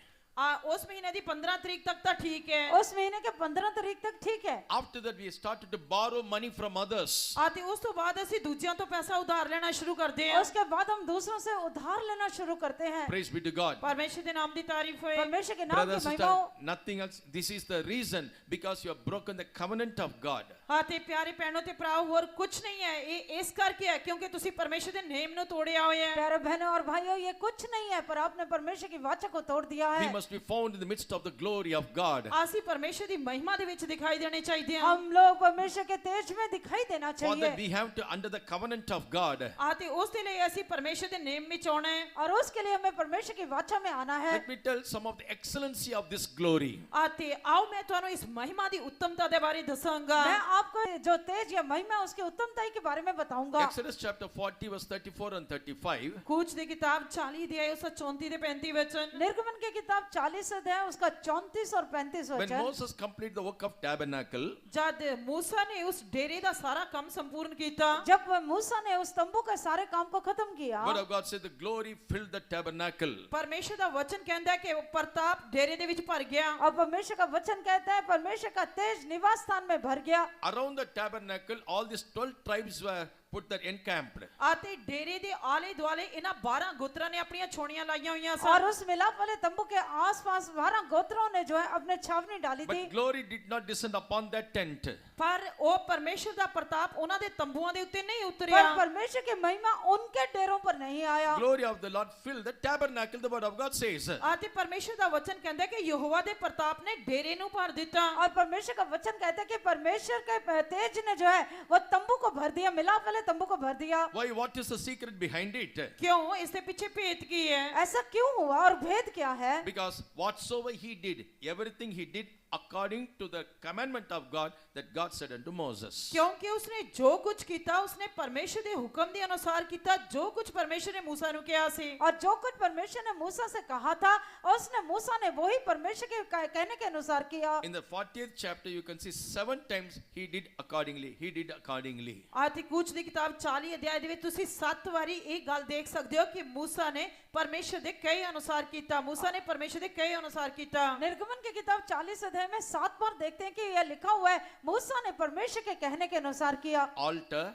उस महीने ਦੀ 15 तरीक तक ਤਾਂ ठीक है, उस महीने के 15 तारीख तक ठीक है। After that, we started to borrow money from others. ਤੇ ਉਸ ਤੋਂ ਬਾਅਦ ਅਸੀਂ ਦੂਜਿਆਂ ਤੋਂ ਪੈਸਾ ਉਧਾਰ ਲੈਣਾ ਸ਼ੁਰੂ ਕਰਦੇ ਹਾਂ। उसके बाद हम दूसरों से उधार लेना शुरू करते हैं। Praise be to God. ਪਰਮੇਸ਼ਰ ਦੇ ਨਾਮ ਦੀ ਤਾਰੀਫ ਹੋਏ। परमेश्वर के नाम Brother, की महिमा sister, हो। nothing else. This is the reason, because you have broken the covenant of God. ਤੇ ਪਿਆਰੇ ਭੈਣੋ ਤੇ ਭਰਾਓ, ਹੋਰ ਕੁਝ ਨਹੀਂ ਹੈ, ਇਹ ਇਸ ਕਰਕੇ ਹੈ ਕਿਉਂਕਿ ਤੁਸੀਂ ਪਰਮੇਸ਼ਰ ਦੇ ਨੇਮ ਨੂੰ ਤੋੜਿਆ ਹੋਇਆ ਹੈ। प्यारे बहनों और भाइयों, ये कुछ नहीं है, पर आपने परमेश्वर की वाचा को तोड़ दिया We है। must be found in the midst of the glory of God. ਅਸੀਂ ਪਰਮੇਸ਼ਰ ਦੀ ਮਹਿਮਾ ਦੇ ਵਿੱਚ ਦਿਖਾਈ ਦੇਣੇ ਚਾਹੀਦੇ ਹਨ। हम लोग परमेश्वर के तेज में दिखाई देना For that, चाहिए, we have to under the covenant of God. ਤੇ ਉਸ ਦੇ ਲਈ ਅਸੀਂ ਪਰਮੇਸ਼ਰ ਦੇ ਨੇਮ ਵਿੱਚ ਆਉਣਾ ਹੈ। और उसके लिए हमें परमेश्वर की वाचा में आना है। Let me tell some of the excellency of this glory. ਤੇ ਆਓ ਮੈਂ ਤੁਹਾਨੂੰ ਇਸ ਮਹਿਮਾ ਦੀ ਉੱਤਮਤਾ ਦੇ ਬਾਰੇ ਦੱਸਾਂਗਾ। मैं आपको जो तेज या महिमा उसकी उत्तमता के बारे में बताऊंगा। Exodus chapter 40 verse 34 and 35. ਕੂਚ ਦੀ ਕਿਤਾਬ 40 ਅਧਿਆਇ ਉਸ 34 ਤੇ 35 ਵਚਨ। निर्गमन की किताब 40 अध्याय उसका 34 और 35 When वचन। Moses completed the work of tabernacle, ਜਦ मूसा ਨੇ ਉਸ ਡੇਰੇ ਦਾ ਸਾਰਾ ਕੰਮ ਸੰਪੂਰਨ ਕੀਤਾ, जब मूसा ने उस तंबू के सारे काम को खत्म किया, word of God said the glory filled the tabernacle. ਪਰਮੇਸ਼ਰ ਦਾ ਵਚਨ ਕਹਿੰਦਾ ਹੈ ਕਿ ਉਹ ਪ੍ਰਤਾਪ ਡੇਰੇ ਦੇ ਵਿੱਚ ਭਰ ਗਿਆ। और परमेश्वर का वचन कहता है परमेश्वर का तेज निवास स्थान में भर गया। Around the tabernacle, all these 12 tribes were put there encamped. ਤੇ ਡੇਰੇ ਦੇ ਆਲੇ ਦੁਆਲੇ ਇਹਨਾਂ 12 ਗੋਤਰਾਂ ਨੇ ਆਪਣੀਆਂ ਛੋਣੀਆਂ ਲਾਈਆਂ ਹੋਈਆਂ और ਸਨ। उस मिलाप वाले तंबू के आसपास 12 गोत्रों ने जो है अपने छावनी डाली थी, But glory did not descend upon that tent. ਪਰ ਉਹ ਪਰਮੇਸ਼ਰ ਦਾ ਪ੍ਰਤਾਪ ਉਹਨਾਂ ਦੇ ਤੰਬੂਆਂ ਦੇ ਉੱਤੇ ਨਹੀਂ पर ਉਤਰਿਆ। परमेश्वर की महिमा उनके डेरों पर नहीं आया। Glory of the Lord filled the tabernacle, the word of God says. ਤੇ ਪਰਮੇਸ਼ਰ ਦਾ ਵਚਨ ਕਹਿੰਦਾ ਹੈ ਕਿ ਯਹੋਵਾ ਦੇ ਪ੍ਰਤਾਪ ਨੇ ਡੇਰੇ ਨੂੰ ਭਰ ਦਿੱਤਾ। और परमेश्वर का वचन कहता है कि परमेश्वर के तेज ने जो है वो तंबू को भर दिया, मिलाप वाले तंबू को भर दिया। Why? What is the secret behind it? ਕਿਉਂ? ਇਸ ਦੇ ਪਿੱਛੇ ਭੇਤ ਕੀ ਹੈ? ऐसा क्यों हुआ और भेद क्या है? Because whatsoever he did, everything he did according to the commandment of God that God said unto Moses. ਕਿਉਂਕਿ ਉਸਨੇ ਜੋ ਕੁਝ ਕੀਤਾ ਉਸਨੇ ਪਰਮੇਸ਼ਰ ਦੇ ਹੁਕਮ ਦੇ ਅਨੁਸਾਰ ਕੀਤਾ, ਜੋ ਕੁਝ ਪਰਮੇਸ਼ਰ ਨੇ मूसा ਨੂੰ ਕਿਹਾ ਸੀ। और जो कुछ परमेश्वर ने मूसा से कहा था, और उसने मूसा ने वही परमेश्वर के कहने के अनुसार किया। In the 40th chapter, you can see 7 times he did accordingly. He did accordingly. ਤੇ ਕੂਚ ਦੀ ਕਿਤਾਬ 40 ਅਧਿਆਇ ਦੇ ਵਿੱਚ ਤੁਸੀਂ 7 ਵਾਰੀ ਇਹ ਗੱਲ ਦੇਖ ਸਕਦੇ ਹੋ ਕਿ मूसा ਨੇ ਪਰਮੇਸ਼ਰ ਦੇ ਕਹੇ ਅਨੁਸਾਰ ਕੀਤਾ। मूसा ਨੇ ਪਰਮੇਸ਼ਰ ਦੇ ਕਹੇ ਅਨੁਸਾਰ ਕੀਤਾ। निर्गमन की किताब 40 अध्याय में 7 बार देखते हैं कि यह लिखा हुआ है मूसा ने परमेश्वर के कहने के अनुसार किया। Altar,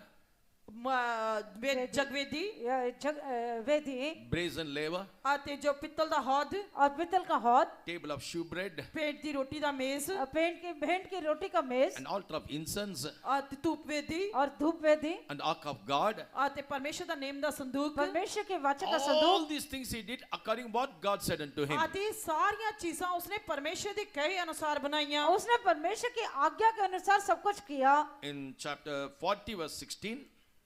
जगवेदी, वेदी brazen laver, ਤੇ ਜੋ ਪਿੱਤਲ ਦਾ ਹੌਦ, और पितल का हौद, table of shewbread, पेट ਦੀ ਰੋਟੀ ਦਾ ਮੇਜ਼, भेंट की रोटी का मेज, an altar of incense, ਤੇ ਧੂਪ ਵੇਦੀ, और धूप वेदी, and ark of God. ਤੇ ਪਰਮੇਸ਼ਰ ਦਾ ਨੇਮ ਦਾ ਸੰਦੂਕ। परमेश्वर के वाचा का All संदूक। these things he did according what God said unto him. ਤੇ ਸਾਰੀਆਂ ਚੀਜ਼ਾਂ ਉਸਨੇ ਪਰਮੇਸ਼ਰ ਦੇ ਕਹੇ ਅਨੁਸਾਰ ਬਣਾਈਆਂ। उसने परमेश्वर की आज्ञा के अनुसार सब कुछ किया। In chapter 40 verse 16,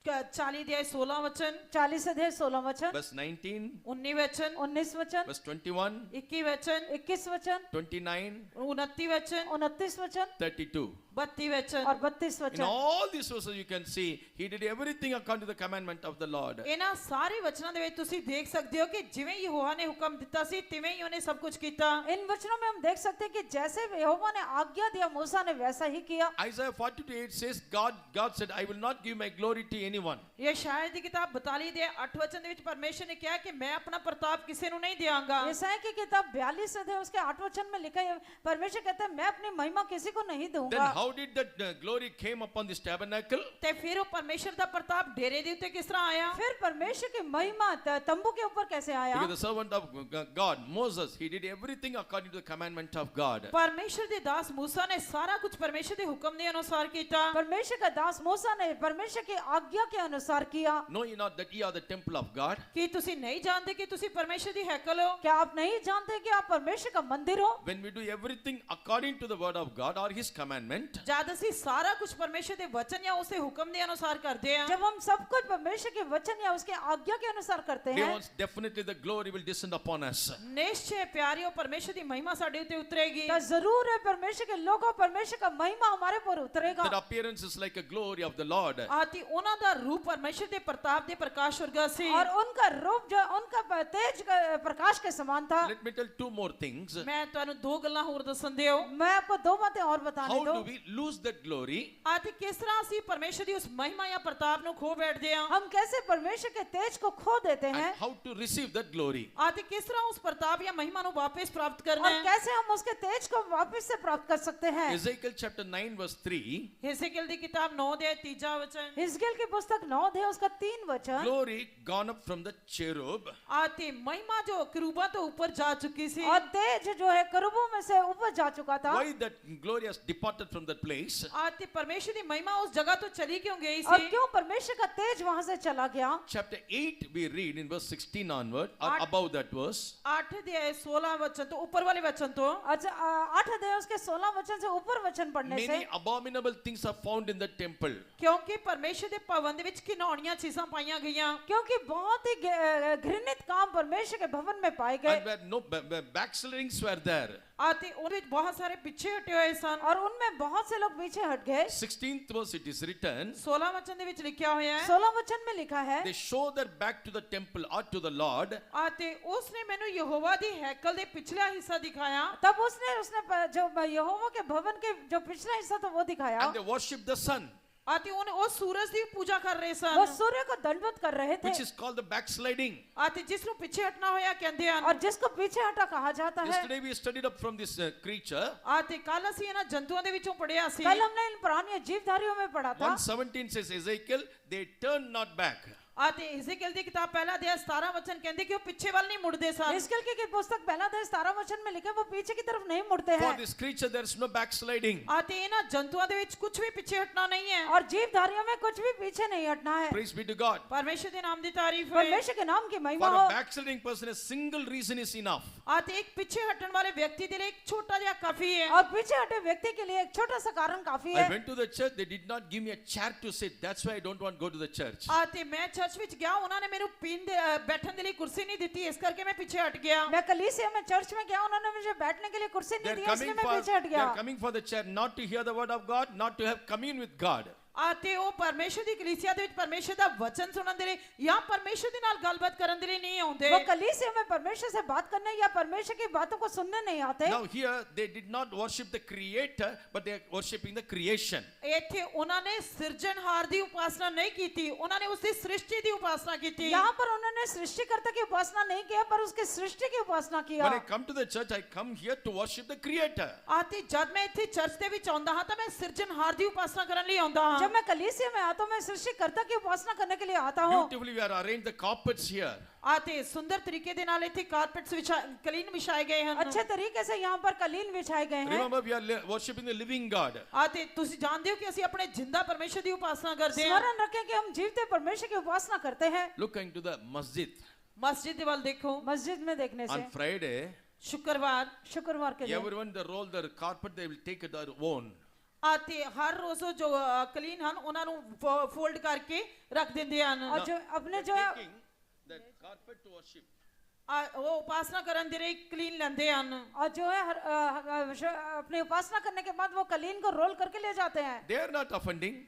40 ਅਧਿਆਇ 16 ਵਚਨ, 40 अध्याय 16 वचन, verse 19, 19 ਵਚਨ, 19 वचन, verse 21, 21 ਵਚਨ, 21 वचन, 29, 29 ਵਚਨ, 29 वचन 32. 32 ਵਚਨ। और 32 In वचन। all these verses you can see he did everything according to the commandment of the Lord. ਇਹਨਾਂ ਸਾਰੇ ਵਚਨਾਂ ਦੇ ਵਿੱਚ ਤੁਸੀਂ ਦੇਖ ਸਕਦੇ ਹੋ ਕਿ ਜਿਵੇਂ ਯਹੋਵਾ ਨੇ ਹੁਕਮ ਦਿੱਤਾ ਸੀ ਤਿਵੇਂ ਹੀ ਉਹਨੇ ਸਭ ਕੁਝ ਕੀਤਾ। इन वचनों में हम देख सकते हैं कि जैसे यहोवा ने आज्ञा दिया मूसा ने वैसा ही किया। Isaiah 42:8 says God said, I will not give my glory to anyone. ਯਸ਼ਾਇਆ ਦੀ ਕਿਤਾਬ 42 ਦੇ 8 ਵਚਨ ਦੇ ਵਿੱਚ ਪਰਮੇਸ਼ਰ ਨੇ ਕਿਹਾ ਕਿ ਮੈਂ ਆਪਣਾ ਪ੍ਰਤਾਪ ਕਿਸੇ ਨੂੰ ਨਹੀਂ ਦਿਆਂਗਾ। यशायाह की किताब 42 अध्याय उसके 8 वचन में लिखा है परमेश्वर कहता है मैं अपनी महिमा किसी को नहीं Then दूंगा। how did that glory came upon this tabernacle? ਤੇ ਫਿਰ ਉਹ ਪਰਮੇਸ਼ਰ ਦਾ ਪ੍ਰਤਾਪ ਡੇਰੇ ਦੇ ਉੱਤੇ ਕਿਸ ਤਰ੍ਹਾਂ ਆਇਆ? फिर परमेश्वर की महिमा तंबू के ऊपर कैसे आया? Because the servant of God, Moses, he did everything according to the commandment of God. ਪਰਮੇਸ਼ਰ ਦੇ ਦਾਸ मूसा ਨੇ ਸਾਰਾ ਕੁਝ ਪਰਮੇਸ਼ਰ ਦੇ ਹੁਕਮ ਦੇ ਅਨੁਸਾਰ ਕੀਤਾ। परमेश्वर का दास मूसा ने परमेश्वर की आज्ञा के अनुसार किया। Know ye not that ye are the temple of God? ਕੀ ਤੁਸੀਂ ਨਹੀਂ ਜਾਣਦੇ ਕਿ ਤੁਸੀਂ ਪਰਮੇਸ਼ਰ ਦੀ ਹੈਕਲ ਹੋ? क्या आप नहीं जानते कि आप परमेश्वर का मंदिर हो? When we do everything according to the word of God or his commandment, it, ਜਦ ਅਸੀਂ ਸਾਰਾ ਕੁਝ ਪਰਮੇਸ਼ਰ ਦੇ ਵਚਨ ਜਾਂ ਉਸ ਦੇ ਹੁਕਮ ਦੇ ਅਨੁਸਾਰ ਕਰਦੇ ਹਾਂ जब हम सब कुछ परमेश्वर के वचन या उसके आज्ञा के अनुसार करते dear हैं, ones, definitely the glory will descend upon us. ਨਿਸ਼ਚੈ ਪਿਆਰਿਓ ਪਰਮੇਸ਼ਰ ਦੀ ਮਹਿਮਾ ਸਾਡੇ ਉੱਤੇ ਉਤਰੇਗੀ तो जरूर है परमेश्वर के लोगों, परमेश्वर का महिमा हमारे पर उतरेगा। That appearance is like a glory of the Lord. ਆਤੀ ਉਹਨਾਂ ਦਾ ਰੂਪ ਪਰਮੇਸ਼ਰ ਦੇ ਪ੍ਰਤਾਪ ਦੇ ਪ੍ਰਕਾਸ਼ ਵਰਗਾ ਸੀ और उनका रूप जो उनका तेज प्रकाश के समान था। Let me tell two more things. ਮੈਂ ਤੁਹਾਨੂੰ ਦੋ ਗੱਲਾਂ ਹੋਰ ਦੱਸਣ ਦਿਓ मैं आपको दो बातें और बताने How दो। do we lose that glory? ਆਤੀ ਕਿਸ ਤਰ੍ਹਾਂ ਅਸੀਂ ਪਰਮੇਸ਼ਰ ਦੀ ਉਸ ਮਹਿਮਾ ਜਾਂ ਪ੍ਰਤਾਪ ਨੂੰ ਖੋ ਬੈਠਦੇ ਹਾਂ हम कैसे परमेश्वर के तेज को खो देते हैं And how to receive that glory? ਆਤੀ ਕਿਸ ਤਰ੍ਹਾਂ ਉਸ ਪ੍ਰਤਾਪ ਜਾਂ ਮਹਿਮਾ ਨੂੰ ਵਾਪਸ ਪ੍ਰਾਪਤ ਕਰਨਾ और ਹੈ कैसे हम उसके तेज को वापस से प्राप्त कर सकते हैं। Ezekiel chapter 9 verse 3. ਹਿਜ਼ਕੀਏਲ ਦੀ ਕਿਤਾਬ 9 ਦੇ 3 ਵਚਨ हिजकिय्याल की पुस्तक 9 अध्याय उसका 3 वचन। Glory gone up from the cherub. ਆਤੀ ਮਹਿਮਾ ਜੋ ਕਿਰੂਬਾਂ ਤੋਂ ਉੱਪਰ ਜਾ ਚੁੱਕੀ ਸੀ और तेज जो है करूबों में से ऊपर जा चुका था। Why that glory has departed from that place? ਆਤੀ ਪਰਮੇਸ਼ਰ ਦੀ ਮਹਿਮਾ ਉਸ ਜਗ੍ਹਾ ਤੋਂ ਚਲੀ ਕਿਉਂ ਗਈ और ਸੀ क्यों परमेश्वर का तेज वहां से चला गया। Chapter 8 we read in verse 16 onward or above that verse. 8 ਦੇ 16 ਵਚਨ ਤੋਂ ਉੱਪਰ ਵਾਲੇ ਵਚਨ ਤੋਂ अच्छा 8 अध्याय उसके 16 वचन से ऊपर वचन पढ़ने से Many abominable things are found in the temple. ਕਿਉਂਕਿ ਪਰਮੇਸ਼ਰ ਦੇ ਭਵਨ ਦੇ ਵਿੱਚ ਘਿਨੌਣੀਆਂ ਚੀਜ਼ਾਂ ਪਾਈਆਂ ਗਈਆਂ क्योंकि बहुत ही घृणित काम परमेश्वर के भवन में पाए गए And where no backslidings were there. ਆਤੇ ਉਹਦੇ ਵਿੱਚ ਬਹੁਤ ਸਾਰੇ ਪਿੱਛੇ ਹਟੇ ਹੋਏ ਸਨ और उनमें बहुत से लोग पीछे हट गए। 16th verse it is written. 16 वचन ਦੇ ਵਿੱਚ ਲਿਖਿਆ ਹੋਇਆ ਹੈ 16 वचन में लिखा है They show their back to the temple or to the Lord. ਆਤੇ ਉਸਨੇ ਮੈਨੂੰ ਯਹੋਵਾ ਦੀ ਹੈਕਲ ਦੇ ਪਿਛਲਾ ਹਿੱਸਾ ਦਿਖਾਇਆ तब उसने जो यहोवा के भवन के जो पिछला हिस्सा था वो दिखाया। And they worship the sun, ਆਤੇ ਉਹਨੇ ਉਹ ਸੂਰਜ ਦੀ ਪੂਜਾ ਕਰ ਰਹੇ ਸਨ वो सूर्य को दंडवत कर रहे थे which is called the backsliding. ਆਤੇ ਜਿਸ ਨੂੰ ਪਿੱਛੇ ਹਟਣਾ ਹੋਇਆ ਕਹਿੰਦੇ ਹਨ और जिसको पीछे हटा कहा जाता है। Yesterday we studied up from this creature. ਆਤੇ ਕੱਲ ਅਸੀਂ ਇਹਨਾਂ ਜੰਤੂਆਂ ਦੇ ਵਿੱਚੋਂ ਪੜਿਆ ਸੀ कल हमने इन पुरानी जीवधारियों में पढ़ा था। 117 says Ezekiel, they turn not back. ਆਤੇ ਹਿਜ਼ਕੀਏਲ ਦੀ ਕਿਤਾਬ ਪਹਿਲਾ ਅਧਿਆਇ 17 ਵਚਨ ਕਹਿੰਦੇ ਕਿ ਉਹ ਪਿੱਛੇ ਵੱਲ ਨਹੀਂ ਮੁੜਦੇ ਸਨ हिजकिय्याल की पुस्तक पहला अध्याय 17 वचन में लिखा वो पीछे की तरफ नहीं मुड़ते For हैं। this creature there is no backsliding. ਆਤੇ ਇਹਨਾਂ ਜੰਤੂਆਂ ਦੇ ਵਿੱਚ ਕੁਝ ਵੀ ਪਿੱਛੇ ਹਟਣਾ ਨਹੀਂ ਹੈ और जीवधारियों में कुछ भी पीछे नहीं हटना है। Praise be to God. ਪਰਮੇਸ਼ਰ ਦੇ ਨਾਮ ਦੀ ਤਾਰੀਫ ਹੋਏ परमेश्वर के नाम की For महिमा a हो। backsliding person, a single reason is enough. ਆਤੇ ਇੱਕ ਪਿੱਛੇ ਹਟਣ ਵਾਲੇ ਵਿਅਕਤੀ ਦੇ ਲਈ ਇੱਕ ਛੋਟਾ ਜਿਹਾ ਕਾਫੀ ਹੈ और पीछे हटे व्यक्ति के लिए एक छोटा सा कारण काफी I है। went to the church, they did not give me a chair to sit. That's why I don't want to go to the church. ਆਤੇ ਮੈਂ ਚਰਚ ਵਿੱਚ ਗਿਆ ਉਹਨਾਂ ਨੇ ਮੈਨੂੰ ਬੈਠਣ ਦੇ ਲਈ ਕੁਰਸੀ ਨਹੀਂ ਦਿੱਤੀ ਇਸ ਕਰਕੇ ਮੈਂ ਪਿੱਛੇ ਹਟ ਗਿਆ मैं कलीसिया में चर्च में गया, उन्होंने मुझे बैठने के लिए कुर्सी नहीं They're दी, इसलिए मैं पीछे हट they गया। are coming for the chair not to hear the word of God, not to have commune with God. ਆਤੇ ਉਹ ਪਰਮੇਸ਼ਰ ਦੀ ਕਲੀਸਿਆ ਦੇ ਵਿੱਚ ਪਰਮੇਸ਼ਰ ਦਾ ਵਚਨ ਸੁਣਨ ਦੇ ਲਈ ਜਾਂ ਪਰਮੇਸ਼ਰ ਦੇ ਨਾਲ ਗੱਲਬਾਤ ਕਰਨ ਦੇ ਲਈ ਨਹੀਂ ਆਉਂਦੇ वो कलीसिया में परमेश्वर से बात करने या परमेश्वर की बातों को सुनने नहीं आते। Now here they did not worship the creator, but they are worshipping the creation. ਇੱਥੇ ਉਹਨਾਂ ਨੇ ਸਿਰਜਣਹਾਰ ਦੀ ਉਪਾਸਨਾ ਨਹੀਂ ਕੀਤੀ ਉਹਨਾਂ ਨੇ ਉਸ ਦੀ ਸ੍ਰਿਸ਼ਟੀ ਦੀ ਉਪਾਸਨਾ ਕੀਤੀ यहाँ पर उन्होंने सृष्टिकर्ता की उपासना नहीं किया पर उसके सृष्टि की उपासना किया। When I come to the church, I come here to worship the creator. ਆਤੇ ਜਦ ਮੈਂ ਇੱਥੇ ਚਰਚ ਦੇ ਵਿੱਚ ਆਉਂਦਾ ਹਾਂ ਤਾਂ ਮੈਂ ਸਿਰਜਣਹਾਰ ਦੀ ਉਪਾਸਨਾ ਕਰਨ ਲਈ ਆਉਂਦਾ ਹਾਂ जब मैं कलीसिया में आता हूँ मैं सृष्टिकर्ता की उपासना करने के लिए आता हूँ। Beautifully we are arranged the carpets here. ਆਤੇ ਸੁੰਦਰ ਤਰੀਕੇ ਦੇ ਨਾਲ ਇੱਥੇ ਕਾਰਪੈਟਸ ਕਲੀਨ ਵਿਛਾਏ ਗਏ ਹਨ अच्छे तरीके से यहाँ पर कलीन बिछाए गए हैं। Remember we are worshipping the living God. ਆਤੇ ਤੁਸੀਂ ਜਾਣਦੇ ਹੋ ਕਿ ਅਸੀਂ ਆਪਣੇ ਜਿੰਦਾ ਪਰਮੇਸ਼ਰ ਦੀ ਉਪਾਸਨਾ ਕਰਦੇ ਹਾਂ स्मरण रखें कि हम जीवते परमेश्वर की उपासना करते हैं। Look into the masjid. ਮਸਜਿਦ ਦੇ ਵੱਲ ਦੇਖੋ मस्जिद में देखने से On Friday, ਸ਼ੁੱਕਰਵਾਰ शुक्रवार के दिन everyone they roll their carpet, they will take it their own. ਆਤੇ ਹਰ ਰੋਜ਼ ਉਹ ਜੋ ਕਲੀਨ ਹਨ ਉਹਨਾਂ ਨੂੰ ਫੋਲਡ ਕਰਕੇ ਰੱਖ ਦਿੰਦੇ ਹਨ और जो अपने जो है Taking that carpet to worship. ਉਹ ਉਪਾਸਨਾ ਕਰਨ ਦੇ ਲਈ ਕਲੀਨ ਲੈਂਦੇ ਹਨ और जो है अपनी उपासना करने के बाद वो कलीन को रोल करके ले जाते हैं। They are not offending.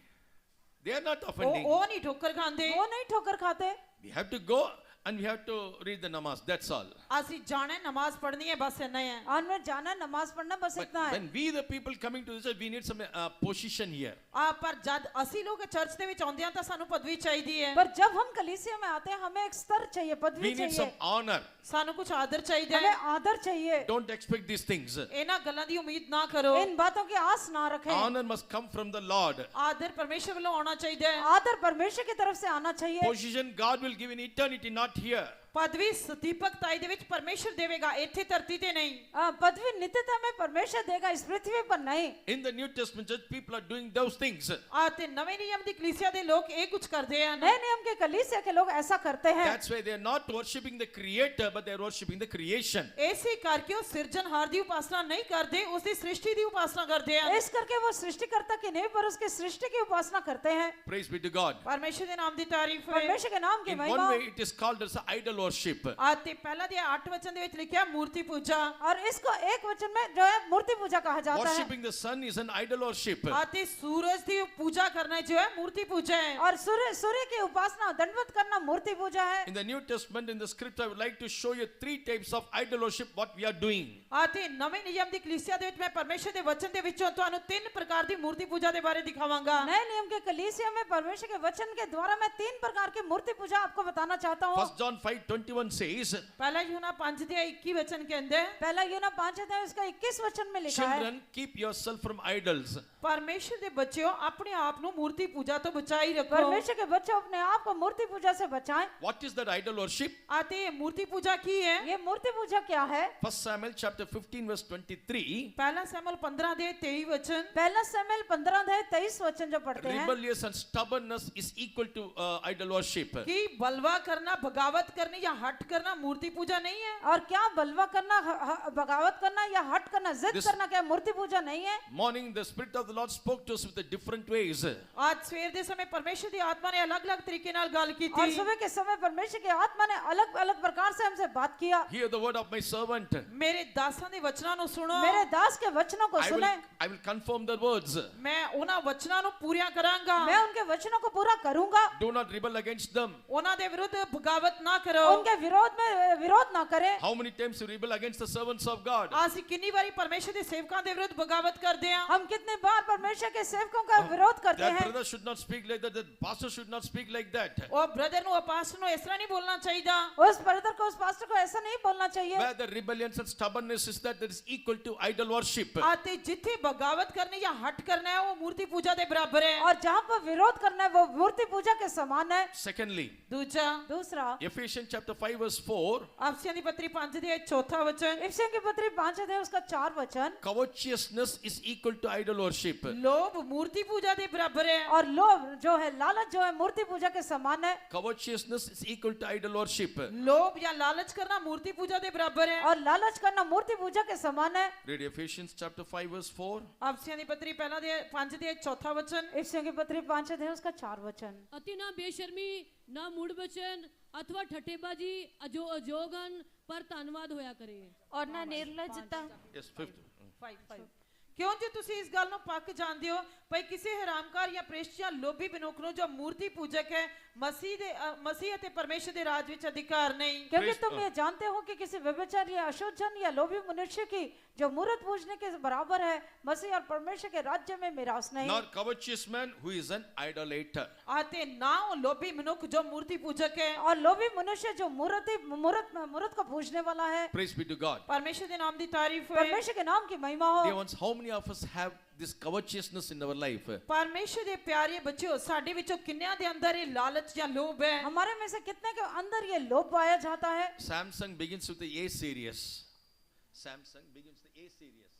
They are not ਉਹ offending. ਉਹ ਨਹੀਂ ਠੋਕਰ ਖਾਂਦੇ वो नहीं ठोकर खाते। We have to go and we have to read the namaz. That's all. ਅਸੀਂ ਜਾਣਾ ਹੈ, ਨਮਾਜ਼ ਪੜ੍ਹਨੀ ਹੈ, ਬਸ ਇੰਨਾ ਹੀ ਹੈ और में जाना नमाज पढ़ना बस But इतना है। when we the people coming to this church, we need some position here. ਪਰ ਜਦ ਅਸੀਂ ਲੋਕ ਚਰਚ ਦੇ ਵਿੱਚ ਆਉਂਦੇ ਹਾਂ ਤਾਂ ਸਾਨੂੰ ਪਦਵੀ ਚਾਹੀਦੀ ਹੈ पर जब हम कलीसिया में आते हैं हमें एक स्तर चाहिए, पदवी We need some चाहिए, honor. ਸਾਨੂੰ ਕੁਝ ਆਦਰ ਚਾਹੀਦਾ ਹੈ हमें आदर चाहिए। Don't expect these things. ਇਹਨਾਂ ਗੱਲਾਂ ਦੀ ਉਮੀਦ ਨਾ ਕਰੋ इन बातों की आस ना रखें। Honor must come from the Lord. ਆਦਰ ਪਰਮੇਸ਼ਰ ਵੱਲੋਂ ਆਉਣਾ ਚਾਹੀਦਾ ਹੈ आदर परमेश्वर की तरफ से आना चाहिए। Position God will give in eternity, not here. ਪਦਵੀ ਸਦੀਪਕਤਾਈ ਦੇ ਵਿੱਚ ਪਰਮੇਸ਼ਰ ਦੇਵੇਗਾ, ਇੱਥੇ ਧਰਤੀ ਤੇ ਨਹੀਂ। पदवी नित्यता में परमेश्वर देगा, इस पृथ्वी पर नहीं। In the New Testament church, people are doing those things. ਤੇ ਨਵੇਂ ਨਿਯਮ ਦੀ ਕਲੀਸਿਆ ਦੇ ਲੋਕ ਇਹ ਕੁਝ ਕਰਦੇ ਹਨ। नए नियम के कलीसिया के लोग ऐसा करते हैं। That's why they are not worshipping the Creator, but they are worshipping the creation. ਇਸੇ ਕਰਕੇ ਉਹ ਸਿਰਜਣਹਾਰ ਦੀ ਉਪਾਸਨਾ ਨਹੀਂ ਕਰਦੇ, ਉਸ ਦੀ ਸ੍ਰਿਸ਼ਟੀ ਦੀ ਉਪਾਸਨਾ ਕਰਦੇ ਹਨ। इस करके वो सृष्टिकर्ता की नहीं पर उसके सृष्टि की उपासना करते हैं। Praise be to God. ਪਰਮੇਸ਼ਰ ਦੇ ਨਾਮ ਦੀ ਤਾਰੀਫ ਹੈ। परमेश्वर के नाम की In महिमा। one way, it is called as idol worship. ਤੇ ਪਹਿਲਾ ਦੇ 8 ਵਚਨ ਦੇ ਵਿੱਚ ਲਿਖਿਆ ਮੂਰਤੀ ਪੂਜਾ। और इसको एक वचन में जो है मूर्ति पूजा कहा जाता है। Worshipping the sun is an idol worship. ਤੇ ਸੂਰਜ ਦੀ ਪੂਜਾ ਕਰਨਾ ਜੋ ਹੈ ਮੂਰਤੀ ਪੂਜਾ ਹੈ। और सूर्य की उपासना दंडवत करना मूर्ति पूजा है। In the New Testament, in the script, I would like to show you 3 types of idol worship, what we are doing. ਤੇ ਨਵੇਂ ਨਿਯਮ ਦੀ ਕਲੀਸਿਆ ਦੇ ਵਿੱਚ ਮੈਂ ਪਰਮੇਸ਼ਰ ਦੇ ਵਚਨ ਦੇ ਵਿੱਚੋਂ ਤੁਹਾਨੂੰ 3 ਪ੍ਰਕਾਰ ਦੀ ਮੂਰਤੀ ਪੂਜਾ ਦੇ ਬਾਰੇ ਦਿਖਾਵਾਂਗਾ। नए नियम के कलीसिया में परमेश्वर के वचन के द्वारा मैं 3 प्रकार की मूर्ति पूजा आपको बताना चाहता हूँ। 1 John 5:21 says, ਪਹਿਲਾ यूहन्ना 5 ਦੇ 21 वचन ਕਹਿੰਦਾ ਹੈ, पहला यूहन्ना 5 अध्याय उसका 21 वचन में लिखा है, children, keep yourself from idols. ਪਰਮੇਸ਼ਰ ਦੇ ਬੱਚਿਓ ਆਪਣੇ ਆਪ ਨੂੰ ਮੂਰਤੀ ਪੂਜਾ ਤੋਂ ਬਚਾਈ ਰੱਖੋ। परमेश्वर के बच्चे अपने आप को मूर्ति पूजा से बचाएं। What is that idol worship? ਤੇ ਇਹ ਮੂਰਤੀ ਪੂਜਾ ਕੀ ਹੈ? ये मूर्ति पूजा क्या है? 1 Samuel chapter 15 verse 23. ਪਹਿਲਾ ਸੈਮੂਅਲ 15 ਦੇ 23 वचन। पहला शमूएल 15 अध्याय 23 वचन जो पढ़ते हैं, Rebellious and stubbornness is equal to idol worship. कि बलवा करना, बगावत करनी या हट करना मूर्ति पूजा नहीं है। और क्या बलवा करना, बगावत करना या हट करना, जिद This- करना क्या मूर्ति पूजा नहीं है? Morning, the Spirit of the Lord spoke to us with the different ways. आज सवेर ਦੇ ਸਮੇਂ ਪਰਮੇਸ਼ਰ ਦੀ ਆਤਮਾ ਨੇ ਅਲੱਗ-ਅਲੱਗ ਤਰੀਕੇ ਨਾਲ ਗੱਲ और ਕੀਤੀ। सुबह के समय परमेश्वर की आत्मा ने अलग अलग प्रकार से हमसे बात किया। Hear the word of my servant. ਮੇਰੇ ਦਾਸਾਂ ਦੇ ਵਚਨਾਂ ਨੂੰ ਸੁਣੋ। मेरे दास के वचनों को सुने। I will confirm the words. मैं ਉਹਨਾਂ ਵਚਨਾਂ ਨੂੰ ਪੂਰੀਆਂ ਕਰਾਂਗਾ। मैं उनके वचनों को पूरा करूंगा। Do not rebel against them. ਉਹਨਾਂ ਦੇ ਵਿਰੁੱਧ ਬਗਾਵਤ ਨਾ ਕਰੋ। उनके विरोध में विरोध ना करें। How many times you rebel against the servants of God? ਅਸੀਂ ਕਿੰਨੀ ਵਾਰੀ ਪਰਮੇਸ਼ਰ ਦੇ ਸੇਵਕਾਂ ਦੇ ਵਿਰੁੱਧ ਬਗਾਵਤ ਕਰਦੇ ਹਾਂ। हम कितने बार परमेश्वर के सेवकों का विरोध करते That हैं। brother should not speak like that. That pastor should not speak like that. ਉਹ ਬ੍ਰਦਰ ਨੂੰ ਅਪਾਸਟਰ ਨੂੰ ਇਸ ਤਰ੍ਹਾਂ ਨਹੀਂ ਬੋਲਣਾ ਚਾਹੀਦਾ। उस ब्रदर को, उस पास्टर को ऐसा नहीं बोलना चाहिए। Where the rebellion and stubbornness is that is equal to idol worship. ਤੇ ਜਿੱਥੇ ਬਗਾਵਤ ਕਰਨੀ ਜਾਂ ਹਟ ਕਰਨਾ ਹੈ ਉਹ ਮੂਰਤੀ ਪੂਜਾ ਦੇ ਬਰਾਬਰ ਹੈ। और जहाँ पर विरोध करना है वो मूर्ति पूजा के समान है। Secondly, ਦੂਜਾ दूसरा Ephesians chapter 5 verse 4. ਅਫਸੀਆਂ ਦੀ ਪੱਤਰੀ 5 ਦੇ 4 वचन। इफिसियों की पत्री 5 अध्याय उसका 4 वचन। Covetousness is equal to idol worship. ਲੋਭ ਮੂਰਤੀ ਪੂਜਾ ਦੇ ਬਰਾਬਰ ਹੈ। और लोभ जो है, लालच जो है, मूर्ति पूजा के समान है। Covetousness is equal to idol worship. ਲੋਭ ਜਾਂ ਲਾਲਚ ਕਰਨਾ ਮੂਰਤੀ ਪੂਜਾ ਦੇ ਬਰਾਬਰ ਹੈ। और लालच करना मूर्ति पूजा के समान है। Read Ephesians chapter 5 verse 4. ਅਫਸੀਆਂ ਦੀ ਪੱਤਰੀ ਪਹਿਲਾ ਦੇ 5 ਦੇ 4 वचन। इफिसियों की पत्री 5 अध्याय उसका 4 वचन। अति ना बेशर्मी ना मूढ़ वचन अथवा ठट्ठेबाजी अजोगन पर धन्यवाद होया करे। और ना निर्लजता। Yes, fifth. 5 ਕਿਉਂ ਜੇ ਤੁਸੀਂ ਇਸ ਗੱਲ ਨੂੰ ਪੱਕ ਜਾਣਦੇ ਹੋ ਭਈ ਕਿਸੇ ਹਰਾਮਕਾਰ ਜਾਂ ਪ੍ਰਿਸ਼ਟ ਜਾਂ ਲੋਭੀ ਮਨੁੱਖ ਨੂੰ ਜੋ ਮੂਰਤੀ ਪੂਜਕ ਹੈ मसीह ਅਤੇ परमेश्वर ਦੇ ਰਾਜ ਵਿੱਚ अधिकार नहीं। क्योंकि तुम ये जानते हो कि किसी व्यभिचारी या अशुद्धजन या लोभी मनुष्य की जो मूर्त पूजने के बराबर है मसीह और परमेश्वर के राज्य में मिरास नहीं। Nor covetous man who is an idolater. आते ना वो लोभी मनुष्य जो मूर्ति पूजक है और लोभी मनुष्य जो मूर्त को पूजने वाला है। Praise be to God. परमेश्वर के नाम की तारीफ है। परमेश्वर के नाम की महिमा हो। Dear ones, how many of us have this covetousness in our life? परमेश्वर ਦੇ ਪਿਆਰੇ ਬੱਚਿਓ ਸਾਡੇ ਵਿੱਚੋਂ ਕਿੰਨਿਆਂ ਦੇ ਅੰਦਰ ਇਹ ਲਾਲਚ ਜਾਂ ਲੋਭ ਹੈ? हमारे में से कितने के अंदर ये लोभ पाया जाता है? Samsung begins with the A series. Samsung begins with the A series.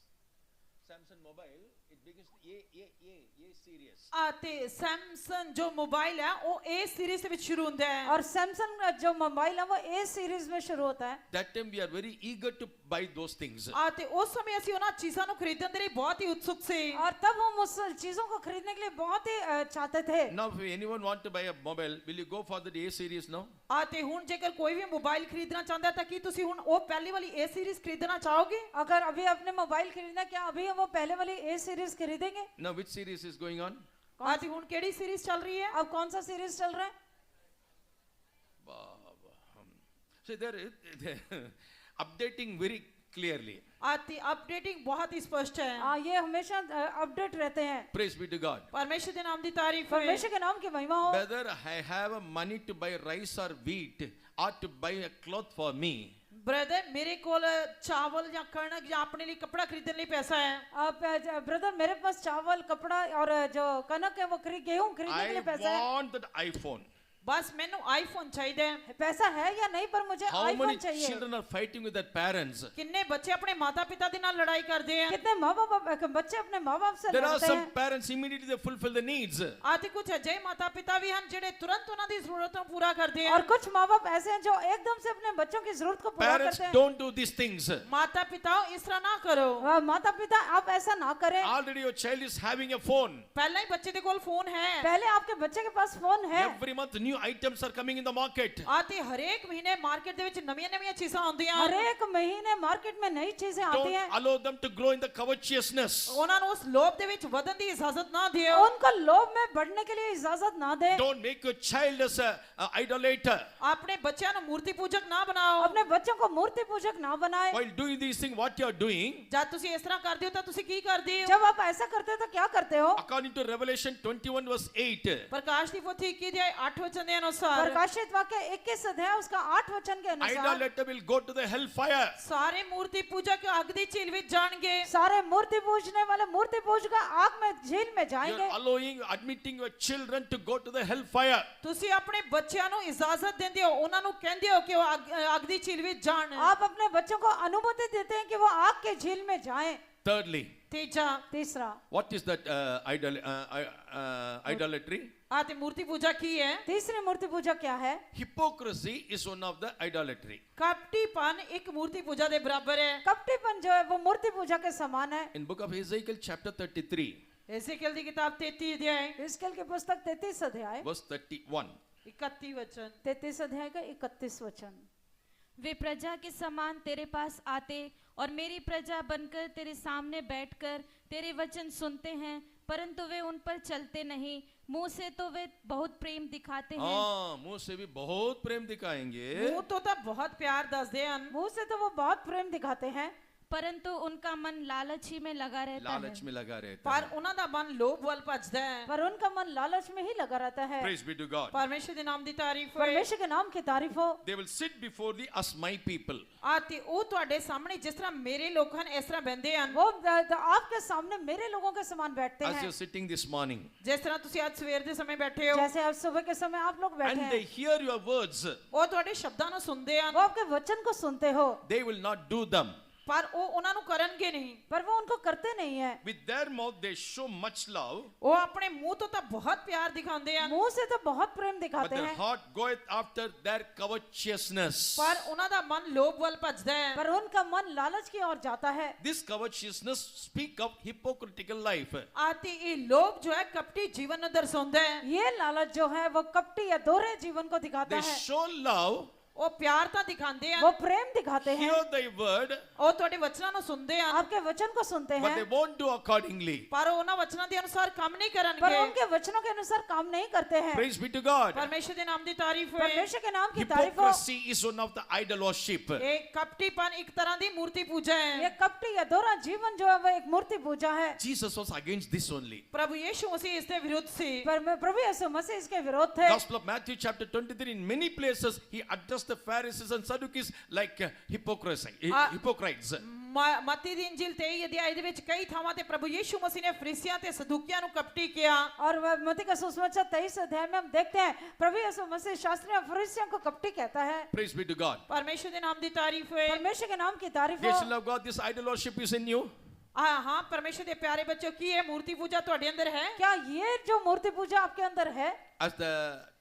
Samsung mobile, it begins with A series. आते सैमसंग जो मोबाइल है वो ए सीरीज से शुरू होता है। और सैमसंग जो मोबाइल है वो ए सीरीज में शुरू होता है। That time we are very eager to buy those things. आते उस समय ਅਸੀਂ ਉਹਨਾਂ ਚੀਜ਼ਾਂ ਨੂੰ ਖਰੀਦਣ ਦੇ ਲਈ ਬਹੁਤ ਹੀ ਉਤਸੁਕ ਸੀ। और तब हम उस चीजों को खरीदने के लिए बहुत ही चाहते थे। Now if anyone want to buy a mobile, will you go for the A series now? आते ਹੁਣ ਜੇਕਰ ਕੋਈ ਵੀ ਮੋਬਾਈਲ ਖਰੀਦਣਾ ਚਾਹੁੰਦਾ ਤਾਂ ਕੀ ਤੁਸੀਂ ਹੁਣ ਉਹ ਪਹਿਲੀ ਵਾਲੀ ए सीरीज खरीदना चाहोगे? अगर अभी अपने मोबाइल खरीदना, क्या अभी हम वो पहले वाली ए सीरीज खरीदेंगे? Now which series is going on? आते ਹੁਣ ਕਿਹੜੀ सीरीज चल रही है? अब कौन सा सीरीज चल रहा है? So they're updating very clearly. आती अपडेटिंग बहुत ही स्पष्ट है। हाँ, ये हमेशा अपडेट रहते हैं। Praise be to God. परमेश्वर के नाम की तारीफ है। परमेश्वर के नाम की महिमा हो। Whether I have money to buy rice or wheat or to buy a cloth for me, brother मेरे कोल चावल या कणक या अपने लिए कपड़ा खरीदने लिए पैसा है। अब ब्रदर मेरे पास चावल, कपड़ा और जो कनक है वो गेहूं खरीदने के लिए I पैसा है। want that iPhone. ਬਸ ਮੈਨੂੰ ਆਈਫੋਨ ਚਾਹੀਦਾ ਹੈ। पैसा है या नहीं पर मुझे How many आईफोन चाहिए। children are fighting with their parents? ਕਿੰਨੇ ਬੱਚੇ ਆਪਣੇ ਮਾਤਾ ਪਿਤਾ ਦੇ ਨਾਲ ਲੜਾਈ ਕਰਦੇ ਆ। कितने माँ बाप बच्चे अपने माँ बाप से There are लड़ते some हैं। parents immediately they fulfill the needs. ਆਤੇ ਕੁਝ ਅਜਿਹੇ ਮਾਤਾ ਪਿਤਾ ਵੀ ਹਨ ਜਿਹੜੇ ਤੁਰੰਤ ਉਹਨਾਂ ਦੀ ਜ਼ਰੂਰਤਾਂ ਨੂੰ ਪੂਰਾ ਕਰਦੇ ਆ। और कुछ माँ बाप ऐसे हैं जो एकदम से अपने बच्चों की जरूरत को पूरा Parents करते हैं। don't do these things. ਮਾਤਾ ਪਿਤਾ ਇਸ ਤਰ੍ਹਾਂ ਨਾ ਕਰੋ। माता पिता आप ऐसा ना करें। Already your child is having a phone. ਪਹਿਲਾਂ ਹੀ ਬੱਚੇ ਦੇ ਕੋਲ ਫੋਨ ਹੈ। पहले आपके बच्चे के पास फोन है। Every month new items are coming in the market. ਆਤੇ ਹਰੇਕ ਮਹੀਨੇ ਮਾਰਕੀਟ ਦੇ ਵਿੱਚ ਨਵੀਆਂ ਨਵੀਆਂ ਚੀਜ਼ਾਂ ਆਉਂਦੀਆਂ हर ਹਨ। एक महीने मार्केट में नई चीजें आती Don't हैं। allow them to grow in the covetousness. ਉਹਨਾਂ ਨੂੰ ਉਸ ਲੋਭ ਦੇ ਵਿੱਚ ਵਧਣ ਦੀ ਇਜਾਜ਼ਤ ਨਾ ਦਿਓ। उनको लोभ में बढ़ने के लिए इजाजत ना दे। Don't make your child as a idolater. ਆਪਣੇ ਬੱਚਿਆਂ ਨੂੰ ਮੂਰਤੀ ਪੂਜਕ ਨਾ ਬਣਾਓ। अपने बच्चों को मूर्ति पूजक ना बनाए। While doing these things, what you are doing, ਜਦ ਤੁਸੀਂ ਇਸ ਤਰ੍ਹਾਂ ਕਰਦੇ ਹੋ ਤਾਂ ਤੁਸੀਂ ਕੀ ਕਰਦੇ ਹੋ? जब आप ऐसा करते हो तो क्या करते हो? according to Revelation 21 verse 8, ਪ੍ਰਕਾਸ਼ ਦੀ ਪੋਥੀ 21 ਅਧਿਆਇ 8 ਵਚਨ ਦੇ ਅਨੁਸਾਰ प्रकाशित वाक्य 21 अध्याय उसका 8 वचन के अनुसार idolater will go to the hellfire. ਸਾਰੇ ਮੂਰਤੀ ਪੂਜਕ ਅੱਗ ਦੀ ਝੀਲ ਵਿੱਚ ਜਾਣਗੇ। सारे मूर्ति पूजने वाले मूर्ति पूजक आग में झील में You जाएंगे। are allowing, admitting your children to go to the hellfire. ਤੁਸੀਂ ਆਪਣੇ ਬੱਚਿਆਂ ਨੂੰ ਇਜਾਜ਼ਤ ਦਿੰਦੇ ਹੋ, ਉਹਨਾਂ ਨੂੰ ਕਹਿੰਦੇ ਹੋ ਕਿ ਉਹ ਅੱਗ ਦੀ ਝੀਲ ਵਿੱਚ ਜਾਣ। आप अपने बच्चों को अनुमति देते हैं कि वो आग के झील में जाएं। Thirdly, ਤੀਜਾ तीसरा, what is that idolatry? ਆ ਤੇ ਮੂਰਤੀ ਪੂਜਾ ਕੀ ਹੈ? तीसरी मूर्ति पूजा क्या है? Hypocrisy is one of the idolatry. ਕਪਟੀਪਨ ਇੱਕ ਮੂਰਤੀ ਪੂਜਾ ਦੇ ਬਰਾਬਰ ਹੈ। कपटीपन जो है वो मूर्ति पूजा के समान है। In book of Ezekiel chapter 33 एसेकियल ਦੀ किताब 33 अध्याय हिजकिय्याह की पुस्तक 33 अध्याय verse 31. 31 वचन। 33 अध्याय का 31 वचन। वे प्रजा के समान तेरे पास आते और मेरी प्रजा बनकर तेरे सामने बैठकर तेरे वचन सुनते हैं, परंतु वे उन पर चलते नहीं। मुंह से तो वे बहुत प्रेम दिखाते हैं, हाँ, मुंह से भी बहुत प्रेम दिखाएंगे, ਮੂੰਹ ਤੋਂ ਤਾਂ ਬਹੁਤ ਪਿਆਰ ਦੱਸਦੇ ਹਨ, मुंह से तो वो बहुत प्रेम दिखाते हैं, परंतु उनका मन लालच ही में लगा रहता है। लालच में लगा रहता ਪਰ है. ਉਹਨਾਂ ਦਾ ਮਨ ਲੋਭ ਵੱਲ ਭੱਜਦਾ ਹੈ। पर उनका मन लालच में ही लगा रहता है। Praise be to God. ਪਰਮੇਸ਼ਰ ਦੇ ਨਾਮ ਦੀ ਤਾਰੀਫ ਹੋਏ। परमेश्वर के नाम की तारीफ हो। They will sit before thee as my people. ਆ ਤੇ ਉਹ ਤੁਹਾਡੇ ਸਾਹਮਣੇ ਜਿਸ ਤਰ੍ਹਾਂ ਮੇਰੇ ਲੋਕ ਹਨ ਇਸ ਤਰ੍ਹਾਂ ਬਹਿੰਦੇ ਹਨ। वो आपके सामने मेरे लोगों के समान बैठते As हैं। you're sitting this morning, ਜਿਸ ਤਰ੍ਹਾਂ ਤੁਸੀਂ ਅੱਜ ਸਵੇਰ ਦੇ ਸਮੇਂ ਬੈਠੇ ਹੋ, जैसे आज सुबह के समय आप लोग बैठे and they हैं, hear your words, ਉਹ ਤੁਹਾਡੇ ਸ਼ਬਦਾਂ ਨੂੰ ਸੁਣਦੇ ਹਨ, वो आपके वचन को सुनते हो, they will not do them. ਪਰ ਉਹ ਉਹਨਾਂ ਨੂੰ ਕਰਨਗੇ ਨਹੀਂ। पर वो उनको करते नहीं है। With their mouth they show much love, ਉਹ ਆਪਣੇ ਮੂੰਹ ਤੋਂ ਤਾਂ ਬਹੁਤ ਪਿਆਰ ਦਿਖਾਉਂਦੇ ਹਨ, मुंह से तो बहुत प्रेम but दिखाते their हैं, heart goeth after their covetousness. ਪਰ ਉਹਨਾਂ ਦਾ ਮਨ ਲੋਭ ਵੱਲ ਭੱਜਦਾ ਹੈ। पर उनका मन लालच की ओर जाता है। This covetousness speak of hypocritical life. ਆ ਤੇ ਇਹ ਲੋਭ ਜੋ ਹੈ ਕਪਟੀ ਜੀਵਨ ਨੂੰ ਦਰਸਾਉਂਦਾ ਹੈ। ये लालच जो है वो कपटी या दोहरे जीवन को दिखाता They है। show love, ਉਹ ਪਿਆਰ ਤਾਂ ਦਿਖਾਉਂਦੇ वो ਹਨ, प्रेम दिखाते हैं, hear thy word, ਉਹ ਤੁਹਾਡੇ ਵਚਨਾਂ ਨੂੰ ਸੁਣਦੇ ਹਨ, आपके वचन को सुनते but they हैं, won't do accordingly. ਪਰ ਉਹ ਉਹਨਾਂ ਵਚਨਾਂ ਦੇ ਅਨੁਸਾਰ ਕੰਮ ਨਹੀਂ पर ਕਰਨਗੇ। उनके वचनों के अनुसार काम नहीं करते हैं। Praise be to God. ਪਰਮੇਸ਼ਰ ਦੇ ਨਾਮ ਦੀ ਤਾਰੀਫ ਹੋਏ। परमेश्वर के नाम की तारीफ हो। Hypocrisy is one of the idol worship. ਇਹ ਕਪਟੀਪਨ ਇੱਕ ਤਰ੍ਹਾਂ ਦੀ ਮੂਰਤੀ ਪੂਜਾ ये ਹੈ। कपटी या दोहरा जीवन जो है वो एक मूर्ति पूजा है। Jesus was against this only. ਪ੍ਰਭੂ ਯੀਸ਼ੂ ਮਸੀਹ ਇਸ ਦੇ ਵਿਰੁੱਧ ਸੀ। पर प्रभु यीशु मसीह इसके विरोध थे। Gospel of Matthew chapter 23, in many places he addressed the Pharisees and Sadducees like hypocrites. ਮਤੀ ਦੀ ਇੰਜੀਲ 23 ਅਧਿਆਇ ਦੇ ਵਿੱਚ ਕਈ ਥਾਵਾਂ ਤੇ ਪ੍ਰਭੂ ਯੀਸ਼ੂ ਮਸੀਹ ਨੇ ਫਰੀਸੀਆਂ ਤੇ ਸਦੂਕੀਆਂ ਨੂੰ ਕਪਟੀ ਕਿਹਾ। और मत्ती का सुसमाचार 23 अध्याय में हम देखते हैं प्रभु यीशु मसीह शास्त्रियों और फरीसियों को कपटी कहता है। Praise be to God. ਪਰਮੇਸ਼ਰ ਦੇ ਨਾਮ ਦੀ ਤਾਰੀਫ ਹੋਏ। परमेश्वर के नाम की तारीफ Dear हो। children of God, this idol worship is in you. हाँ ਪਰਮੇਸ਼ਰ ਦੇ ਪਿਆਰੇ ਬੱਚੋ ਕੀ ਇਹ ਮੂਰਤੀ ਪੂਜਾ ਤੁਹਾਡੇ ਅੰਦਰ ਹੈ? क्या ये जो मूर्ति पूजा आपके अंदर है? As the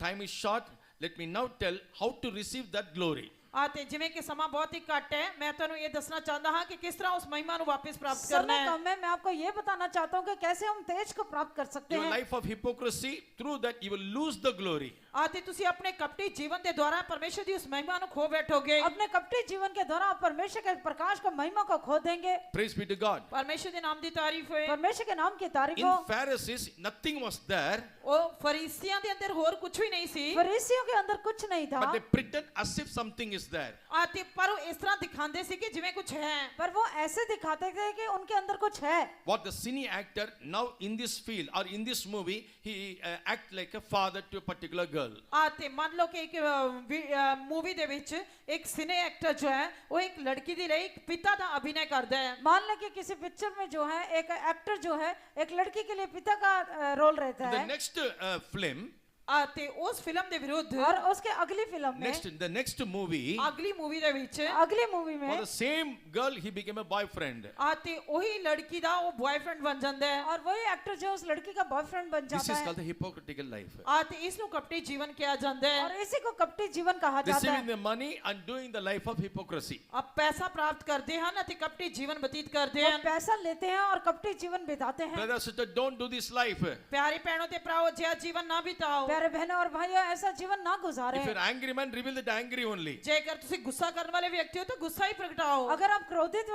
time is short, let me now tell how to receive that glory. ਆ ਤੇ ਜਿਵੇਂ ਕਿ ਸਮਾਂ ਬਹੁਤ ਹੀ ਘੱਟ ਹੈ, ਮੈਂ ਤੁਹਾਨੂੰ ਇਹ ਦੱਸਣਾ ਚਾਹੁੰਦਾ ਹਾਂ ਕਿ ਕਿਸ ਤਰ੍ਹਾਂ ਉਸ ਮਹਿਮਾ ਨੂੰ ਵਾਪਸ ਪ੍ਰਾप्त ਕਰਨਾ समय ਹੈ। कम है, मैं आपको ये बताना चाहता हूँ कि कैसे हम तेज को प्राप्त कर सकते Your हैं। life of hypocrisy, through that you will lose the glory. ਆ ਤੇ ਤੁਸੀਂ ਆਪਣੇ ਕਪਟੀ ਜੀਵਨ ਦੇ ਦੁਆਰਾ ਪਰਮੇਸ਼ਰ ਦੀ ਉਸ ਮਹਿਮਾ ਨੂੰ ਖੋ ਬੈਠੋਗੇ। अपने कपटी जीवन के दौरान आप परमेश्वर के प्रकाश को महिमा को खो देंगे। Praise be to God. ਪਰਮੇਸ਼ਰ ਦੇ ਨਾਮ ਦੀ ਤਾਰੀਫ ਹੋਏ। परमेश्वर के नाम की तारीफ In हो। Pharisees, nothing was there, ਉਹ ਫਰੀਸੀਆਂ ਦੇ ਅੰਦਰ ਹੋਰ ਕੁਝ ਵੀ ਨਹੀਂ ਸੀ, फरीसियों के अंदर कुछ नहीं था, but they pretend as if something is there. ਆ ਤੇ ਪਰ ਉਹ ਇਸ ਤਰ੍ਹਾਂ ਦਿਖਾਉਂਦੇ ਸੀ ਕਿ ਜਿਵੇਂ ਕੁਝ ਹੈ। पर वो ऐसे दिखाते थे कि उनके अंदर कुछ है। What the cine actor now in this field or in this movie, he act like a father to a particular girl. ਆ ਤੇ ਮੰਨ ਲਓ ਕਿ ਇੱਕ ਮੂਵੀ ਦੇ ਵਿੱਚ ਇੱਕ ਸਿਨੇ ਐਕਟਰ ਜੋ ਹੈ ਉਹ ਇੱਕ ਲੜਕੀ ਦੇ ਲਈ ਇੱਕ ਪਿਤਾ ਦਾ ਅਭਿਨय ਕਰਦਾ ਹੈ। मान लें कि किसी पिक्चर में जो है एक एक्टर जो है एक लड़की के लिए पिता का रोल रहता In the है। next film, ਤੇ ਉਸ ਫਿਲਮ ਦੇ ਵਿਰੁੱਧ और उसके अगली फिल्म में, Next, in the next movie, ਅਗਲੀ ਮੂਵੀ ਦੇ ਵਿੱਚ अगली मूवी for में, the same girl, he became a boyfriend. ਤੇ ਉਹੀ ਲੜਕੀ ਦਾ ਉਹ ਬॉयਫ੍ਰੈਂਡ ਬਣ ਜਾਂਦਾ ਹੈ और वही एक्टर जो उस लड़की का बॉयफ्रेंड बन This जाता is है, called the hypocritical life. ਤੇ ਇਸ ਨੂੰ ਕਪਟੀ ਜੀਵਨ ਕਿਹਾ ਜਾਂਦਾ ਹੈ और इसी को कपटी जीवन कहा जाता Receiving है। the money and doing the life of hypocrisy. ਆਪ ਪੈਸਾ ਪ੍ਰਾਪਤ ਕਰਦੇ ਹਨ ਅਤੇ ਕਪਟੀ ਜੀਵਨ ਬਤੀਤ ਕਰਦੇ वो ਹਨ पैसा लेते हैं और कपटी जीवन बिताते हैं। Brother, sister, don't do this life. ਪਿਆਰੇ ਭੈਣੋ ਤੇ ਭਰਾਓ ਜਿਹਾ ਜੀਵਨ ਨਾ ਬਿਤਾਓ प्यारे बहनों और भाइयों, ऐसा जीवन ना गुजारें। If you're angry man, reveal that angry only. ਜੇਕਰ ਤੁਸੀਂ ਗੁੱਸਾ ਕਰਨ ਵਾਲੇ ਵਿਅਕਤੀ ਹੋ ਤਾਂ ਗੁੱਸਾ ਹੀ ਪ੍ਰਗਟਾਓ अगर आप क्रोधित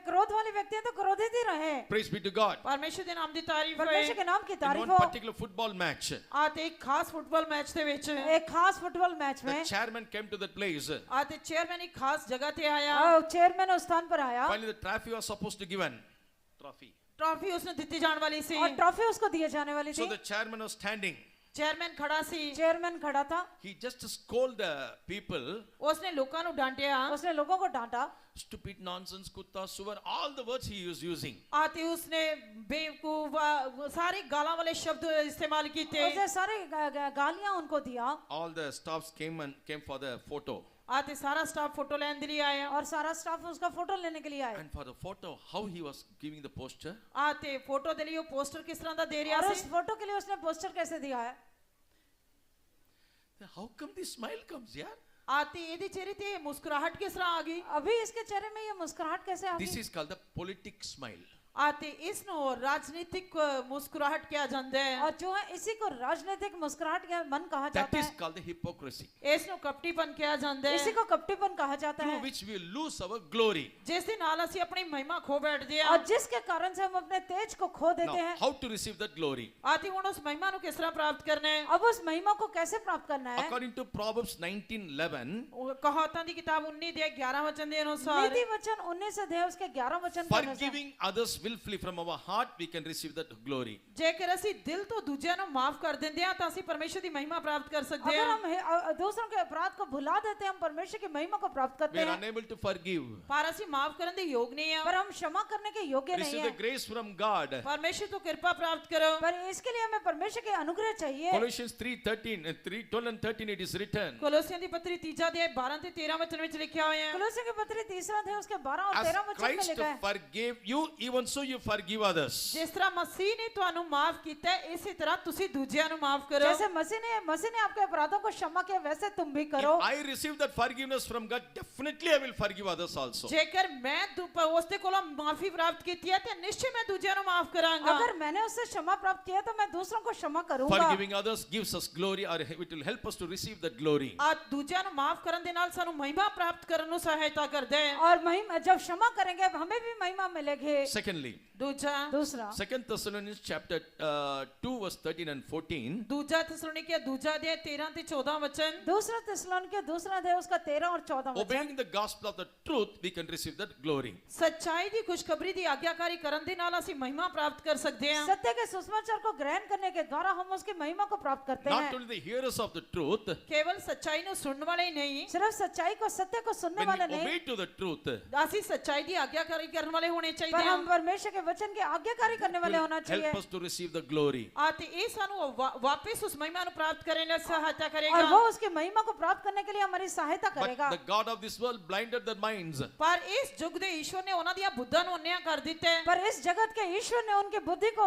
क्रोध वाले व्यक्ति हैं तो क्रोधित ही रहें। Praise be to God. ਪਰਮੇਸ਼ਰ ਦੇ ਨਾਮ ਦੀ ਤਾਰੀਫ ਹੋਏ परमेश्वर के नाम की In तारीफ one हो। particular football match, ਤੇ ਇੱਕ ਖਾਸ ਫੁੱਟਬਾਲ ਮੈਚ ਦੇ ਵਿੱਚ एक खास फुटबॉल मैच the में chairman came to that place. ਤੇ ਚੇਅਰਮੈਨ ਇੱਕ ਖਾਸ ਜਗ੍ਹਾ ਤੇ ਆਇਆ चेयरमैन उस स्थान पर आया Finally, the trophy was supposed to given. Trophy. Trophy ਉਸਨੂੰ ਦਿੱਤੀ ਜਾਣ ਵਾਲੀ ਸੀ और ट्रॉफी उसको दिए जाने वाली So थी। the chairman was standing. Chairman ਖੜਾ ਸੀ चेयरमैन खड़ा था, He just scolded the people. ਉਸਨੇ ਲੋਕਾਂ ਨੂੰ ਡਾਂਟਿਆ उसने लोगों को डांटा। Stupid nonsense, kutta, suvar, all the words he was using. ਤੇ ਉਸਨੇ ਬੇਵਕੂਫ ਸਾਰੇ ਗਾਲਾਂ ਵਾਲੇ ਸ਼ਬਦ ਇਸਤੇਮਾਲ ਕੀਤੇ उसने सारे गालियां उनको दिया All the staffs came for the photo. ਤੇ ਸਾਰਾ ਸਟਾਫ ਫੋਟੋ ਲੈਣ ਦੇ ਲਈ ਆਇਆ और सारा स्टाफ उसका फोटो लेने के लिए आया। And for the photo, how he was giving the posture. ਤੇ ਫੋਟੋ ਦੇ ਲਈ ਉਹ ਪੋਸਟਰ ਕਿਸ ਤਰ੍ਹਾਂ ਦਾ ਦੇ ਰਿਹਾ और उस ਸੀ फोटो के लिए उसने पोस्टर कैसे दिया है? How come this smile comes, yeah? ਤੇ ਇਹਦੇ ਚਿਹਰੇ ਤੇ ਮੁਸਕਰਾਹਟ ਕਿਸ ਤਰ੍ਹਾਂ ਆ ਗਈ अभी इसके चेहरे में ये मुस्कुराहट कैसे आ This गई? is called the politic smile. ਤੇ ਇਸ ਨੂੰ ਰਾਜਨੀਤਿਕ ਮੁਸਕਰਾਹਟ ਕਿਹਾ ਜਾਂਦਾ ਹੈ और जो है इसी को राजनीतिक मुस्कुराहट या मन कहा That जाता is है। called the hypocrisy. ਇਸ ਨੂੰ ਕਪਟੀਪਨ ਕਿਹਾ ਜਾਂਦਾ इसी ਹੈ को कपटीपन कहा जाता Through है, which we lose our glory. ਜਿਸ ਦੇ ਨਾਲ ਅਸੀਂ ਆਪਣੀ ਮਹਿਮਾ ਖੋ ਬੈਠਦੇ ਹਾਂ और जिसके कारण से हम अपने तेज को खो देते Now, हैं। how to receive that glory? ਤੇ ਹੁਣ ਉਸ ਮਹਿਮਾ ਨੂੰ ਕਿਸ ਤਰ੍ਹਾਂ ਪ੍ਰਾਪਤ ਕਰਨਾ ਹੈ अब उस महिमा को कैसे प्राप्त करना है? According to Proverbs 19:11, ਉਹ ਕਹਾਵਤਾਂ ਦੀ ਕਿਤਾਬ 19 ਦੇ 11 ਵਚਨ ਦੇ ਅਨੁਸਾਰ नीति वचन 19 अध्याय उसके 11 वचन के अनुसार, forgiving others willfully from our heart, we can receive that glory. ਜੇਕਰ ਅਸੀਂ ਦਿਲ ਤੋਂ ਦੂਜਿਆਂ ਨੂੰ ਮਾਫ ਕਰ ਦਿੰਦੇ ਹਾਂ ਤਾਂ ਅਸੀਂ ਪਰਮੇਸ਼ਰ ਦੀ ਮਹਿਮਾ ਪ੍ਰਾਪਤ ਕਰ ਸਕਦੇ अगर ਹਾਂ हम दूसरों के अपराध को भुला देते हैं, हम परमेश्वर की महिमा को प्राप्त We करते are हैं, unable to forgive. ਪਰ ਅਸੀਂ ਮਾਫ ਕਰਨ ਦੇ ਯੋਗ ਨਹੀਂ ਹਾਂ पर हम क्षमा करने के योग्य नहीं Receive the है। grace from God. ਪਰਮੇਸ਼ਰ ਤੋਂ ਕਿਰਪਾ ਪ੍ਰਾप्त ਕਰੋ पर इसके लिए हमें परमेश्वर के अनुग्रह चाहिए। Colossians 3:12 and 13 it is written. ਕੋਲੋਸੀਆਂ ਦੀ ਪੱਤਰੀ 3 ਅਧਿਆਇ 12 ਤੇ 13 ਵਚਨ ਵਿੱਚ ਲਿਖਿਆ ਹੋਇਆ ਹੈ कुलोसियों के पत्री 3 अध्याय उसके 12 और As 13 वचन में Christ लिखा है, forgave you, even so you forgive others. ਜਿਸ ਤਰ੍ਹਾਂ ਮਸੀਹ ਨੇ ਤੁਹਾਨੂੰ ਮਾਫ ਕੀਤਾ ਹੈ ਇਸੇ ਤਰ੍ਹਾਂ ਤੁਸੀਂ ਦੂਜਿਆਂ ਨੂੰ ਮਾਫ ਕਰੋ जैसे मसीह ने आपके अपराधों को क्षमा किया, वैसे तुम भी करो। If I receive that forgiveness from God, definitely I will forgive others also. ਜੇਕਰ ਮੈਂ ਉਸਦੇ ਕੋਲੋਂ ਮਾਫੀ ਪ੍ਰਾਪਤ ਕੀਤੀ ਹੈ ਤੇ ਨਿਸ਼ਚੈ ਮੈਂ ਦੂਜਿਆਂ ਨੂੰ ਮਾਫ ਕਰਾਂਗਾ अगर मैंने उससे क्षमा प्राप्त किया तो मैं दूसरों को क्षमा करूंगा। Forgiving others gives us glory, or it will help us to receive that glory. ਦੂਜਿਆਂ ਨੂੰ ਮਾਫ ਕਰਨ ਦੇ ਨਾਲ ਸਾਨੂੰ ਮਹਿਮਾ ਪ੍ਰਾਪਤ ਕਰਨ ਨੂੰ ਸਹਾਇਤਾ ਕਰਦਾ ਹੈ और महिमा, जब क्षमा करेंगे हमें भी महिमा मिलेगी। Secondly, ਦੂਜਾ दूसरा 2 Thessalonians chapter 2 verse 13 and 14. ਦੂਜਾ ਥੈਸਲੋਨੀਕੀਆਂ ਦੂਜਾ ਅਧਿਆਇ 13 ਤੇ 14 ਵਚਨ दूसरा थिस्सलुनीके दूसरा अध्याय उसका 13 और 14 वचन। Obeying the gospel of the truth, we can receive that glory. ਸੱਚਾਈ ਦੀ ਖੁਸ਼ਖਬਰੀ ਦੀ ਆਗਿਆਕਾਰੀ ਕਰਨ ਦੇ ਨਾਲ ਅਸੀਂ ਮਹਿਮਾ ਪ੍ਰਾਪਤ ਕਰ ਸਕਦੇ ਹਾਂ सत्य के सुसमाचार को ग्रहण करने के द्वारा हम उसकी महिमा को प्राप्त करते Not हैं। only the hearers of the truth, ਕੇਵਲ ਸੱਚਾਈ ਨੂੰ ਸੁਣਨ ਵਾਲੇ ਹੀ ਨਹੀਂ सिर्फ सच्चाई को, सत्य को सुनने when वाले we नहीं, obey to the truth, ਅਸੀਂ ਸੱਚਾਈ ਦੀ ਆਗਿਆਕਾਰੀ ਕਰਨ ਵਾਲੇ ਹੋਣੇ पर ਚਾਹੀਦੇ हम ਹਾਂ परमेश्वर के वचन की आज्ञाकारी करने it वाले will होना help चाहिए। us to receive the glory. ਤੇ ਇਹ ਸਾਨੂੰ ਵਾਪਸ ਉਸ ਮਹਿਮਾ ਨੂੰ ਪ੍ਰਾप्त ਕਰਨ ਲਈ ਸਹਾਇਤਾ और ਕਰੇਗਾ वो उसकी महिमा को प्राप्त करने के लिए हमारी सहायता But करेगा। the God of this world blinded their minds. ਪਰ ਇਸ ਯੁੱਗ ਦੇ ਈਸ਼ਵਰ ਨੇ ਉਹਨਾਂ ਦੀਆਂ ਬੁੱਧਾਂ ਨੂੰ ਅੰਨ੍ਹਿਆ ਕਰ ਦਿੱਤਾ ਹੈ पर इस जगत के ईश्वर ने उनकी बुद्धि को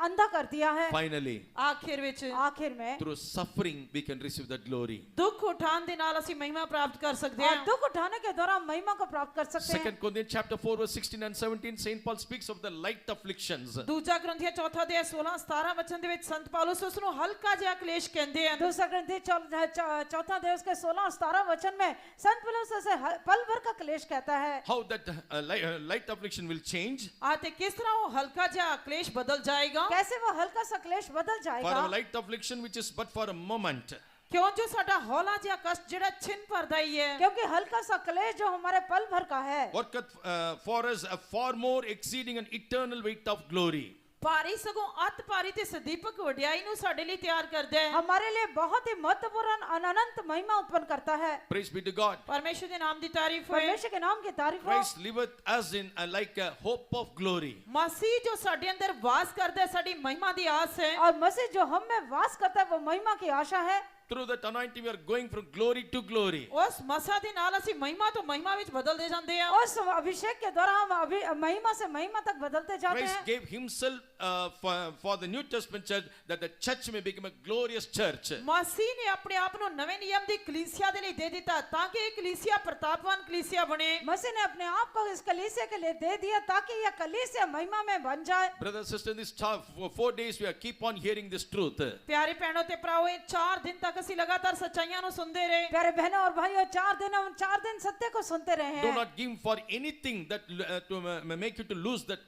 अंधा कर दिया है। Finally, ਆਖਿਰ ਵਿੱਚ आखिर में through suffering, we can receive that glory. ਦੁੱਖ ਉਠਾਉਣ ਦੇ ਨਾਲ ਅਸੀਂ ਮਹਿਮਾ ਪ੍ਰਾਪਤ ਕਰ ਸਕਦੇ और ਹਾਂ दुख उठाने के द्वारा हम महिमा को प्राप्त कर सकते हैं। 2 Corinthians chapter 4 verse 16 and 17, Saint Paul speaks of the light afflictions. ਦੂਜਾ ਗ੍ਰੰਥੀਆ ਚੌਥਾ ਅਧਿਆਇ 16 17 ਵਚਨ ਦੇ ਵਿੱਚ ਸੰਤ ਪੌਲੁਸ ਉਸ ਨੂੰ ਹਲਕਾ ਜਿਹਾ ਕਲੇਸ਼ ਕਹਿੰਦੇ ਹਨ दूसरा ग्रंथी चौथा अध्याय उसके 16 और 17 वचन में संत पौलुस उसे पल भर का क्लेश कहता है। How that light affliction will change. ਤੇ ਕਿਸ ਤਰ੍ਹਾਂ ਉਹ ਹਲਕਾ ਜਿਹਾ ਕਲੇਸ਼ ਬਦਲ ਜਾਏਗਾ कैसे वो हल्का सा क्लेश बदल For जाएगा। our light affliction, which is but for a moment, ਕਿਉਂ ਜੋ ਸਾਡਾ ਹੌਲਾ ਜਿਹਾ ਕਸ਼ਟ ਜਿਹੜਾ ਛਿਨ ਭਰਦਾ ਹੀ ਹੈ क्योंकि हल्का सा क्लेश जो हमारे पल भर का है, worketh for us a far more exceeding and eternal weight of glory. ਭਾਰੀ ਸਗੋਂ ਅਤ ਭਾਰੀ ਤੇ ਸਦੀਪਕ ਵਡਿਆਈ ਨੂੰ ਸਾਡੇ ਲਈ ਤਿਆਰ ਕਰਦਾ ਹੈ। हमारे लिए बहुत ही महत्वपूर्ण अनंत महिमा उत्पन्न करता है। Praise be to God. ਪਰਮੇਸ਼ਰ ਦੇ ਨਾਮ ਦੀ ਤਾਰੀਫ ਹੋਏ। परमेश्वर के नाम की तारीफ हो। Christ liveth as in like a hope of glory. ਮਸੀਹ ਜੋ ਸਾਡੇ ਅੰਦਰ ਵਾਸ ਕਰਦਾ ਹੈ ਸਾਡੀ ਮਹਿਮਾ ਦੀ ਆਸ ਹੈ। और मसीह जो हम में वास करता है वो महिमा की आशा है। Through that anointing, we are going from glory to glory. ਉਸ ਮਸਾ ਦੇ ਨਾਲ ਅਸੀਂ ਮਹਿਮਾ ਤੋਂ ਮਹਿਮਾ ਵਿੱਚ ਬਦਲਦੇ ਜਾਂਦੇ ਹਾਂ। उस अभिषेक के द्वारा हम अभी महिमा से महिमा तक बदलते जाते Christ हैं। gave himself for the New Testament church that the church may become a glorious church. ਮਸੀਹ ਨੇ ਆਪਣੇ ਆਪ ਨੂੰ ਨਵੇਂ ਨਿਯਮ ਦੀ ਕਲੀਸਿਆ ਦੇ ਲਈ ਦੇ ਦਿੱਤਾ ਤਾਂ ਕਿ ਇਹ ਕਲੀਸਿਆ ਪ੍ਰਤਾਪਵਾਨ ਕਲੀਸਿਆ ਬਣੇ। मसीह ने अपने आप को इस कलीसिया के लिए दे दिया ताकि यह कलीसिया महिमा में बन जाए। Brothers and sisters, in this for 4 days we are keep on hearing this truth. ਪਿਆਰੇ ਭੈਣੋ ਤੇ ਭਰਾਓ ਇਹ 4 ਦਿਨ ਤੱਕ ਅਸੀਂ ਲਗਾਤਾਰ ਸੱਚਾਈਆਂ ਨੂੰ ਸੁਣਦੇ ਰਹੇ। प्यारे बहनों और भाइयों, 4 दिन सत्य को सुनते रहे Do हैं। not give for anything that to make you to lose that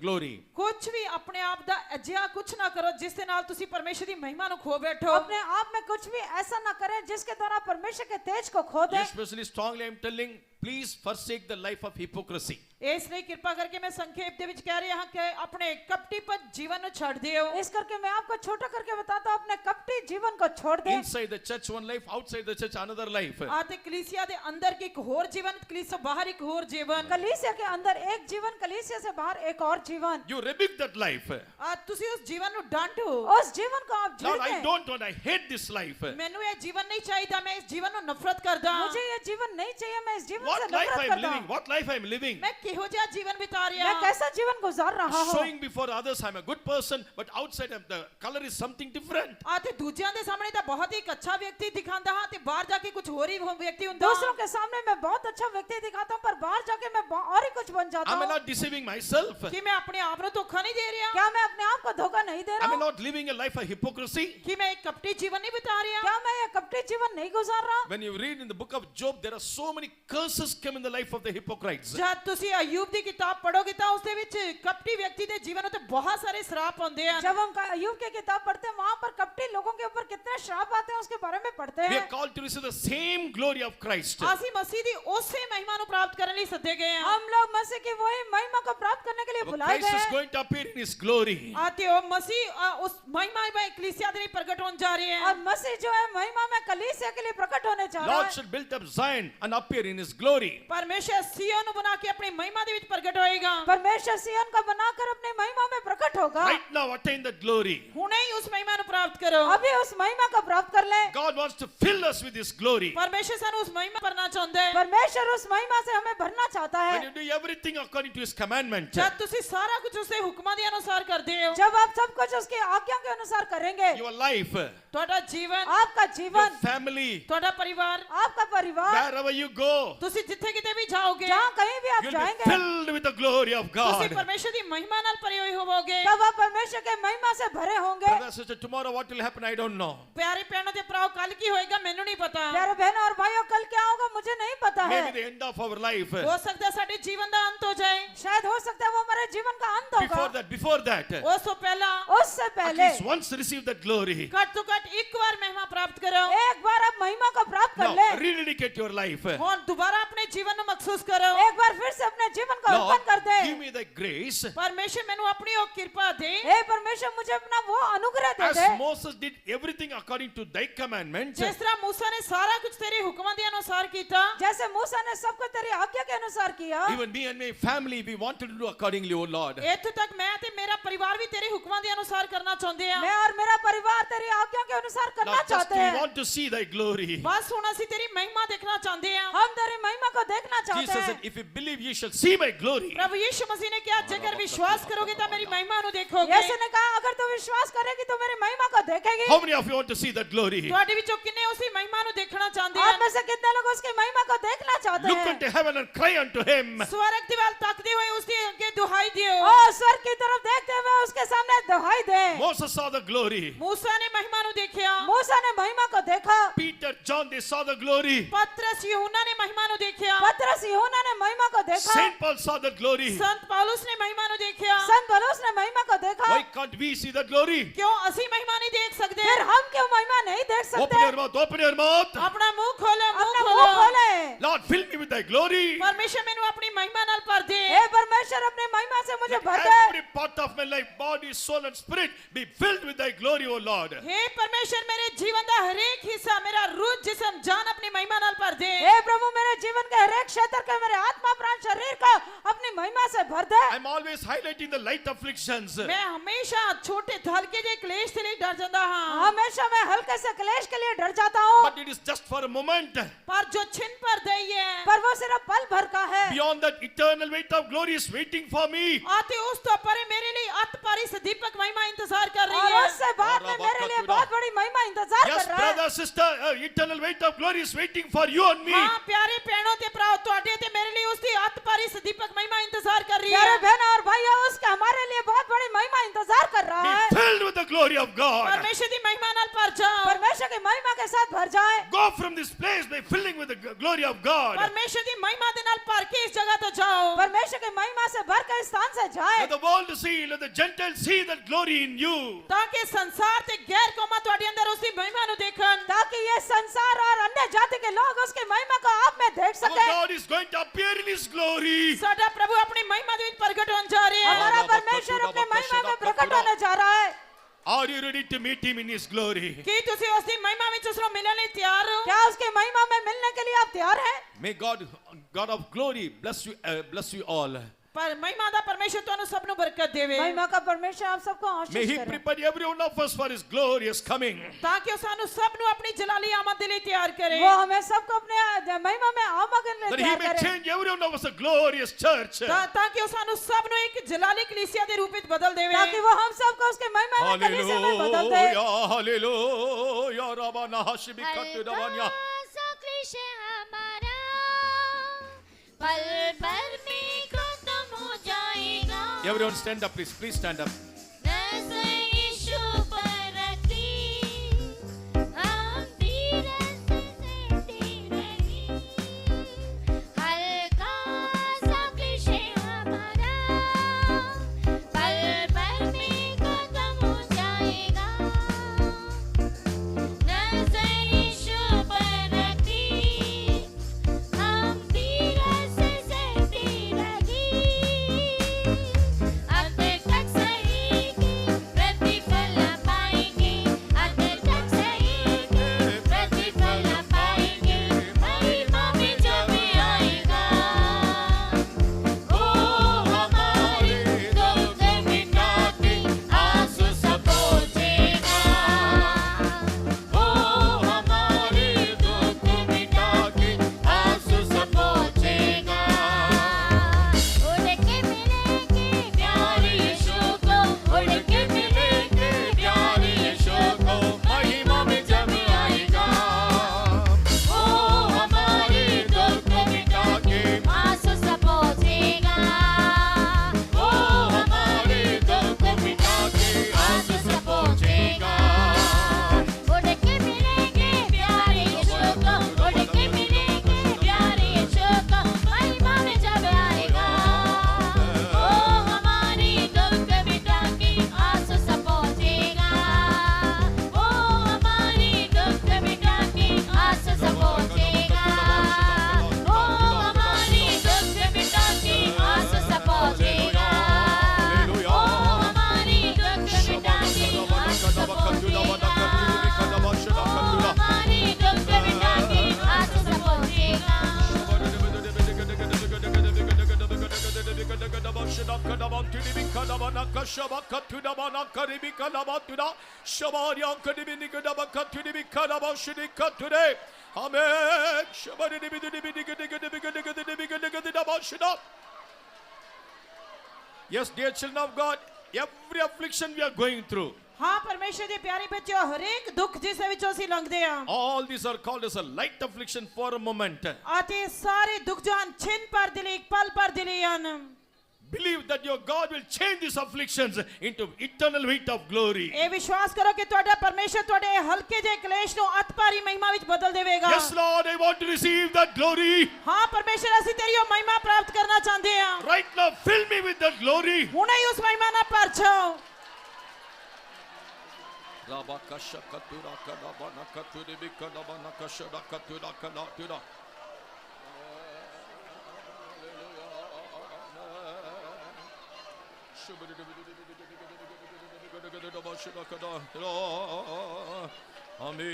glory. ਕੁਝ ਵੀ ਆਪਣੇ ਆਪ ਦਾ ਅਜਿਹਾ ਕੁਝ ਨਾ ਕਰੋ ਜਿਸ ਦੇ ਨਾਲ ਤੁਸੀਂ ਪਰਮੇਸ਼ਰ ਦੀ ਮਹਿਮਾ ਨੂੰ ਖੋ ਬੈਠੋ। अपने आप में कुछ भी ऐसा ना करें जिसके द्वारा परमेश्वर के तेज को खो दें। Especially strongly I am telling, please forsake the life of hypocrisy. ਇਸ ਲਈ ਕਿਰਪਾ ਕਰਕੇ ਮੈਂ ਸੰਖੇਪ ਦੇ ਵਿੱਚ ਕਹਿ ਰਿਹਾ ਹਾਂ ਕਿ ਆਪਣੇ ਕਪਟੀਪਨ ਜੀਵਨ ਨੂੰ ਛੱਡ ਦਿਓ। इस करके मैं आपको छोटा करके बताता हूं, अपने कपटी जीवन को छोड़ दें। Inside the church one life, outside the church another life. ਆਤੇ ਕਲੀਸਿਆ ਦੇ ਅੰਦਰ ਕੀ ਇੱਕ ਹੋਰ ਜੀਵਨ, ਕਲੀਸਿਆ ਬਾਹਰ ਇੱਕ ਹੋਰ ਜੀਵਨ। कलीसिया के अंदर एक जीवन, कलीसिया से बाहर एक और जीवन। You rebuke that life. ਤੁਸੀਂ ਉਸ ਜੀਵਨ ਨੂੰ ਡਾਂਟੋ। उस जीवन को आप Lord, I झिड़कें। don't want, I hate this life. ਮੈਨੂੰ ਇਹ ਜੀਵਨ ਨਹੀਂ ਚਾਹੀਦਾ, ਮੈਂ ਇਸ ਜੀਵਨ ਨੂੰ ਨਫ਼ਰਤ ਕਰਦਾ ਹਾਂ। मुझे ये जीवन नहीं चाहिए, मैं इस जीवन से What life I नफरत am करता living? हूं। What life I am living? ਮੈਂ ਕਿਹੋ ਜਿਹਾ ਜੀਵਨ ਬਿਤਾ ਰਿਹਾ मैं ਹਾਂ। कैसा जीवन गुजार रहा हूं। Showing before others I'm a good person, but outside the color is something different. ਆਤੇ ਦੂਜਿਆਂ ਦੇ ਸਾਹਮਣੇ ਤਾਂ ਬਹੁਤ ਹੀ ਇੱਕ ਅੱਛਾ ਵਿਅਕਤੀ ਦਿਖਾਉਂਦਾ ਹਾਂ ਤੇ ਬਾਹਰ ਜਾ ਕੇ ਕੁਝ ਹੋਰ ਹੀ ਵਿਅਕਤੀ ਹੁੰਦਾ। दूसरों के सामने मैं बहुत अच्छा व्यक्ति दिखाता हूं, पर बाहर जाके मैं और ही कुछ बन जाता Am I हूं। not deceiving myself? ਕਿ ਮੈਂ ਆਪਣੇ ਆਪ ਨੂੰ ਧੋਖਾ ਨਹੀਂ ਦੇ ਰਿਹਾ? क्या मैं अपने आप को धोखा नहीं दे रहा Am I हूं? not living a life of hypocrisy? ਕਿ ਮੈਂ ਇੱਕ ਕਪਟੀ ਜੀਵਨ ਨਹੀਂ ਬਿਤਾ ਰਿਹਾ? क्या मैं ये कपटी जीवन नहीं गुजार रहा? When you read in the book of Job, there are so many curses come in the life of the hypocrites. ਜਦ ਤੁਸੀਂ ਅਯੂਬ ਦੀ ਕਿਤਾਬ ਪੜੋਗੇ ਤਾਂ ਉਸ ਦੇ ਵਿੱਚ ਕਪਟੀ ਵਿਅਕਤੀ ਦੇ ਜੀਵਨ ਉੱਤੇ ਬਹੁਤ ਸਾਰੇ श्राप ਹੁੰਦੇ ਹਨ। जब हम अय्यूब की किताब पढ़ते हैं, वहां पर कपटी लोगों के ऊपर कितने श्राप आते हैं उसके बारे में पढ़ते We हैं। are called to receive the same glory of Christ. ਅਸੀਂ ਮਸੀਹ ਦੀ ਉਸੇ ਮਹਿਮਾ ਨੂੰ ਪ੍ਰਾਪਤ ਕਰਨ ਲਈ ਸੱਦੇ ਗਏ ਹਾਂ। हम लोग मसीह की वही महिमा को प्राप्त करने के लिए बुलाए Christ गए is हैं। going to appear in His glory. ਆਤੇ ਉਹ ਮਸੀਹ ਉਸ ਮਹਿਮਾ ਵਿੱਚ ਕਲੀਸਿਆ ਦੇ ਲਈ ਪ੍ਰਗਟ ਹੋਣ ਜਾ ਰਹੇ और ਹਨ। मसीह जो है महिमा में कलीसिया के लिए प्रकट होने जा रहा Lord है। shall build up Zion and appear in His glory. ਪਰਮੇਸ਼ਰ ਸਿਯੋਨ ਨੂੰ ਬਣਾ ਕੇ ਆਪਣੀ ਮਹਿਮਾ ਦੇ ਵਿੱਚ ਪ੍ਰਗਟ ਹੋਏਗਾ। परमेश्वर सिय्योन को बनाकर अपनी महिमा में प्रकट होगा। Right now, attain that glory. ਹੁਣੇ ਹੀ ਉਸ ਮਹਿਮਾ ਨੂੰ ਪ੍ਰਾਪਤ ਕਰੋ। अभी उस महिमा को प्राप्त कर ले। God wants to fill us with His glory. ਪਰਮੇਸ਼ਰ ਸਾਨੂੰ ਉਸ ਮਹਿਮਾ ਭਰਨਾ ਚਾਹੁੰਦਾ ਹੈ। परमेश्वर उस महिमा से हमें भरना चाहता When है। you do everything according to His commandment, ਜਦ ਤੁਸੀਂ ਸਾਰਾ ਕੁਝ ਉਸਦੇ ਹੁਕਮਾਂ ਦੇ ਅਨੁਸਾਰ ਕਰਦੇ ਹੋ, जब आप सब कुछ उसकी आज्ञा के अनुसार करेंगे, your life, ਤੁਹਾਡਾ ਜੀਵਨ, आपका your जीवन, family, ਤੁਹਾਡਾ ਪਰਿਵਾਰ, आपका परिवार, wherever you go, ਤੁਸੀਂ ਜਿੱਥੇ ਕਿਤੇ ਵੀ ਜਾਓਗੇ, जहाँ कहीं भी आप you'll be जाएंगे, filled with the glory of ਤੁਸੀਂ God. ਪਰਮੇਸ਼ਰ ਦੀ ਮਹਿਮਾ ਨਾਲ ਭਰੇ ਹੋਏ ਹੋਵੋਗੇ। तब आप परमेश्वर के महिमा से भरे होंगे। Brother, sister, tomorrow what will happen, I don't know. ਪਿਆਰੇ ਭੈਣਾਂ ਤੇ ਭਰਾਓ, ਕੱਲ ਕੀ ਹੋਏਗਾ ਮੈਨੂੰ ਨਹੀਂ ਪਤਾ। प्यारे बहनों और भाइयों, कल क्या होगा मुझे नहीं पता है। Maybe the end of our life. ਹੋ ਸਕਦਾ ਸਾਡੇ ਜੀਵਨ ਦਾ ਅੰਤ ਹੋ ਜਾਏ। शायद हो सकता है वो हमारे जीवन का अंत होगा। Before that, ਉਸ ਤੋਂ ਪਹਿਲਾਂ उससे at पहले least once receive that glory. ਘੱਟ ਤੋਂ ਘੱਟ ਇੱਕ ਵਾਰ ਮਹਿਮਾ ਪ੍ਰਾਪਤ ਕਰੋ। एक बार आप महिमा को प्राप्त कर Now, ले। rededicate your life. ਹੁਣ ਦੁਬਾਰਾ ਆਪਣੇ ਜੀਵਨ ਨੂੰ ਮਖਸੂਸ ਕਰੋ। एक बार फिर से अपने जीवन को Lord, अर्पण कर दे। give me the grace ਪਰਮੇਸ਼ਰ ਮੈਨੂੰ ਆਪਣੀ ਉਹ ਕਿਰਪਾ ਦੇ। हे परमेश्वर, मुझे अपना वो अनुग्रह दे as they. Moses did everything according to thy commandments. ਜਿਸ ਤਰ੍ਹਾਂ मूसा ਨੇ ਸਾਰਾ ਕੁਝ ਤੇਰੇ ਹੁਕਮਾਂ ਦੇ ਅਨੁਸਾਰ ਕੀਤਾ, जैसे मूसा ने सब कुछ तेरी आज्ञा के अनुसार किया, Even me and my family, we want to do accordingly, O Lord. ਇੱਥੇ ਤੱਕ ਮੈਂ ਤੇ ਮੇਰਾ ਪਰਿਵਾਰ ਵੀ ਤੇਰੇ ਹੁਕਮਾਂ ਦੇ ਅਨੁਸਾਰ ਕਰਨਾ ਚਾਹੁੰਦੇ ਆ। मैं और मेरा परिवार तेरी आज्ञा के अनुसार करना Lord, just चाहते we हैं। want to see thy glory. ਬਸ ਹੁਣ ਅਸੀਂ ਤੇਰੀ ਮਹਿਮਾ ਦੇਖਣਾ ਚਾਹੁੰਦੇ ਆ। हम तेरी महिमा को देखना Jesus चाहते said, हैं। if you believe, ye shall see my glory. ਪ੍ਰਭੂ ਯੀਸ਼ੂ ਮਸੀਹ ਨੇ ਕਿਹਾ ਜੇਕਰ ਵਿਸ਼ਵਾਸ ਕਰੋਗੇ ਤਾਂ ਮੇਰੀ ਮਹਿਮਾ ਨੂੰ ਦੇਖੋਗੇ। यीशु ने कहा, अगर तू विश्वास करेगी तो मेरी महिमा को देखेगी। How many of you want to see that glory? ਤੁਹਾਡੇ ਵਿੱਚੋਂ ਕਿੰਨੇ ਉਸੇ ਮਹਿਮਾ ਨੂੰ ਦੇਖਣਾ ਚਾਹੁੰਦੇ आप ਹਨ? में से कितने लोग उसकी महिमा को देखना चाहते Look हैं? unto heaven and cry unto him. स्वर्ग ਦੀ ਵੱਲ ਤੱਕਦੇ ਹੋਏ ਉਸਦੇ ਅੱਗੇ ਦੁਹਾਈ ਦਿਓ। और स्वर्ग की तरफ देखते हुए उसके सामने दुहाई दे। Moses saw the glory. मूसा ने महिमा ਨੂੰ ਦੇਖਿਆ। मूसा ने महिमा को देखा। Peter, John, they saw the glory. ਪਤਰਸ यूहन्ना ने महिमा ਨੂੰ ਦੇਖਿਆ। पतरस यूहन्ना ने महिमा को देखा। Saint Paul saw the glory. संत पौलुस ने महिमा ਨੂੰ ਦੇਖਿਆ। संत पौलुस ने महिमा को देखा। Why can't we see the glory? क्यों ਅਸੀਂ महिमा नहीं देख सकते? फिर हम क्यों महिमा नहीं देख Open सकते? your mouth, open your mouth. अपना मुंह खोलो, अपना मुंह मुंह खोलो। खोले। Lord, fill me with thy glory. परमेश्वर ਮੈਨੂੰ ਆਪਣੀ महिमा ਨਾਲ ਭਰ ਦੇ। हे परमेश्वर, परमेश्वर अपने महिमा से मुझे भर दे। Every part of my life, body, soul and spirit be filled with thy glory, O Lord. हे परमेश्वर मेरे जीवन का हर एक हिस्सा, मेरा रूह, जिस्म, जान अपनी महिमा नाल भर दे। हे प्रभु मेरे जीवन के हर एक क्षेत्र के, मेरे आत्मा प्राण शरीर का अपनी महिमा से भर दे। I'm always highlighting the light afflictions. मैं हमेशा छोटे हल्के जे क्लेश से लिए डर जाता हां। हमेशा मैं हल्के से क्लेश के लिए डर जाता हूँ, But it is just for a moment. पर जो छिन पर दई है, पर वो सिर्फ पल भर का है। Beyond that, eternal weight of glory is waiting for me. आते उस तो परे मेरे लिए अत पारी से दीपक महिमा इंतजार कर रही और है। उससे बाद में मेरे लिए बहुत बड़ी महिमा इंतजार Yes, कर रहा है। brother, sister, eternal weight of glory is waiting for you and me. हाँ प्यारे भैनों ते भराओ, ਤੁਹਾਡੇ ਤੇ ਮੇਰੇ ਲਈ उसकी अत पारी से दीपक महिमा इंतजार कर रही प्यारे है। बहनों और भाइयों, उसका हमारे लिए बहुत बड़ी महिमा इंतजार कर रहा है। Be filled with the glory of God. परमेश्वर की महिमा नाल भर जाओ। परमेश्वर की महिमा के साथ भर जाए। Go from this place by filling with the glory of God. परमेश्वर की महिमा दे नाल भर के इस जगह तो जाओ। परमेश्वर की महिमा से भर कर इस स्थान से जाए, Let the world see, let the Gentiles see that glory in you. ताकि संसार ते गैर कौमां ਤੁਹਾਡੇ ਅੰਦਰ उसकी महिमा ਨੂੰ ਦੇਖਣ। ताकि ये संसार और अन्य जाति के लोग उसकी महिमा को आप में देख Our सके। God is going to appear in His glory. ਸਾਡਾ ਪ੍ਰਭੂ ਆਪਣੀ महिमा ਦੇ ਵਿੱਚ ਪ੍ਰਗਟ ਹੋਣ ਜਾ ਰਿਹਾ ਹੈ। हमारा परमेश्वर अपने महिमा में प्रकट होने जा रहा है। Are you ready to meet Him in His glory? ਕੀ ਤੁਸੀਂ ਉਸ ਦੀ महिमा ਵਿੱਚ ਉਸ ਨੂੰ ਮਿਲਣ ਲਈ ਤਿਆਰ ਹੋ? क्या उसकी महिमा में मिलने के लिए आप तैयार हैं? May God of glory bless you all. पर महिमा ਦਾ ਪਰਮੇਸ਼ਰ ਤੁਹਾਨੂੰ ਸਭ ਨੂੰ ਬਰਕਤ ਦੇਵੇ। महिमा का परमेश्वर आप सबको May आशीष He करे, prepare every one of us for His glorious coming. ਤਾਂ ਕਿ ਉਹ ਸਾਨੂੰ ਸਭ ਨੂੰ ਆਪਣੀ ਜਲਾਲੀ ਆਮਦ ਦੇ ਲਈ ਤਿਆਰ ਕਰੇ। वो हमें सबको अपने महिमा में आमंत्रण में That He तैयार may करे, change every one of us a glorious church. ਤਾਂ ਕਿ ਉਹ ਸਾਨੂੰ ਸਭ ਨੂੰ ਇੱਕ ਜਲਾਲੀ ਕਲੀਸਿया ਦੇ ਰੂਪ ਵਿੱਚ ਬਦਲ ਦੇਵੇ। ताकि वो हम सबको उसके महिमा में कलीसिया में बदल दे। Hallelujah, hallelujah, Rabbana Hashibikatu Rabanya. क्लेश हमारा पल भर में खत्म हो जाएगा। Everyone stand up, please. Please stand up. नज़र यीशु पर रखी, हम धीरज से रहेंगे। हल्का सा क्लेश हमारा पल भर में खत्म हो जाएगा। नज़र यीशु पर रखी, हम धीरज से रहेंगे। अब तक सही की प्रतिफल पाएंगे, अब तक सही की प्रतिफल पाएंगे। महिमा में जब आएगा, ओ हमारे दुख मिटा के आंसू सब पोंछेगा। ओ हमारे दुख मिटा के आंसू सब पोंछेगा। उड़ के मिलेंगे प्यारे यीशु को, उड़ के मिलेंगे प्यारे यीशु को। महिमा में जब आएगा, ओ हमारे दुख मिटा के आंसू सब पोंछेगा। ओ हमारे दुख मिटा के आंसू सब पोंछेगा। उड़ के मिलेंगे प्यारे यीशु को, उड़ के मिलेंगे प्यारे यीशु को। महिमा में जब आएगा, ओ हमारी दुख मिटा के आंसू सब पोंछेगा। ओ हमारी दुख मिटा के आंसू सब पोंछेगा। ओ हमारी दुख मिटा के आंसू सब पोंछेगा। ओ हमारी दुख मिटा के आंसू सब पोंछेगा। ओ हमारी दुख मिटा के आंसू सब पोंछेगा। Yes, dear children of God, every affliction we are going through, हाँ परमेश्वर ਦੇ ਪਿਆਰੇ ਬੱਚਿਓ, ਹਰੇਕ ਦੁੱਖ ਜਿਸ ਦੇ ਵਿੱਚੋਂ ਅਸੀਂ ਲੰਘਦੇ ਹਾਂ, all these are called as a light affliction for a moment. ਅਤੇ ਸਾਰੇ ਦੁੱਖ ਜੋ ਹਨ ਛਿਨ ਪਰ ਦੇ ਲਈ, ਇੱਕ ਪਲ ਪਰ ਦੇ ਲਈ ਹਨ। Believe that your God will change these afflictions into eternal weight of glory. ਇਹ ਵਿਸ਼ਵਾਸ ਕਰੋ ਕਿ ਤੁਹਾਡਾ ਪਰਮੇਸ਼ਰ ਤੁਹਾਡੇ ਹਲਕੇ ਜਿਹੇ ਕਲੇਸ਼ ਨੂੰ ਅਤ ਭਾਰੀ ਮਹਿਮਾ ਵਿੱਚ ਬਦਲ ਦੇਵੇਗਾ। Yes, Lord, I want to receive that glory. ਹਾਂ ਪਰਮੇਸ਼ਰ, ਅਸੀਂ ਤੇਰੀ ਉਹ ਮਹਿਮਾ ਪ੍ਰਾਪਤ ਕਰਨਾ ਚਾਹੁੰਦੇ ਹਾਂ। Right now, fill me with that glory. ਹੁਣੇ ਹੀ ਉਸ ਮਹਿਮਾ ਨਾਲ ਭਰ ਜਾਓ। Amen.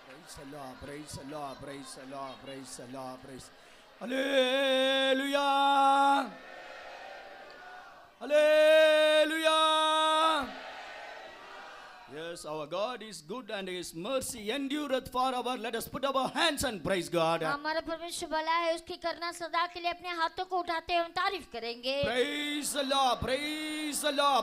Praise the Lord, praise the Lord, praise the Lord, praise the Lord, praise. Hallelujah. Hallelujah. Yes, our God is good and His mercy endureth forever. Let us put our hands and praise God. हमारा परमेश्वर भला है, उसकी करना सदा के लिए। अपने हाथों को उठाते हम तारीफ करेंगे। Praise the Lord, praise the Lord.